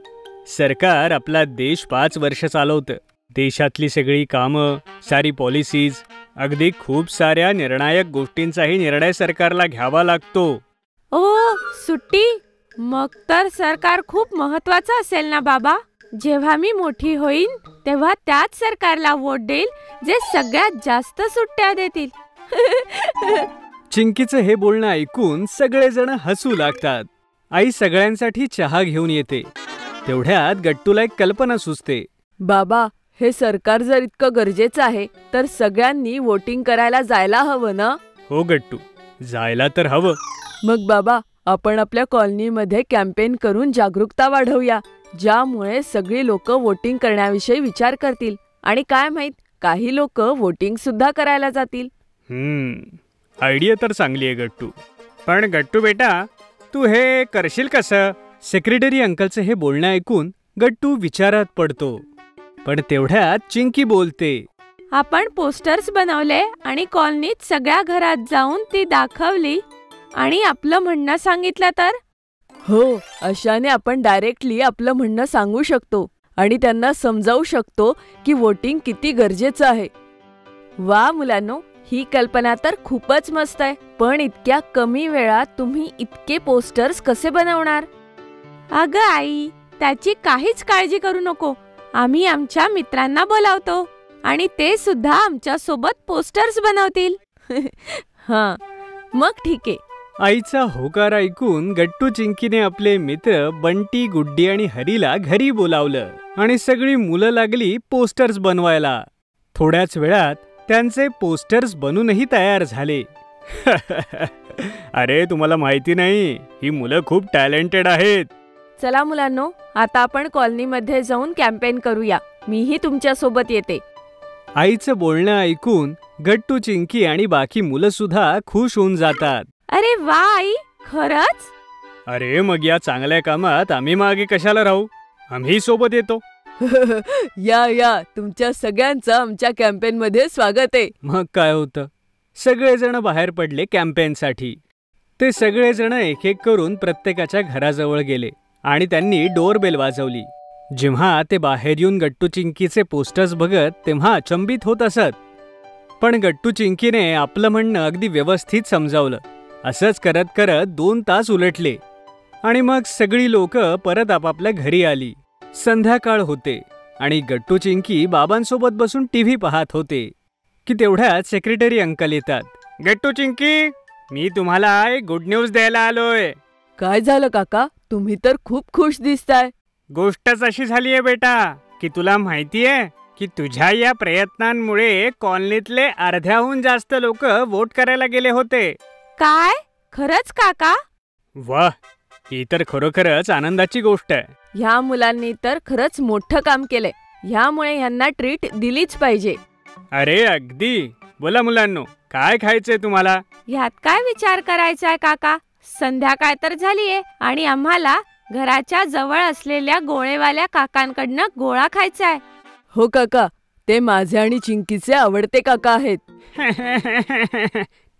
सरकार आपला देश 5 वर्ष चालवतं. देशातली सगळी कामं, सारी पॉलिसीज, अगदी खूप साऱ्या निर्णायक गोष्टींचाही निर्णय सरकारला घ्यावा लागतो. ओ, सुट्टी? मग तर सरकार खूप महत्वाचं असेल ना बाबा. जेव्हा मी मोठी होईन तेव्हा त्याच सरकारला वोट देईल जे सगळ्यात जास्त सुट्ट्या देतील. चिंकीचं हे बोलणं ऐकून सगळेजण हसू लागतात. आई सगळ्यांसाठी चहा घेऊन येते. तेवढ्यात गट्टूला एक कल्पना सुचते. बाबा, हे सरकार जर इतकं गरजेचं आहे तर सगळ्यांनी वोटिंग करायला जायला हवं ना? हो गट्टू, जायला तर हवं. मग बाबा, आपण आपल्या कॉलनीमध्ये कॅम्पेन करून जागरूकता वाढवूया, ज्यामुळे सगळी लोक वोटिंग करण्याविषयी विचार करतील. आणि काय माहित, काही लोक वोटिंग सुद्धा करायला जातील. आयडिया तर चांगली आहे गट्टू. पण गट्टू बेटा, तू हे करशील कसं? सेक्रेटरी अंकलचं हे बोलणं ऐकून गट्टू विचारात पडतो. पण तेवढ्यात चिंकी बोलते. आपण पोस्टर्स बनवले आणि कॉलनीत सगळ्या घरात जाऊन ती दाखवली आणि आपलं म्हणणं सांगितलं तर? हो, अशाने आपण डायरेक्टली आपलं म्हणणं सांगू शकतो आणि त्यांना समजावू शकतो की वोटिंग किती गरजेचं आहे. वा मुलांनो, ही कल्पना तर खूपच मस्त आहे. पण इतक्या कमी वेळात तुम्ही इतके पोस्टर्स कसे बनवणार? अगं आई, त्याची काहीच काळजी करू नको. आम्ही आमच्या मित्रांना बोलावतो आणि ते सुद्धा आमच्या सोबत पोस्टर्स बनवतील. हां, मग ठीक आहे. आईचा होकार ऐकून गट्टू चिंकीने आपले मित्र बंटी, गुड्डी आणि हरीला घरी बोलावलं आणि सगळी मुलं लागली पोस्टर्स बनवायला. थोड्याच वेळात त्यांचे पोस्टर्स बनूनही तयार झाले. अरे, तुम्हाला माहिती नाही, ही मुलं खूप टॅलेंटेड आहेत. चला मुलांनो, आता आपण कॉलनीमध्ये जाऊन कॅम्पेन करूया. मीही तुमच्या सोबत येते. आईचं बोलणं ऐकून गट्टू, चिंकी आणि बाकी मुलं सुद्धा खुश होऊन जातात. अरे वा आई, खरंच? अरे, मग या चांगल्या कामात आम्ही मागे कशाला राहू? आम्ही सोबत येतो. या, तुमच्या सगळ्यांचं आमच्या कॅम्पेनमध्ये स्वागत आहे. मग काय होतं, सगळेजण बाहेर पडले कॅम्पेनसाठी. ते सगळेजण एक एक करून प्रत्येकाच्या घराजवळ गेले आणि त्यांनी डोरबेल वाजवली. जेव्हा ते बाहेर येऊन गट्टू चिंकीचे पोस्टर्स बघत तेव्हा अचंबित होत असत. पण गट्टू चिंकीने आपलं म्हणणं अगदी व्यवस्थित समजावलं. असंच करत करत 2 तास उलटले आणि मग सगळी लोक परत आपापल्या घरी आली. संध्याकाळ होते आणि गट्टू चिंकी बाबांसोबत बसून टीव्ही पाहत होते की तेवढ्यात सेक्रेटरी अंकल येतात. गट्टू चिंकी, मी तुम्हाला एक गुड न्यूज द्यायला आलोय. काय झालं काका? तुम्ही तर खूप खुश दिसताय. गोष्टच अशी झाली आहे बेटा की तुला माहितीये की तुझ्या या प्रयत्नांमुळे कॉलनीतले अर्ध्याहून जास्त लोक वोट करायला गेले होते. काय? खरंच काका? वाह, ही तर खरोखरच आनंदाची गोष्ट आहे. ह्या मुलांनी तर खरंच मोठं काम केलंय. ह्यामुळे ह्यांना ट्रीट दिलीच पाहिजे. अरे अगदी. बोला मुलांनो, काय खायचंय तुम्हाला? ह्यात काय विचार करायचा आहे काका? संध्याकाळ तर झालीये आणि आम्हाला घराच्या जवळ असलेल्या गोळेवाल्या काकांकडनं गोळा खायचा आहे. हो काका, ते माझे आणि चिंकीचे आवडते काका आहेत.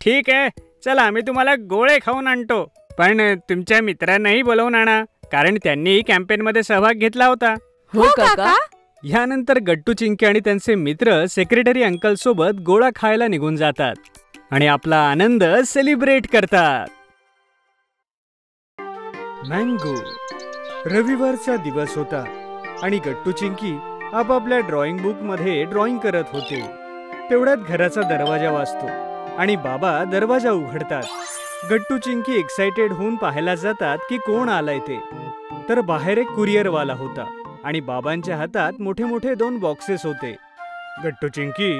ठीक आहे, चला मी तुम्हाला गोळे खाऊन आणतो. पण तुमच्या मित्रांनाही बोलवून आणा, कारण त्यांनीही कॅम्पेनमध्ये सहभाग घेतला होता. हो काका. यानंतर गट्टू चिंकी आणि त्यांचे मित्र सेक्रेटरी अंकल सोबत गोळा खायला निघून जातात आणि आपला आनंद सेलिब्रेट करतात. मँगो. रविवारचा दिवस होता आणि गट्टू चिंकी आपापल्या ड्रॉइंग बुक मध्ये ड्रॉइंग करत होते. तेवढ्यात घराचा दरवाजा वाजतो आणि बाबा दरवाजा उघडतात. गट्टू चिंकी एक्साइटेड होऊन पाहायला जातात की कोण आलंय ते. तर बाहेर एक कुरिअरवाला होता आणि बाबांच्या हातात मोठे मोठे 2 बॉक्सेस होते. गट्टू चिंकी,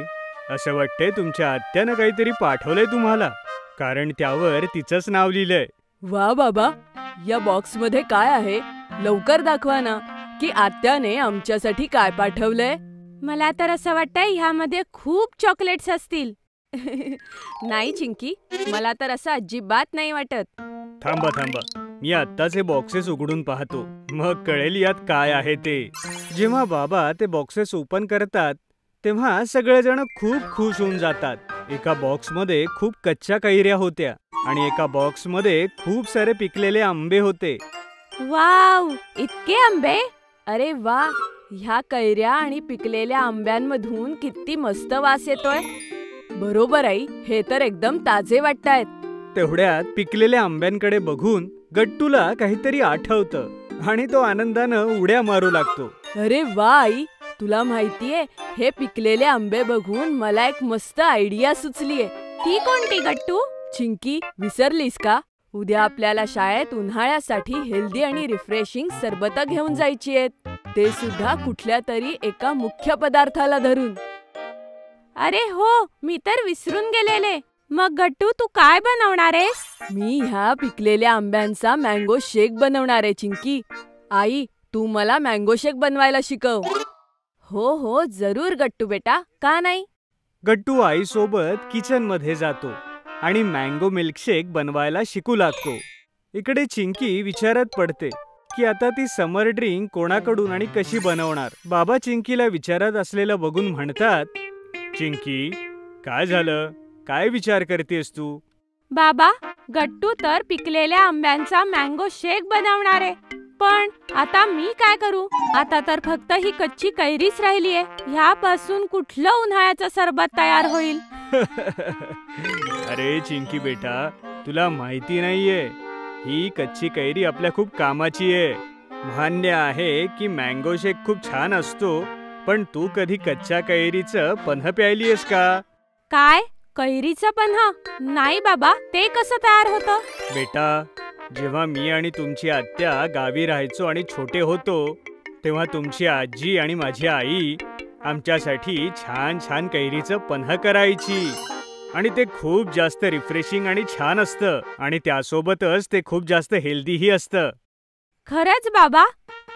असं वाटतंय तुमच्या आत्यानं काहीतरी पाठवलंय तुम्हाला, कारण त्यावर तिचंच नाव लिहिलंय. वा बाबा, या बॉक्समध्ये काय आहे? लवकर दाखवा ना की आत्याने आमच्यासाठी काय पाठवलंय. मला तर असं वाटतंय ह्यामध्ये खूप चॉकलेट्स असतील. नाही चिंकी, मला तर असं अजिबात नाही वाटत. थांबा थांबा, मी आत्ताच हे बॉक्सेस उघडून पाहतो, मग कळेल यात काय आहे ते. जेव्हा बाबा ते बॉक्सेस ओपन करतात तेव्हा सगळेजण खूप खुश होऊन जातात. एका बॉक्समध्ये खूप कच्च्या कैऱ्या होत्या आणि एका बॉक्समध्ये खूप सारे पिकलेले आंबे होते. वाव, इतके आंबे! अरे वा, ह्या कैऱ्या आणि पिकलेल्या आंब्यांमधून किती मस्त वास येतोय. बरोबर आई, हे तर एकदम ताजे वाटतायत. तेवढ्यात पिकलेल्या आंब्यांकडे बघून गट्टूला काहीतरी आठवतं आणि तो आनंदानं उड्या मारू लागतो. अरे वा आई, तुला माहितीये, हे पिकलेले आंबे बघून मला एक मस्त आयडिया सुचलीये. ती कोणती गट्टू? चिंकी, विसरलीस का? उद्या आपल्याला शाळेत उन्हाळ्यासाठी हेल्दी आणि रिफ्रेशिंग सरबत घेऊन जायची आहेत, ते सुद्धा कुठल्या तरी एका मुख्य पदार्थाला धरून. अरे हो, मी तर विसरून गेलेले. मग गट्टू, तू काय बनवणार आहेस? मी ह्या पिकलेल्या आंब्यांचा मँगो शेक बनवणार आहे चिंकी. आई, तू मला मँगो शेक बनवायला शिकव. हो हो, जरूर गट्टू बेटा, का नाही. गट्टू आईसोबत किचन मध्ये जातो आणि मँगो मिल्कशेक बनवायला शिकू लागतो. इकडे चिंकी विचारत पडते की आता ती समर ड्रिंक कोणाकडून आणि कशी बनवणार. बाबा चिंकीला विचारत असलेलं बघून म्हणतात, चिंकी, काय झालं? काय विचार करतेस तू? बाबा, गट्टू तर पिकलेल्या आंब्यांचा मँगो शेक बनवणार आहे, पण आता मी काय करू? आता तर फक्त ही कच्ची कैरीच राहिलीये. ह्यापासून कुठलं उन्हाळ्याचं सरबत तयार होईल? अरे चिंकी बेटा, तुला माहिती नाहीये, ही कच्ची कैरी आपल्या खूप कामाची आहे. मान्य आहे की मँगो शेक खूप छान असतो, पण तू कधी कच्च्या कैरीचं पन्ह प्यायलीयस का? काय? कैरीचं पन्ह? नाही बाबा, ते कसं तयार होतं? बेटा, जेव्हा मी आणि तुमची आत्या गावी राहायचो आणि छोटे होतो, तेव्हा तुमची आजी आणि माझी आई आमच्यासाठी छान छान कैरीचं पन्ह करायची आणि ते खूप जास्त रिफ्रेशिंग आणि छान असतं आणि त्यासोबतच ते खूप जास्त हेल्दीही असतं. खरंच बाबा,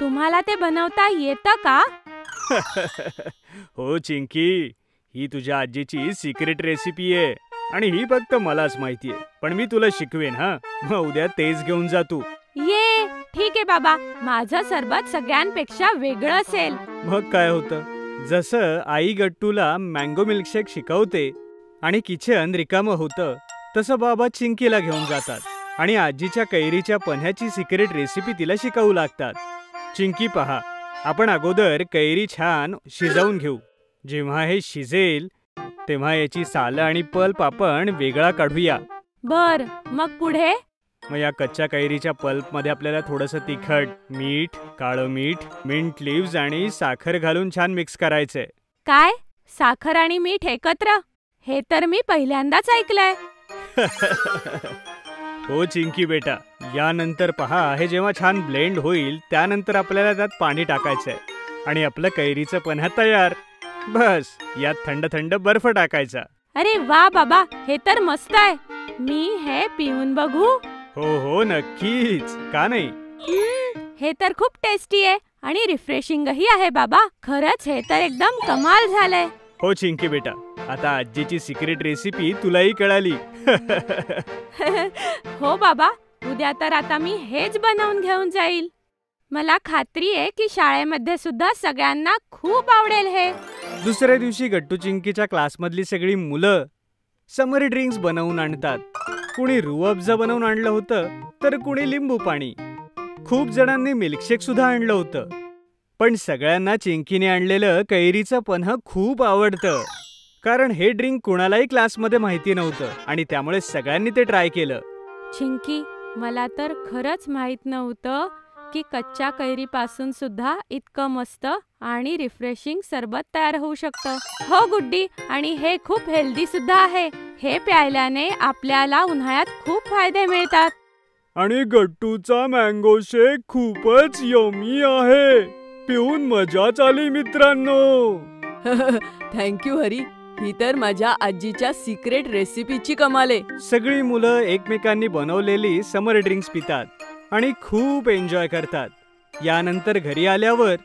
तुम्हाला ते बनवता येतं का? हो चिंकी, ही तुझ्या आजीची सिक्रेट रेसिपी आहे आणि ही फक्त मलाच माहितीये, पण मी तुला शिकवेन. हा, मग उद्या तेच घेऊन जा तू. ये, ठीक आहे बाबा, माझं सरबत सगळ्यांपेक्षा वेगळं असेल. मग काय होतं, जसं आई गट्टूला मँगो मिल्कशेक शिकवते आणि किचन रिकामं होतं, तसं बाबा चिंकीला घेऊन जातात आणि आजीच्या कैरीच्या पन्ह्याची सिक्रेट रेसिपी तिला शिकवू लागतात. चिंकी पहा, आपण अगोदर कैरी छान शिजवून घेऊ. जेव्हा हे शिजेल तेव्हा याची सालं आणि पल्प आपण वेगळा काढूया. बर, मग पुढे? मग या कच्च्या कैरीच्या पल्प मध्ये आपल्याला थोडंसं तिखट, मीठ, काळं मीठ, मिंट लिव्स आणि साखर घालून छान मिक्स करायचंय. काय? साखर आणि मीठ एकत्र? हे तर मी पहिल्यांदाच ऐकलंय. हो चिंकी बेटा, यानंतर पहा, हे जेव्हा छान ब्लेंड होईल त्यानंतर आपल्याला त्यात पाणी टाकायचंय आणि आपलं कैरीचं पन्ह तयार. बस, यात थंड थंड बर्फ टाकायचा. अरे वा बाबा, हे तर मस्त आहे. मी हे पिऊन बघू? हो हो, नक्कीच, का नाही. हे तर खूप टेस्टी आहे आणि रिफ्रेशिंगही आहे बाबा. खरंच हे तर एकदम कमाल झालंय. हो चिंकी बेटा, आता आजीची सिक्रेट रेसिपी तुलाही कळाली. हो बाबा, उद्या तर आता मी हेच बनवून घेऊन जाईल. मला खात्री आहे की शाळेमध्ये सुद्धा सगळ्यांना खूप आवडेल हे. दुसऱ्या दिवशी गट्टू चिंकीच्या क्लासमधली सगळी मुलं समर ड्रिंक्स बनवून आणतात. कुणी रूह अफजा बनवून आणलं होतं, तर कुणी लिंबू पाणी. खूप जणांनी मिल्कशेक सुद्धा आणलं होतं, पण सगळ्यांना चिंकीने आणलेलं कैरीचं पन्ह खूप आवडतं, कारण हे ड्रिंक कुणालाही क्लासमध्ये माहिती नव्हतं आणि त्यामुळे सगळ्यांनी ते ट्राय केलं. चिंकी, मला तर खरंच माहित नव्हतं की कच्च्या कैरीपासून सुद्धा इतकं मस्त आणि रिफ्रेशिंग सरबत तयार होऊ शकतं. हो गुड्डी, आणि हे खूप हेल्दी सुद्धा आहे. हे प्यायल्याने आपल्याला उन्हाळ्यात खूप फायदे मिळतात. आणि गट्टूचा मँगो शेक खूपच यमी आहे. पिऊन मजाच आली मित्रांनो. थँक्यू हरी. ही तर माझ्या आजीच्या सिक्रेट रेसिपीची कमाल आहे. सगळी मुलं एकमेकांनी बनवलेली समर ड्रिंक्स पितात आणि खूप एन्जॉय करतात. यानंतर घरी आल्यावर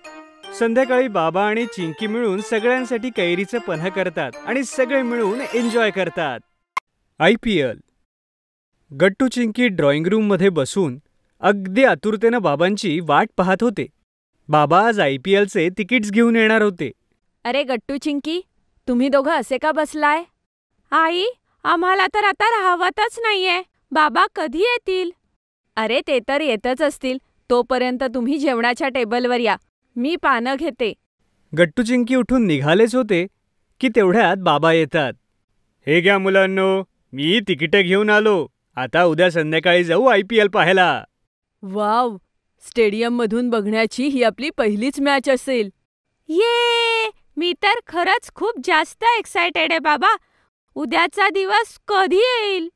संध्याकाळी बाबा आणि चिंकी मिळून सगळ्यांसाठी कैरीचं पन्ह करतात आणि सगळे मिळून एन्जॉय करतात. IPL. गट्टू चिंकी ड्रॉइंग रूम मध्ये बसून अगदी आतुरतेनं बाबांची वाट पाहत होते. बाबा आज IPLचे तिकीट्स घेऊन येणार होते. अरे गट्टू चिंकी, तुम्ही दोघं असे का बसलाय? आई, आम्हाला तर आता राहवतच नाहीये. बाबा कधी येतील? अरे ते तर येतच असतील. तोपर्यंत तुम्ही जेवणाच्या टेबलवर या. मी पानं घेते. गट्टू चिंकी उठून निघालेच होते की तेवढ्यात बाबा येतात. हे घ्या मुलांनो, मी तिकीटं घेऊन आलो. आता उद्या संध्याकाळी जाऊ IPL पाहायला. वाव, स्टेडियममधून बघण्याची ही आपली पहिलीच मॅच असेल. ये, मी तर खरंच खूप जास्त एक्सायटेड आहे बाबा. उद्याचा दिवस कधी येईल?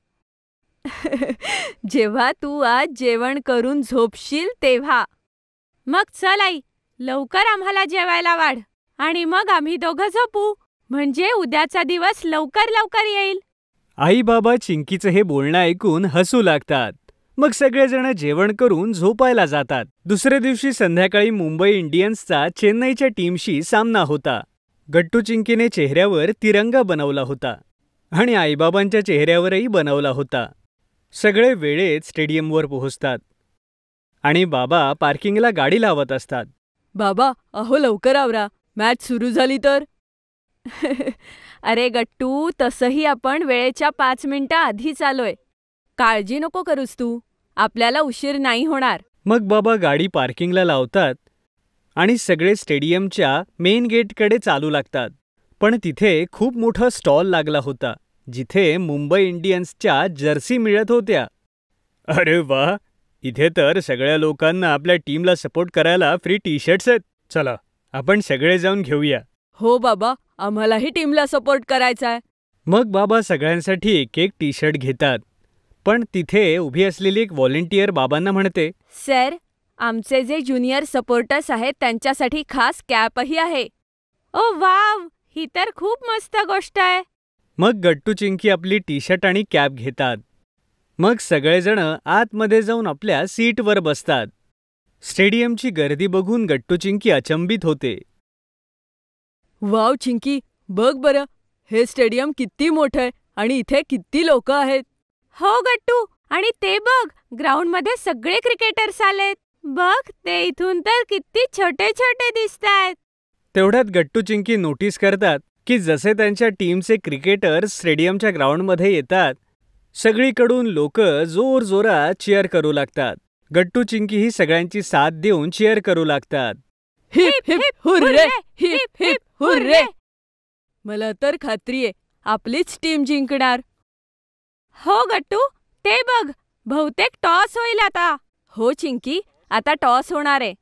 जेव्हा तू आज जेवण करून झोपशील तेव्हा. मग चल आई, लवकर आम्हाला जेवायला वाढ आणि मग आम्ही दोघं झोपू. म्हणजे उद्याचा दिवस लवकर लवकर येईल. आई बाबा चिंकीचं हे बोलणं ऐकून हसू लागतात. मग सगळेजण जेवण करून झोपायला जातात. दुसऱ्या दिवशी संध्याकाळी मुंबई इंडियन्सचा चेन्नईच्या टीमशी सामना होता. गट्टू चिंकीने चेहऱ्यावर तिरंगा बनवला होता आणि आईबाबांच्या चेहऱ्यावरही बनवला होता. सगळे वेळेत स्टेडियमवर पोहोचतात आणि बाबा पार्किंगला गाडी लावत असतात. बाबा, अहो लवकर आवरा, मॅच सुरू झाली तर. अरे गट्टू, तसंही आपण वेळेच्या 5 मिनिटं आधीच आलोय. काळजी नको करूस तू, आपल्याला उशीर नाही होणार. मग बाबा गाडी पार्किंगला लावतात आणि सगळे स्टेडियमच्या मेन गेटकडे चालू लागतात. पण तिथे खूप मोठा स्टॉल लागला होता जिथे मुंबई इंडियन्सच्या जर्सी मिळत होत्या. अरे वा, इथे तर सगळ्या लोकांना आपल्या टीमला सपोर्ट करायला फ्री टी-शर्ट्स आहेत. चला, आपण सगळे जाऊन घेऊया. हो बाबा, आम्हालाही टीमला सपोर्ट करायचाय. मग बाबा सगळ्यांसाठी एक एक टी-शर्ट घेतात. पण तिथे उभी असलेली एक व्हॉलंटियर बाबांना म्हणते, सर, आमचे जे ज्युनियर सपोर्टर्स आहेत त्यांच्यासाठी खास कॅपही आहे. ओ वाव, ही तर खूप मस्त गोष्ट आहे. मग गट्टू चिंकी आपली टी-शर्ट आणि कॅप घेतात. मग सगळेजण आतमध्ये जाऊन आपल्या सीटवर बसतात. स्टेडियमची गर्दी बघून गट्टू चिंकी अचंबित होते. वाव चिंकी, बघ बरं, हे स्टेडियम किती मोठं आहे आणि इथे किती लोक आहेत. हो गट्टू, आणि ते बघ, ग्राउंडमध्ये सगळे क्रिकेटर्स आलेत. बघ, ते इथून तर किती छोटे छोटे दिसतायत. तेवढ्यात गट्टू चिंकी नोटीस करतात की जसे त्यांच्या टीमचे क्रिकेटर्स स्टेडियमच्या ग्राउंडमध्ये येतात, सगळीकडून लोक जोर जोरात चीअर करू लागतात. गट्टू चिंकी ही सगळ्यांची साथ देऊन चीअर करू लागतात. Heap heap hurray, heap heap hurray. मला तर खात्री आहे आपलीच टीम जिंकणार. हो गट्टू, ते बघ, बहुतेक टॉस होईल आता. हो चिंकी, आता टॉस होणार आहे.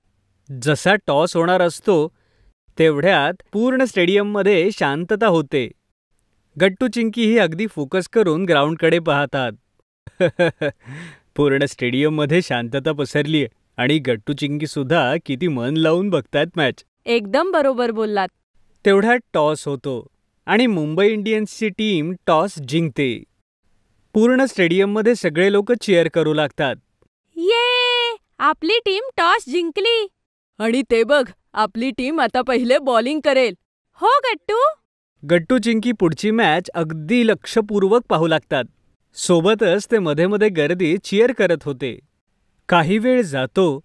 जसा टॉस होणार असतो तेवढ्यात पूर्ण स्टेडियममध्ये शांतता होते. गट्टू चिंकी ही अगदी फोकस करून ग्राउंडकडे पाहतात. पूर्ण स्टेडियममध्ये शांतता पसरलीय आणि गट्टू चिंकी सुद्धा किती मन लावून बघतात मॅच. एकदम बरोबर बोललात. तेवढ्यात टॉस होतो आणि मुंबई इंडियन्सची टीम टॉस जिंकते. पूर्ण स्टेडियममध्ये सगळे लोक चीअर करू लागतात. ये, आपली टीम टॉस जिंकली. आणि ते बघ, आपली टीम आता पहिले बॉलिंग करेल. हो गट्टू. गट्टू चिंकी पुढची मॅच अगदी लक्षपूर्वक पाहू लागतात. सोबतच ते मध्ये मध्ये गर्दीत चीअर करत होते. काही वेळ जातो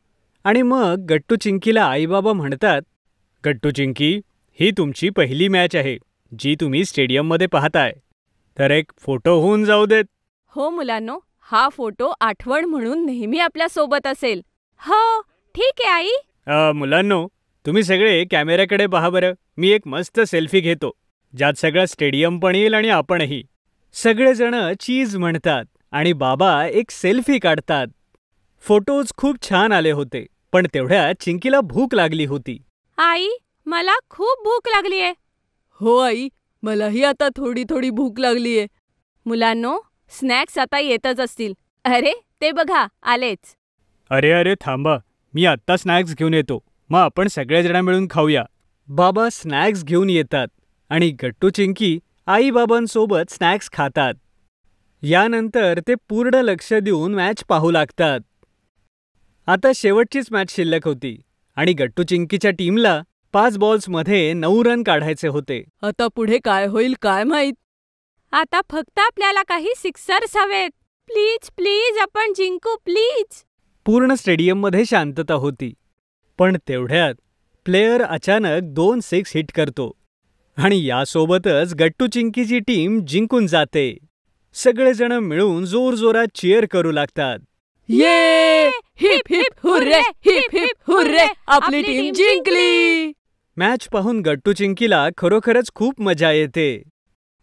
आणि मग गट्टू चिंकीला आईबाबा म्हणतात, गट्टू चिंकी, ही तुमची पहिली मॅच आहे जी तुम्ही स्टेडियममध्ये पाहताय, तर एक फोटो होऊन जाऊ देत. हो मुलांनो, हा फोटो आठवण म्हणून नेहमी आपल्या सोबत असेल. हो, ठीक आहे आई. मुलांनो, तुम्ही सगळे कॅमेऱ्याकडे पहा बरं. मी एक मस्त सेल्फी घेतो ज्यात सगळं स्टेडियम पण येईल आणि आपणही. सगळेजण चीज म्हणतात आणि बाबा एक सेल्फी काढतात. फोटोज खूप छान आले होते, पण तेवढ्यात चिंकीला भूक लागली होती. आई, मला खूप भूक लागलीये. हो आई, मलाही आता थोडी थोडी भूक लागलीये. मुलांनो, स्नॅक्स आता येतच असतील. अरे, ते बघा, आलेच. अरे थांबा, मी आत्ता स्नॅक्स घेऊन येतो, मग आपण सगळेजण मिळून खाऊया. बाबा स्नॅक्स घेऊन येतात आणि गट्टू चिंकी आई बाबांसोबत स्नॅक्स खातात. यानंतर ते पूर्ण लक्ष देऊन मॅच पाहू लागतात. आता शेवटचीच मॅच शिल्लक होती आणि गट्टू चिंकीच्या टीमला 5 बॉल्समध्ये 9 रन काढायचे होते. आता पुढे काय होईल काय माहित. आता फक्त आपल्याला काही सिक्सर्स हवेत. प्लीज प्लीज आपण जिंकू प्लीज. पूर्ण स्टेडियममध्ये शांतता होती, पण तेवढ्यात प्लेयर अचानक 2 6 हिट करतो आणि यासोबतच गट्टू चिंकीची टीम जिंकून जाते. सगळेजण मिळून जोरजोरात चीअर करू लागतात. ये heap heap hurray, heap heap hurray, आपली टीम जिंकली. मॅच पाहून गट्टू चिंकीला खरोखरच खूप मजा येते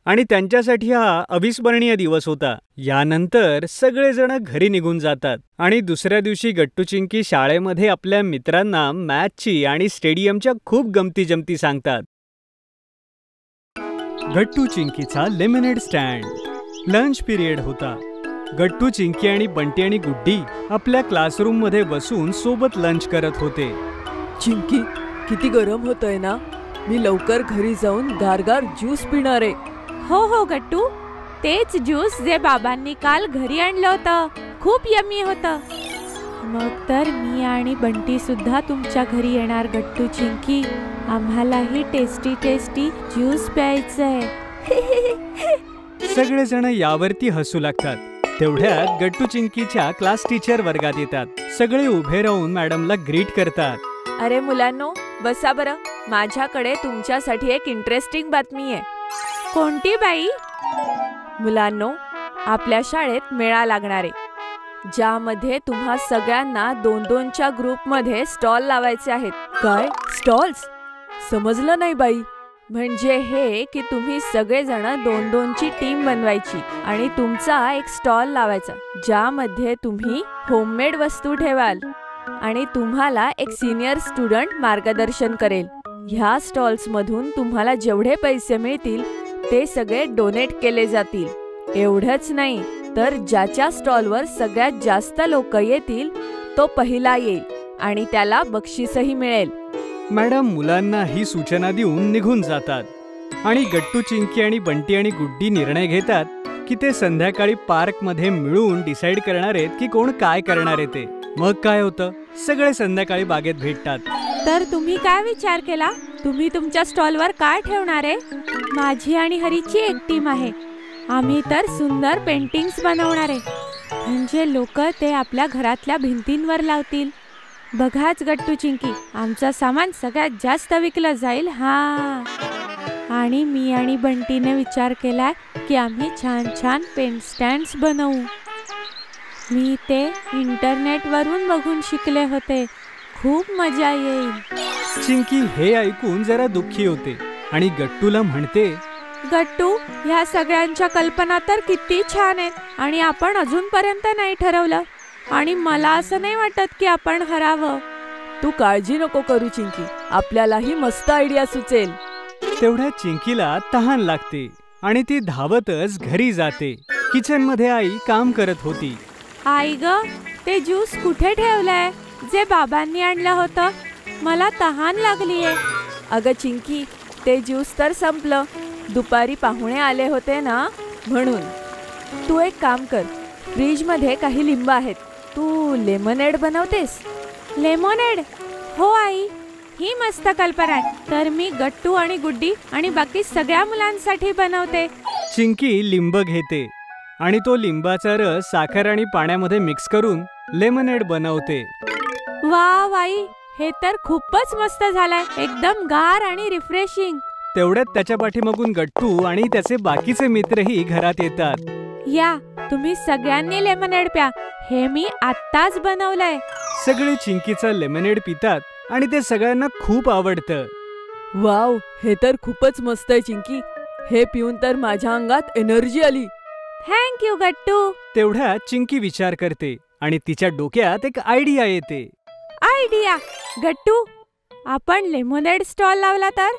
आणि त्यांच्यासाठी हा अविस्मरणीय दिवस होता. यानंतर सगळेजण घरी निघून जातात आणि दुसऱ्या दिवशी गट्टू चिंकी शाळेमध्ये आपल्या मित्रांना मॅचची आणि स्टेडियमच्या खूप गमती जमती सांगतात. गट्टू चिंकीचा लेमनेड स्टँड. लंच पिरियड होता. गट्टू चिंकी आणि बंटी आणि गुड्डी आपल्या क्लासरूममध्ये बसून सोबत लंच करत होते. चिंकी, किती गरम होतंय ना. मी लवकर घरी जाऊन गारगार ज्यूस पिणार आहे. हो गट्टू, तेच ज्यूस जे बाबांनी काल घरी आणलं होतं. खूप यम्मी होतं. मग तर मी आणि बंटी सुद्धा तुमच्या घरी येणार गट्टू चिंकी. आम्हालाही टेस्टी टेस्टी ज्यूस प्यायचंय. सगळेजण यावरती हसू लागतात. तेवढ्यात गट्टू चिंकीच्या क्लास टीचर वर्गात येतात. सगळे उभे राहून मॅडमला ग्रीट करतात. अरे मुलांनो, बसा बरं. माझ्याकडे तुमच्यासाठी एक इंटरेस्टिंग बातमी आहे. कोणती बाई? मुलांनो, आपल्या शाळेत मेळा लागणार आहे, ज्यामध्ये तुम्हा सगळ्यांना 2-2च्या ग्रुपमध्ये स्टॉल लावायचे आहेत. काय स्टॉल्स? समजलं नाही बाई. म्हणजे हे की तुम्ही सगळेजण 2-2ची टीम बनवायची आणि तुमचा एक स्टॉल लावायचा, ज्यामध्ये तुम्ही होममेड वस्तू ठेवाल आणि तुम्हाला एक सिनियर स्टुडंट मार्गदर्शन करेल. ह्या स्टॉल्समधून तुम्हाला जेवढे पैसे मिळतील ते सगळे डोनेट केले जातील. एवढंच नाही तर ज्याच्या स्टॉलवर सगळ्यात जास्त लोक येतील तो पहिला येईल आणि त्याला बक्षीसही मिळेल. मॅडम मुलांना ही सूचना देऊन निघून जातात आणि गट्टू चिंकी आणि बंटी आणि गुड्डी निर्णय घेतात की ते संध्याकाळी पार्कमध्ये मिळून डिसाईड करणार आहेत की कोण काय करणार आहे ते. मग काय होतं, सगळे संध्याकाळी बागेत भेटतात. तर तुम्ही काय विचार केला? तुम्ही तुमच्या स्टॉलवर काय ठेवणार आहे? माझी आणि हरीची एक टीम आहे. आम्ही तर सुंदर पेंटिंग्स बनवणार आहे, म्हणजे लोक ते आपल्या घरातल्या भिंतींवर लावतील. बघाच गट्टू चिंकी, आमचं सामान सगळ्यात जास्त विकलं जाईल. आणि मी आणि बंटीने विचार केलाय की आम्ही छान छान पेन स्टँड्स बनवू. मी ते इंटरनेटवरून बघून शिकले होते. खूप मजा येईल. चिंकी हे ऐकून जरा दुःखी होते आणि गट्टूला म्हणते, गट्टू, ह्या सगळ्यांच्या कल्पना तर किती छान आहेत आणि आपण अजूनपर्यंत नाही ठरवलं. आणि मला असं नाही वाटत की आपण हरावं. तू काळजी नको करू चिंकी, आपल्यालाही मस्त आयडिया सुचेल. तेवढ्यात चिंकीला तहान लागते आणि ती धावतच घरी जाते. किचन मध्ये आई काम करत होती. आई ग, ते ज्यूस कुठे ठेवलंय जे बाबांनी आणलं होतं? मला तहान लागलीये. अगं चिंकी, ते ज्यूस तर संपलं. दुपारी पाहुणे आले होते ना, म्हणून. तू एक काम कर, फ्रीजमध्ये काही लिंब आहेत. तू लेमनेड बनवतेस? लेमनेड? हो आई, ही मस्त कल्पना आहे. तर मी गट्टू आणि गुड्डी आणि बाकी सगळ्या मुलांसाठी बनवते. चिंकी लिंब घेते आणि तो लिंबाचा रस साखर आणि पाण्यामध्ये मिक्स करून लेमनेड बनवते. वाव आई, हे तर खूपच मस्त झालंय. एकदम गार आणि रिफ्रेशिंग. तेवढ्यात त्याच्या पाठीमागून गट्टू आणि त्याचे बाकीचे मित्रही घरात येतात. या, तुम्ही सगळ्यांनी लेमनेड प्या. हे मी आत्ताच बनवलंय. सगळे चिंकीचा लेमनेड पितात आणि ते सगळ्यांना खूप आवडतं. वाव, हे तर खूपच मस्त आहे चिंकी. हे पिऊन तर माझ्या अंगात एनर्जी आली. थँक यू गट्टू. तेवढ्यात चिंकी विचार करते आणि तिच्या डोक्यात एक आयडिया येते. आयडिया. गट्टू, आपण लेमोनेड स्टॉल लावला तर?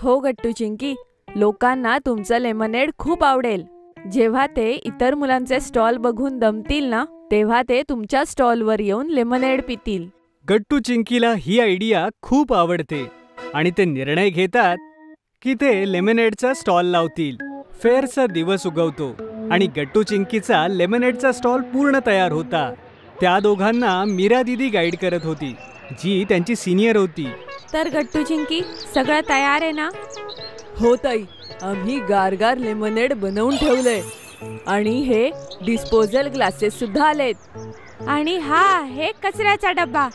हो गट्टू चिंकी, लोकांना तुमचं लेमनेड खूप आवडेल. जेव्हा ते इतर मुलांचे स्टॉल बघून दमतील ना, तेव्हा ते तुमच्या स्टॉलवर येऊन लेमनेड पितील. गट्टू चिंकीला ही आयडिया खूप आवडते आणि ते निर्णय घेतात की ते लेमनेडचा स्टॉल लावतील. फेअरचा दिवस उगवतो आणि गट्टू चिंकीचा लेमनेडचा स्टॉल पूर्ण तयार होता. त्या दोघांना मीरा दीदी गाईड करत होती, जी त्यांची सिनियर होती. तर गट्टू चिंकी, सगळं तयार आहे ना? हो ताई, आम्ही गारगार लेमनेड बनवून ठेवलंय आणि हे डिस्पोजल ग्लासेस सुद्धा आलेत. आणि हा आहे कचऱ्याचा डब्बा.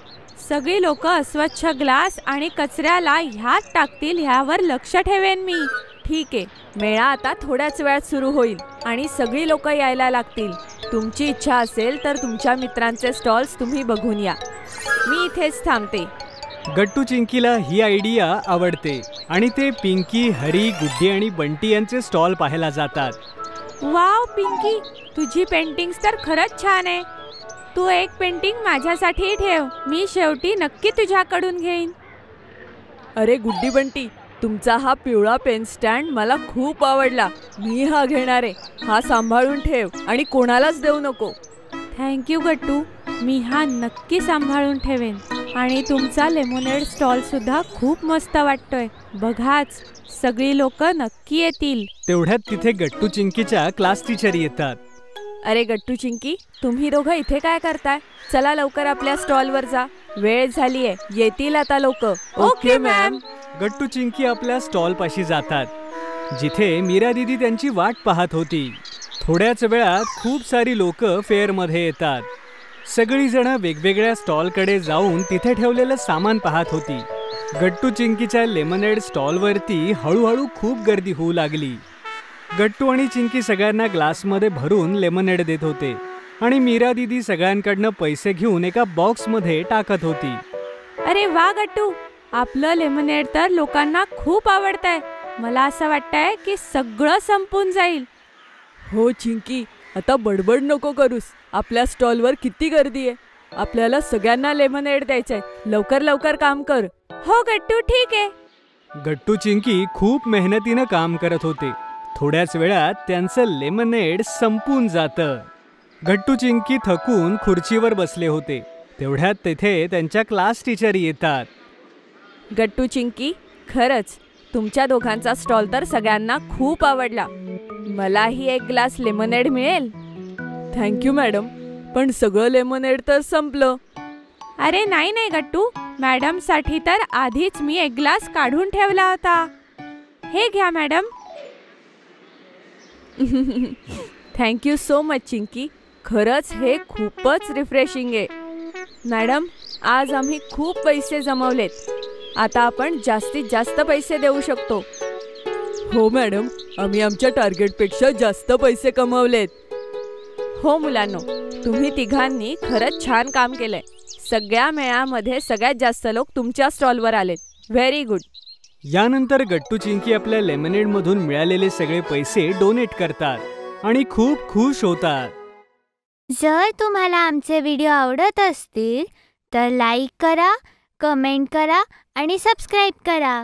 सगळी लोक अस्वच्छ ग्लास आणि कचऱ्याला ह्यात टाकतील ह्यावर लक्ष ठेवेन मी. ठीक आहे, मेळा आता थोड्याच वेळात सुरू होईल आणि सगळी लोक यायला लागतील. तुमची इच्छा असेल तर तुमच्या मित्रांचे स्टॉल्स तुम्ही बघून या. मी इथेच थांबते. गट्टू चिंकीला ही आयडिया आवडते आणि ते पिंकी, हरी, गुड्डी आणि बंटी यांचे स्टॉल पाहायला जातात. वाव पिंकी, तुझी पेंटिंग्स तर खरंच छान आहे. तू एक पेंटिंग माझ्यासाठी ठेव, मी शेवटी नक्की तुझ्याकडून घेईन. अरे गुड्डी बंटी, तुमचा हा पिवळा पेन स्टँड मला खूप आवडला. मी हा घेणार आहे. हा सांभाळून ठेव आणि कोणालाच देऊ नको. थँक्यू गट्टू, मी हा नक्की सांभाळून ठेवेन. आणि तुमचा लेमोनेड स्टॉल सुद्धा खूप मस्त वाटतोय. बघाच, सगळी लोक नक्की येतील. तेवढ्यात तिथे गट्टू चिंकीच्या क्लास टीचर येतात. अरे गट्टू चिंकी, तुम्ही दोघं इथे काय करताय? चला लवकर आपल्या स्टॉलवर जा, वेळ झालीये. येतील आता लोक. Okay ma'am. गट्टू चिंकी आपल्या स्टॉल पाशी जातात, जिथे मीरा दीदी त्यांची वाट पाहत होती. थोड्याच वेळात खूप सारी लोक फेअर मध्ये येतात. सगळी जण वेगवेगळ्या स्टॉलकडे जाऊन तिथे ठेवलेलं सामान पाहत होती. गट्टू चिंकीच्या लेमनेड स्टॉलवरती हळूहळू खूप गर्दी होऊ लागली. गट्टू आणि चिंकी सगळ्यांना ग्लासमध्ये भरून लेमनेड देत होते आणि मीरा दीदी सगळ्यांकडनं पैसे घेऊन एका बॉक्समध्ये टाकत होती. अरे वा गट्टू, आपलं लेमनेड तर लोकांना खूप आवडतंय. मला असं वाटतंय की सगळं संपून जाईल. हो चिंकी, आता बडबड नको करूस. आपल्या स्टॉलवर किती गर्दी आहे. आपल्याला सगळ्यांना लेमनेड द्यायचंय. लवकर लवकर काम कर. हो गट्टू, ठीक आहे. गट्टू चिंकी खूप मेहनतीनं काम करत होते. थोड्याच वेळात त्यांचं लेमनेड संपून जातं. गट्टू चिंकी थकून खुर्चीवर बसले होते. तेवढ्यात तेथे त्यांच्या क्लास टीचर येतात. गट्टू चिंकी, खरंच तुमच्या दोघांचा स्टॉल तर सगळ्यांना खूप आवडला. मलाही एक ग्लास लेमनेड मिळेल? थँक्यू मॅडम, पण सगळं लेमनेड तर संपलं. अरे नाही नाही गट्टू, मॅडमसाठी तर आधीच मी एक ग्लास काढून ठेवला होता. हे घ्या madam. Thank you so much Chinki, खरंच हे खूपच रिफ्रेशिंग आहे. मॅडम, आज आम्ही खूप पैसे जमवलेत. आता आपण जास्तीत जास्त पैसे देऊ शकतो. हो मॅडम, आम्ही आमच्या टार्गेटपेक्षा जास्त पैसे कमवलेत. हो मुलांनो, तुम्ही तिघांनी खरंच छान काम केलंय. सगळ्या मेळ्यामध्ये सगळ्यात जास्त लोक तुमच्या स्टॉलवर आलेत. Very good. यानंतर गट्टू चिंकी आपल्या लेमनेड मधून मिळालेले सगळे पैसे डोनेट करतात आणि खूप खुश होतात. जर तुम्हाला आमचे व्हिडिओ आवडत असतील तर लाईक करा, कमेंट करा आणि सबस्क्राईब करा.